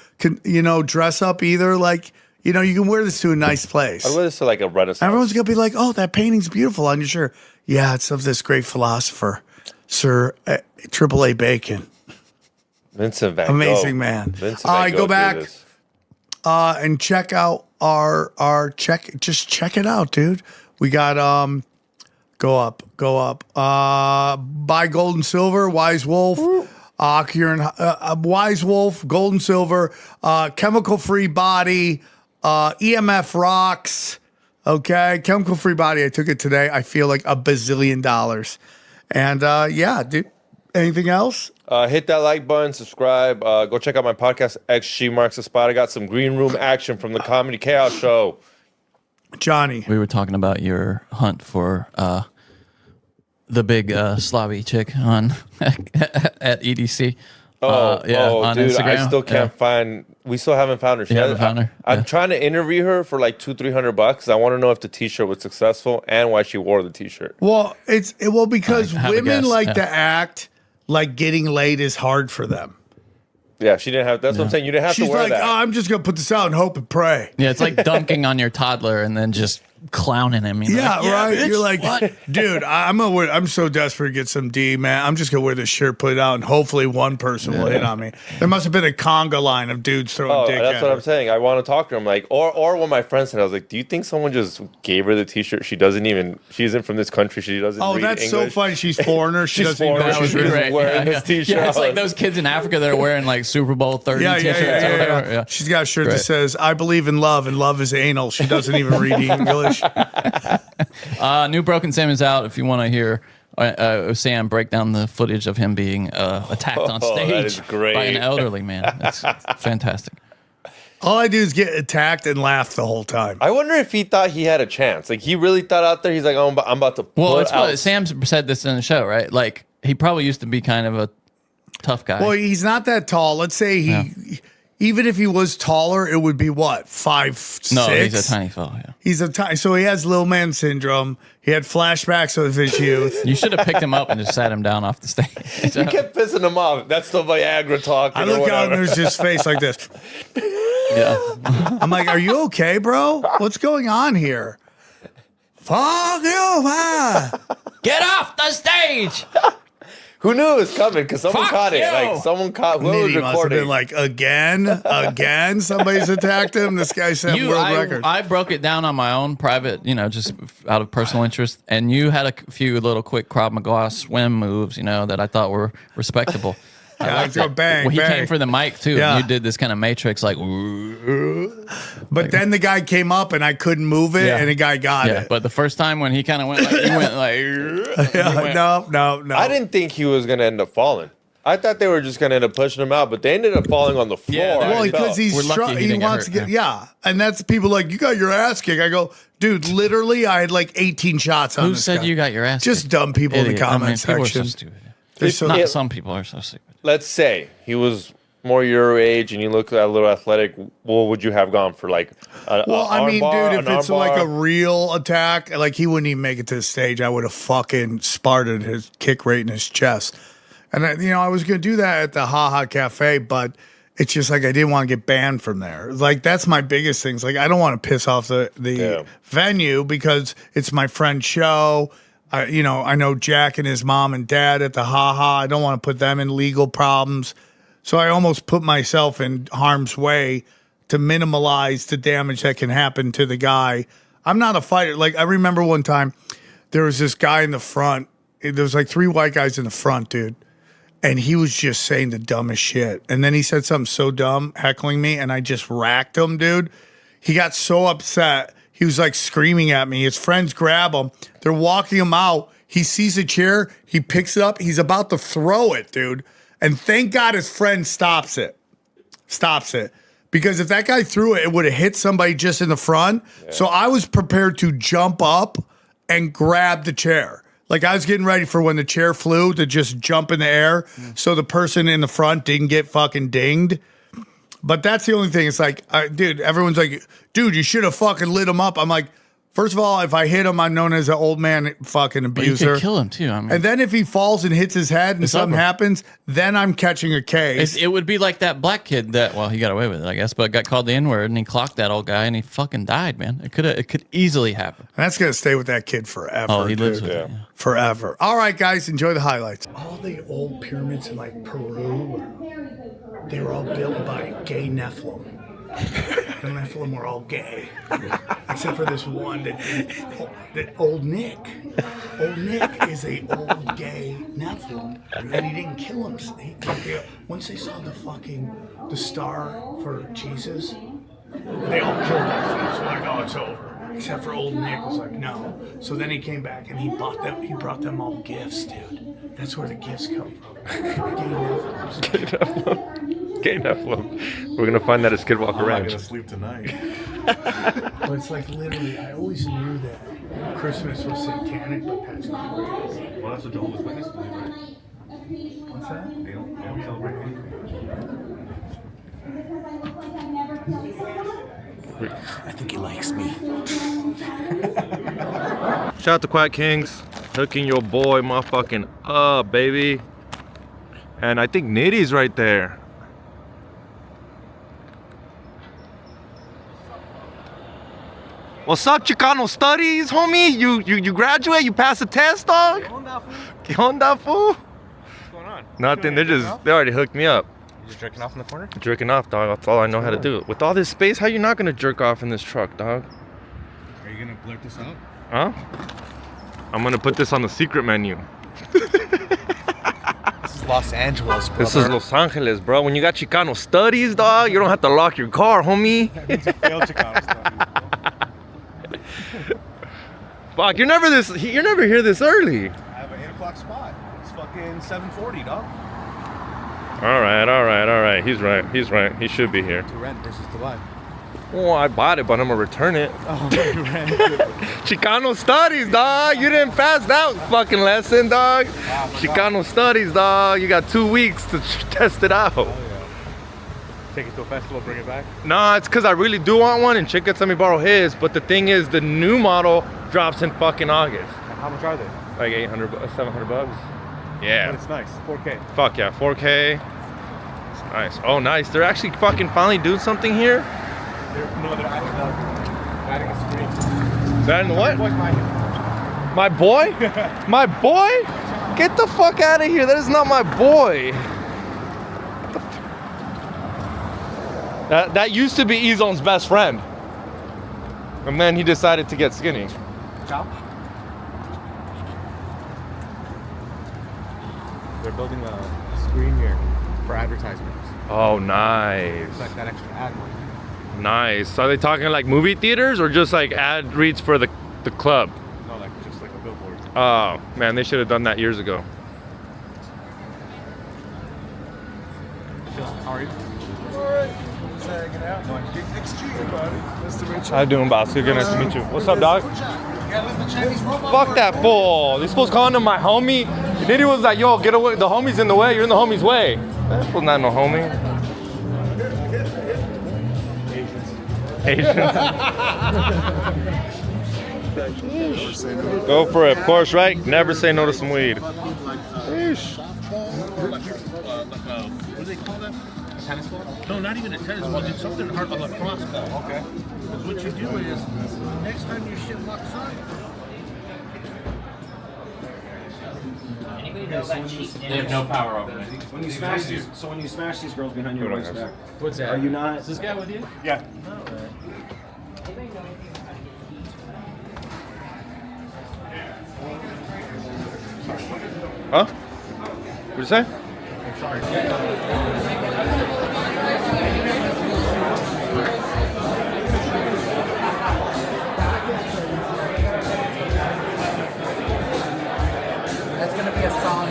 dress up either. Like. You can wear this to a nice place. I wear this to like a Renaissance. Everyone's going to be like, oh, that painting's beautiful on your shirt. Yeah, it's of this great philosopher, Sir Triple A Bacon. Vincent Van Gogh. Amazing man. All right, go back and check out just check it out, dude. We got, go up. Buy gold and silver, Wise Wolf. Wise Wolf, gold and silver, chemical-free body, EMF rocks. Okay, chemical-free body. I took it today. I feel like $1 bazillion. And yeah, dude. Anything else? Hit that like button, subscribe. Go check out my podcast, XG Marks the Spot. I got some green room action from the Comedy Chaos Show. Johnny, we were talking about your hunt for the big slobby chick on at EDC. On dude, Instagram. I still can't find. We still haven't found her. You haven't found her? I'm trying to interview her for like $200-300. I want to know if the T-shirt was successful and why she wore the T-shirt. Well, because women like to act like getting laid is hard for them. Yeah, she didn't have. That's what I'm saying. You didn't have to wear that. She's like, I'm just gonna put this out and hope and pray. Yeah, it's like dunking on your toddler and then just clowning him. Yeah, like, right. Bitch, you're like, what? Dude, I'm so desperate to get some D, man. I'm just gonna wear this shirt, put it out, and hopefully one person will hit on me. There must have been a conga line of dudes throwing dick. That's what I'm saying. I want to talk to him. Like, or when my friend said, I was like, do you think someone just gave her the T-shirt? She isn't from this country. She doesn't. Oh, read that's English. so funny. She's foreigner. She doesn't even know she's wearing this T-shirt. Yeah, it's like those kids in Africa that are wearing like Super Bowl 30 T-shirts. Yeah. She's got a shirt that says, I believe in love, and love is anal. She doesn't even read English. New Broken Sam is out. If you want to hear Sam break down the footage of him being attacked on stage by an elderly man. It's fantastic. All I do is get attacked and laugh the whole time. I wonder if he thought he had a chance. Like, he really thought out there, he's like, oh, I'm about to Well, it's what Sam said this in the show, right? Like, he probably used to be kind of a tough guy. Well, he's not that tall. Let's say even if he was taller, it would be what, 5'6"? No, he's a tiny fellow. Yeah, he's so he has little man syndrome. He had flashbacks of his youth. You should have picked him up and just sat him down off the stage. You kept pissing him off. That's the Viagra talk. I look out and there's his face like this. Yeah, I'm like, are you okay, bro? What's going on here? Fuck you, man! Get off the stage. Who knew it was coming? Because someone caught it. Like, someone caught who was Nitty must have recording. been like, again, somebody's attacked him. This guy set world record. I broke it down on my own private, just out of personal interest. And you had a few little quick Krav Maga swim moves, that I thought were respectable. Let's go bang. Well, he bang. came for the mic too. Yeah. And you did this kind of matrix, like. But then the guy came up and I couldn't move it, and the guy got it. But the first time when he kind of went, like, he went like. No. I didn't think he was going to end up falling. I thought they were just going to end up pushing him out, but they ended up falling on the floor. Yeah, well, because he wants to get, and that's people like, you got your ass kicked. I go, dude, literally, I had like 18 shots on Who this said guy. you got your ass Just kicked? dumb people in the Idiot. comment people are so section. stupid. Some people are so sick. Let's say he was more your age and you look a little athletic. What would you have gone for? Like, dude, if it's like a real attack, like he wouldn't even make it to the stage. I would have fucking sparted his kick right in his chest. And I was gonna do that at the Ha Ha Cafe, but it's just like I didn't want to get banned from there. Like that's my biggest thing. Like I don't want to piss off the venue because it's my friend's show. I know Jack and his mom and dad at the Ha Ha. I don't want to put them in legal problems. So I almost put myself in harm's way to minimize the damage that can happen to the guy. I'm not a fighter. Like I remember one time there was this guy in the front. There was like 3 white guys in the front, dude. And he was just saying the dumbest shit. And then he said something so dumb, heckling me, and I just racked him, dude. He got so upset. He was like screaming at me. His friends grab him. They're walking him out. He sees a chair. He picks it up. He's about to throw it, dude. And thank God his friend stops it. Because if that guy threw it, it would have hit somebody just in the front. Yeah. So I was prepared to jump up and grab the chair. Like I was getting ready for when the chair flew to just jump in the air so the person in the front didn't get fucking dinged. But that's the only thing. It's like, dude, everyone's like, dude, you should have fucking lit him up. I'm like, first of all, if I hit him, I'm known as an old man fucking abuser. But you could kill him too. I mean, and then if he falls and hits his head and something happens, then I'm catching a case. It would be like that black kid that, well, he got away with it, I guess, but got called the N-word and he clocked that old guy and he fucking died, man. It could easily happen. And that's gonna stay with that kid forever. Oh, he lives with it. Yeah. Forever. All right, guys, enjoy the highlights. All the old pyramids in like Peru, they were all built by gay Nephilim. The Nephilim were all gay, except for this one that old Nick. Old Nick is a old gay Nephilim, and he didn't kill him. Once they saw the star for Jesus, they all killed themselves. So like, oh, it's over. Except for old Nick was like, no. So then he came back and he brought them all gifts, dude. That's where the gifts come from. Gay Nephilim. Gay Nephilim. We're gonna find that at Skidwalker Ranch. I'm gonna sleep tonight. But it's like literally, I always knew that Christmas was satanic, but that's not crazy. Well, that's what Jehovah's Witnesses believe, right? What's that? They don't celebrate anything. I think he likes me. Shout out to Quiet Kings, hooking your boy motherfucking up, baby. And I think Nitty's right there. What's up, Chicano Studies, homie? You graduate? You pass the test, dog? ¿Qué onda, fool? What's going on? Nothing. They already hooked me up. You just jerking off in the corner? Jerking off, dog. That's all I know how to do. With all this space, how you not gonna jerk off in this truck, dog? Are you gonna blurt this out? Huh? I'm gonna put this on the secret menu. This is Los Angeles, brother. This is Los Angeles, bro. When you got Chicano Studies, dog, you don't have to lock your car, homie. That means you failed Chicano Studies, bro. Fuck, you're never here this early. I have an 8 o'clock spot. It's fucking 7:40, dog. All right. He's right. He should be here. To rent versus to buy. Oh, I bought it, but I'm gonna return it. Oh, you rent it. Chicano Studies, dog. You didn't pass that fucking lesson, dog. Chicano Studies, dog. You got 2 weeks to test it out. Oh, yeah. Take it to a festival, bring it back? Nah, it's because I really do want one, and Chick gets let me borrow his. But the thing is, the new model drops in fucking August. How much are they? Like 800, 700 bucks. Yeah. But it's nice. 4K. Fuck yeah, 4K. It's nice. Oh, nice. They're actually fucking finally doing something here. They're adding a screen. Is that in the what? My boy? My boy? Get the fuck out of here. That is not my boy. That used to be E-Zone's best friend. And then he decided to get skinny. Ciao. They're building a screen here for advertisements. Oh, nice. It's like that extra ad money. Nice. Are they talking like movie theaters or just like ad reads for the club? No, like just like a billboard. Oh, man, they should have done that years ago. How are you? Just hanging out. XG, buddy. Nice to meet you. How you doing, boss? Good, nice to meet you. What's up, dog? Fuck that fool. These fools calling him my homie. Diddy was like, yo, get away. The homie's in the way. You're in the homie's way. That was not no homie. Asians. Go for it, of course, right? Never say no to some weed. Sheesh. What do they call that? A tennis ball? No, not even a tennis ball. Just something hard, a lacrosse ball. Okay. Because what you do is, next time your shit locks on. They have no power over me. When you smash these, so when you smash these girls behind your wife's back, What's that? are you not? Is this guy with you? Yeah. Huh? What'd you say? I'm sorry. That's gonna be a song.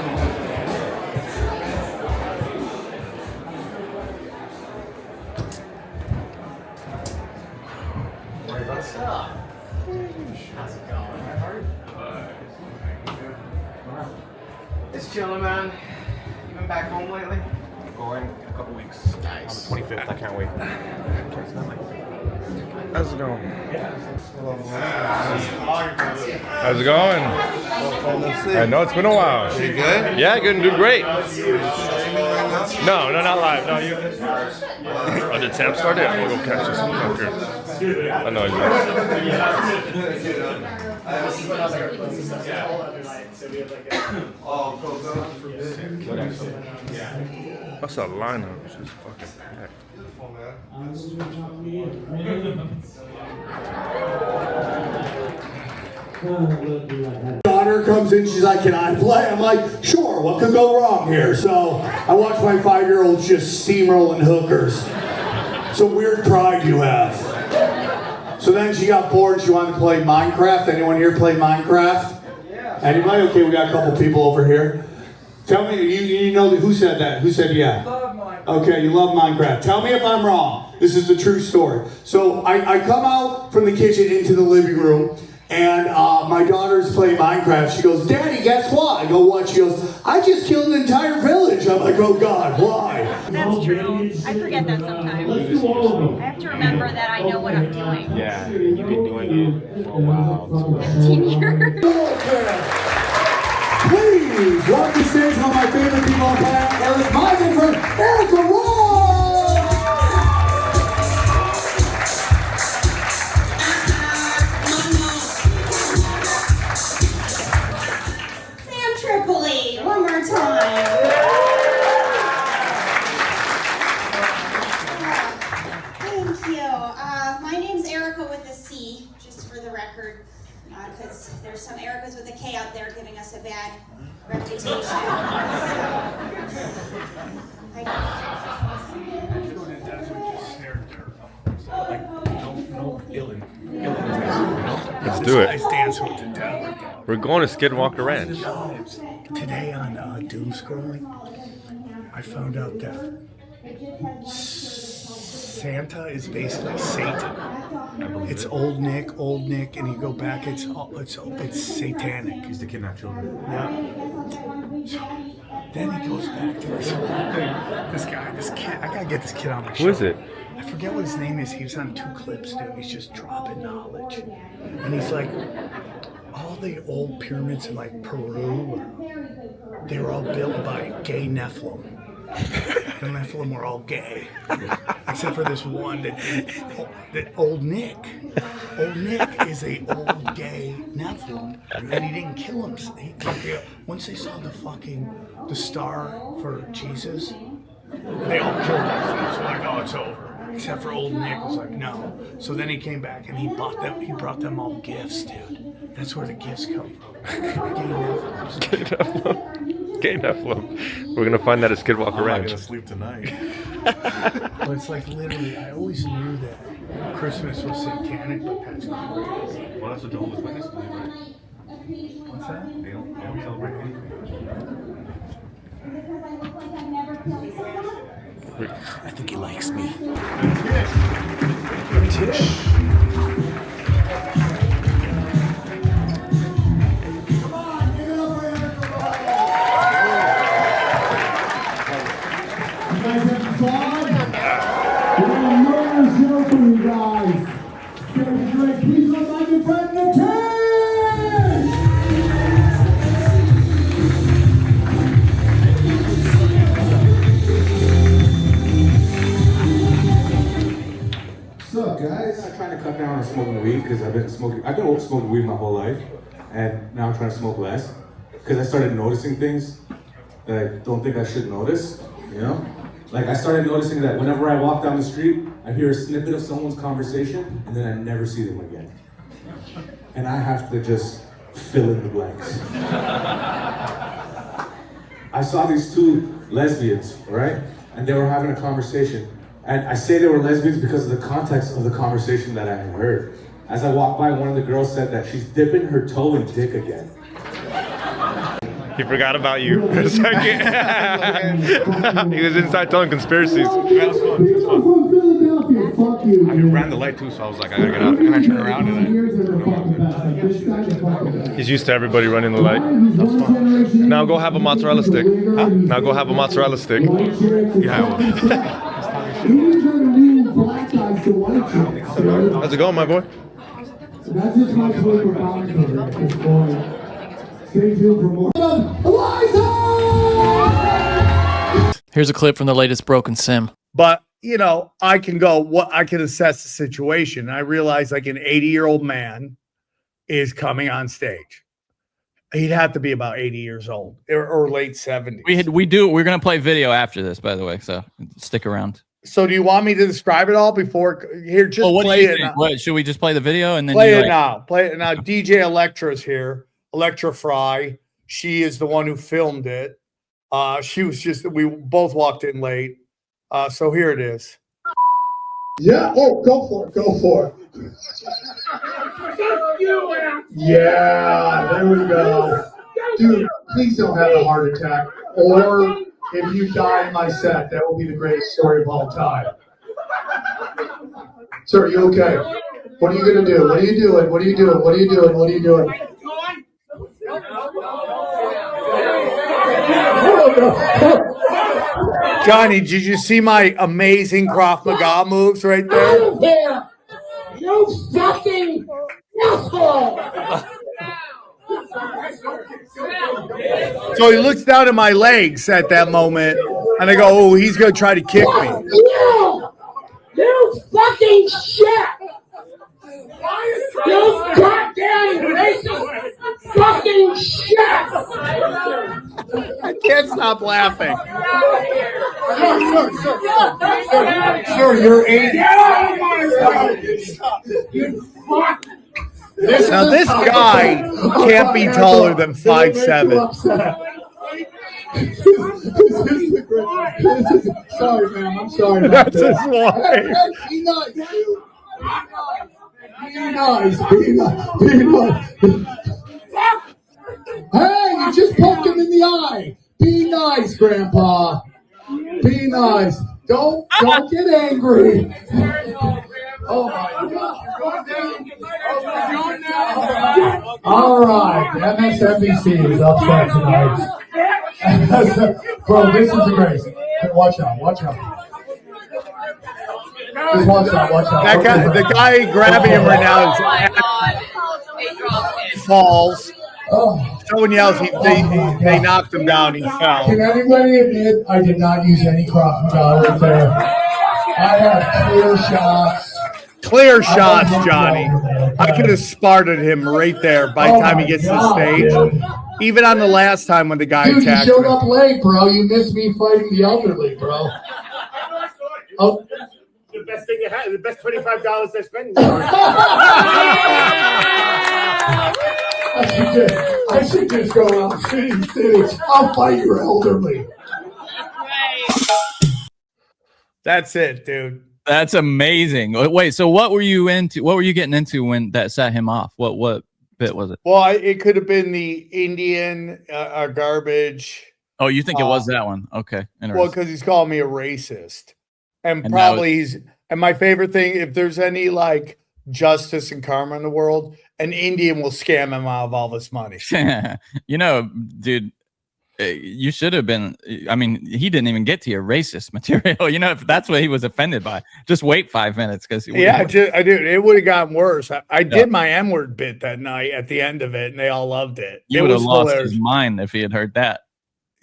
What's up? How's it going? It's chilling, man. You been back home lately? Going in a couple weeks. Nice. On the 25th. I can't wait. How's it going? How's it going? I know it's been a while. You good? Yeah, good and do great. No, not live. No, you. Oh, did Sam start it? I'm gonna go catch this fucker. I know you. What's that lineup? It's just fucking packed. Daughter comes in, she's like, can I play? I'm like, sure, what could go wrong here? So I watch my 5-year-olds just steamrolling hookers. It's a weird pride you have. So then she got bored, she wanted to play Minecraft. Anyone here play Minecraft? Yeah. Anybody? Okay, we got a couple people over here. Tell me, you know who said that? Who said yeah? Love Minecraft. Okay, you love Minecraft. Tell me if I'm wrong. This is a true story. So I come out from the kitchen into the living room, and my daughter's playing Minecraft. She goes, Daddy, guess what? I go, what? She goes, I just killed an entire village. I'm like, oh God, why? That's true. I forget that sometimes. I have to remember that I know what I'm doing. Yeah, you've been doing it for a while. 15 years. Please welcome to stage one of my favorite people on planet Earth, my good friend, Erica Royce! Sam Tripoli, one more time. Thank you. My name's Erica with a C, just for the record, because there's some Ericas with a K out there giving us a bad reputation. Let's do it. Guys dance with the devil. We're going to Skidwalker Ranch. Today on Doom Scrolling, I found out that Santa is basically Satan. It's old Nick, and you go back, it's satanic. He's the kidnapped children. Yeah. Then he goes back to this whole thing. This kid, I gotta get this kid on my show. Who is it? I forget what his name is. He was on 2 clips, dude. He's just dropping knowledge. And he's like, all the old pyramids in like Peru, they were all built by gay Nephilim. The Nephilim were all gay, except for this one that old Nick. Old Nick is a old gay Nephilim, and he didn't kill him. Once they saw the star for Jesus, they all killed themselves. So like, oh, it's over. Except for old Nick was like, no. So then he came back and he brought them all gifts, dude. That's where the gifts come from. Gay Nephilim. Gay Nephilim. We're gonna find that at Skidwalker Ranch. I'm gonna sleep tonight. Well, it's like literally, I always knew that Christmas was satanic, but that's crazy. Well, that's what Jehovah's Witnesses believe, right? What's that? They don't celebrate anything. I think he likes me. Tish. because I've been smoking weed my whole life, and now I'm trying to smoke less because I started noticing things that I don't think I should notice. You know, like I started noticing that whenever I walk down the street, I hear a snippet of someone's conversation, and then I never see them again, and I have to just fill in the blanks. I saw these two lesbians, right? And they were having a conversation. And I say they were lesbians because of the context of the conversation that I had heard. As I walked by, one of the girls said that she's dipping her toe in dick again. He forgot about you for a second. He was inside telling conspiracies. That was fun. It was fun. I ran the light too, so I was like, I gotta get out. And I turned around and He's used to everybody running the light. That was fun. Now go have a mozzarella stick. Huh? Now go have a mozzarella stick. Yeah, How's it going, my boy? That's just my tweet for Bouncer at this point. Stay tuned for more. Here's a clip from the latest Broken Sim. But, you know, I can assess the situation. I realize like an 80-year-old man is coming on stage. He'd have to be about 80 years old or late 70s. We're going to play video after this, by the way, so stick around. So do you want me to describe it all before here? Just play it now. What, should we just play the video and then play it now? Play it now. DJ Electra's here. Electra Fry. She is the one who filmed it. She was we both walked in late. So here it is. Yeah. Oh, go for it. Go for it. Yeah. There we go. Dude, please don't have a heart attack. Or if you die in my set, that will be the greatest story of all time. Sir, are you okay? What are you going to do? What are you doing? What are you doing? What are you doing? What are you doing? Johnny, did you see my amazing Krav Maga moves right there? Yeah. You fucking asshole! So he looks down at my legs at that moment, and I go, "Oh, he's gonna try to kick me." No! You fucking shit! You goddamn racist fucking shit! I can't stop laughing. Sir, you're 80. You fuck. Now this guy can't be taller than 5'7". Sorry, man. I'm sorry. That's his wife. Be nice, dude. Be nice. Be nice. Be nice. Hey, you just poked him in the eye. Be nice, Grandpa. Be nice. Don't get angry. Oh my God. All right, MSNBC is upset tonight. Bro, this is crazy. Watch out, watch out. Just watch out, watch out. That guy, the guy grabbing him right now is falls. Someone yells, they knocked him down, he fell. Can anybody admit I did not use any Krav Maga right there? I have clear shots. Clear shots, Johnny. I could have sparted him right there by the time he gets to the stage. Even on the last time when the guy attacked you showed him. up late, bro. You missed me fighting the elderly, bro. Oh. The best thing you had, the best $25 I spent. I should just go around city. I'll fight your elderly. That's it, dude. That's amazing. Wait, so what were you into? What were you getting into when that set him off? What bit was it? Well, it could have been the Indian garbage. Oh, you think it was that one? Okay. Well, because he's called me a racist. And probably and my favorite thing, if there's any like justice and karma in the world, an Indian will scam him out of all this money. You know, dude, you should have been. I mean, he didn't even get to your racist material. You know, if that's what he was offended by, just wait 5 minutes because I did. It would have gotten worse. I did my M-word bit that night at the end of it, and they all loved it. He would have lost his mind if he had heard that.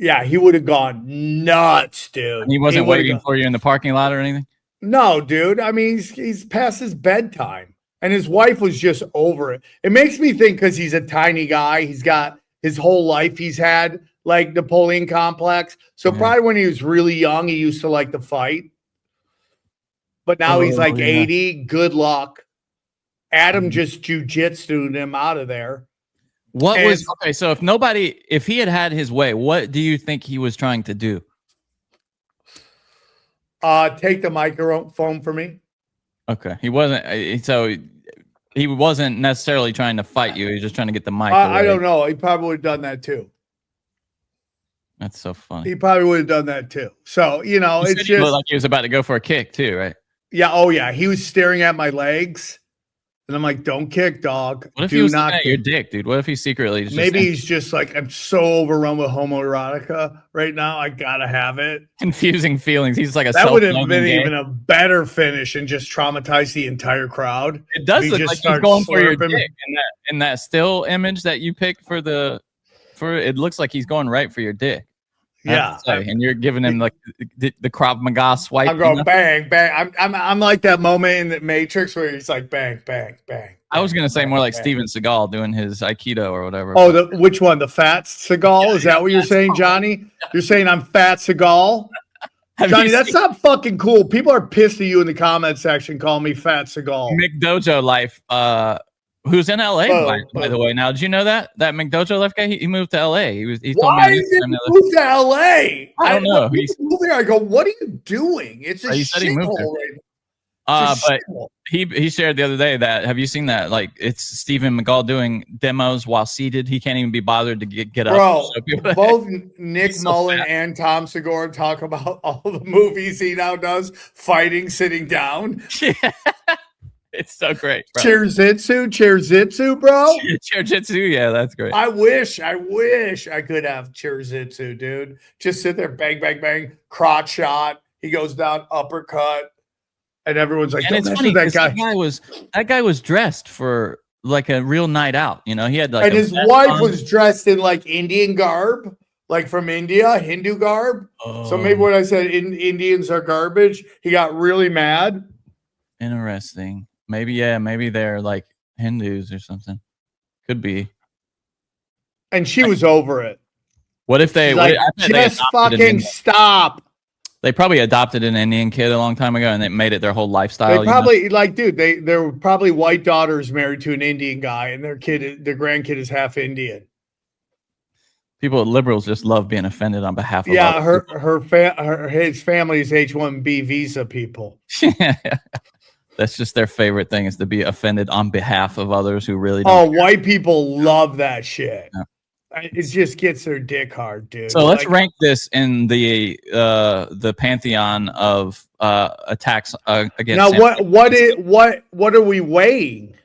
Yeah, he would have gone nuts, dude. And he wasn't waiting for you in the parking lot or anything? No, dude. I mean, he's past his bedtime. And his wife was just over it. It makes me think because he's a tiny guy, he's got his whole life he's had like Napoleon complex. So probably when he was really young, he used to like to fight. But now he's like 80. Good luck. Adam just jujitsu'd him out of there. So if he had his way, what do you think he was trying to do? Take the microphone for me. Okay. He wasn't necessarily trying to fight you. He was just trying to get the mic. I don't know. He probably would have done that too. That's so funny. He probably would have done that too. So, it's just like he was about to go for a kick too, right? Yeah. Oh yeah. He was staring at my legs. And I'm like, don't kick, dog. What if he was looking at your dick, dude? What if he secretly he's just like, I'm so overrun with homoerotica right now. I gotta have it. Confusing feelings. He's like that would have been even a better finish and just traumatize the entire crowd. It does look like he's going for your dick in that still image that you picked for it looks like he's going right for your dick. Yeah, and you're giving him like the Krav Maga swipe. I'm going bang, bang. I'm like that moment in the Matrix where he's like bang, bang, bang. I was gonna say more like Steven Seagal doing his Aikido or whatever. Oh, which one? The fat Seagal? Is that what you're saying, Johnny? You're saying I'm fat Seagal? Johnny, that's not fucking cool. People are pissed at you in the comment section calling me fat Seagal. McDojo Life, who's in LA by the way. Now, did you know that McDojo Life guy? He moved to LA. He told Why me did he move to LA? I don't know. I go, what are you doing? It's a shithole. But he shared the other day that, have you seen that? Like, it's Stephen McGall doing demos while seated. He can't even be bothered to get up. Bro, both Nick Mullen and Tom Segura talk about all the movies he now does fighting sitting down. It's so great, bro. Chairzitsu, bro. Chairzitsu, yeah, that's great. I wish I could have Chairzitsu, dude. Just sit there, bang, bang, bang, crotch shot. He goes down, uppercut, and everyone's like, and it's funny, that guy was dressed for like a real night out. He had like, and his wife was dressed in like Indian garb, like from India, Hindu garb. So maybe when I said Indians are garbage, he got really mad. Interesting. Maybe they're like Hindus or something. Could be. And she was over it. What if they just fucking stop? They probably adopted an Indian kid a long time ago and they made it their whole lifestyle. They probably there were probably white daughters married to an Indian guy, and their grandkid is half Indian. People, liberals, just love being offended on behalf of. Yeah, his family is H-1B visa people. That's just their favorite thing, is to be offended on behalf of others who really don't. White people love that shit. Yeah. It just gets their dick hard, dude. So let's rank this in the pantheon of attacks against. Now, what are we weighing?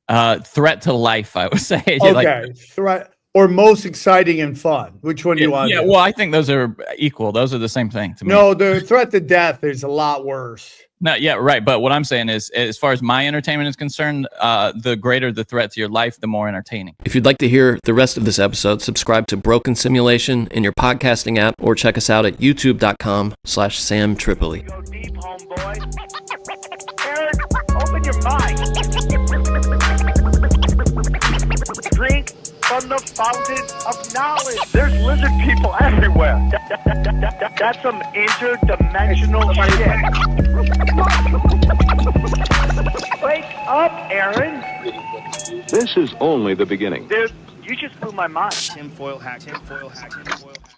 Threat to life, I would say. Okay, threat or most exciting and fun. Which one do you want? Yeah, well, I think those are equal. Those are the same thing to me. No, the threat to death is a lot worse. No, yeah, right. But what I'm saying is, as far as my entertainment is concerned, the greater the threat to your life, the more entertaining. If you'd like to hear the rest of this episode, subscribe to Broken Simulation in your podcasting app, or check us out at youtube.com/Sam Tripoli. Go deep, homeboy. Aaron, open your mind. Drink from the fountain of knowledge. There's lizard people everywhere. That's some interdimensional shit. Wake up, Aaron. This is only the beginning. Dude, you just blew my mind. Tinfoil hack.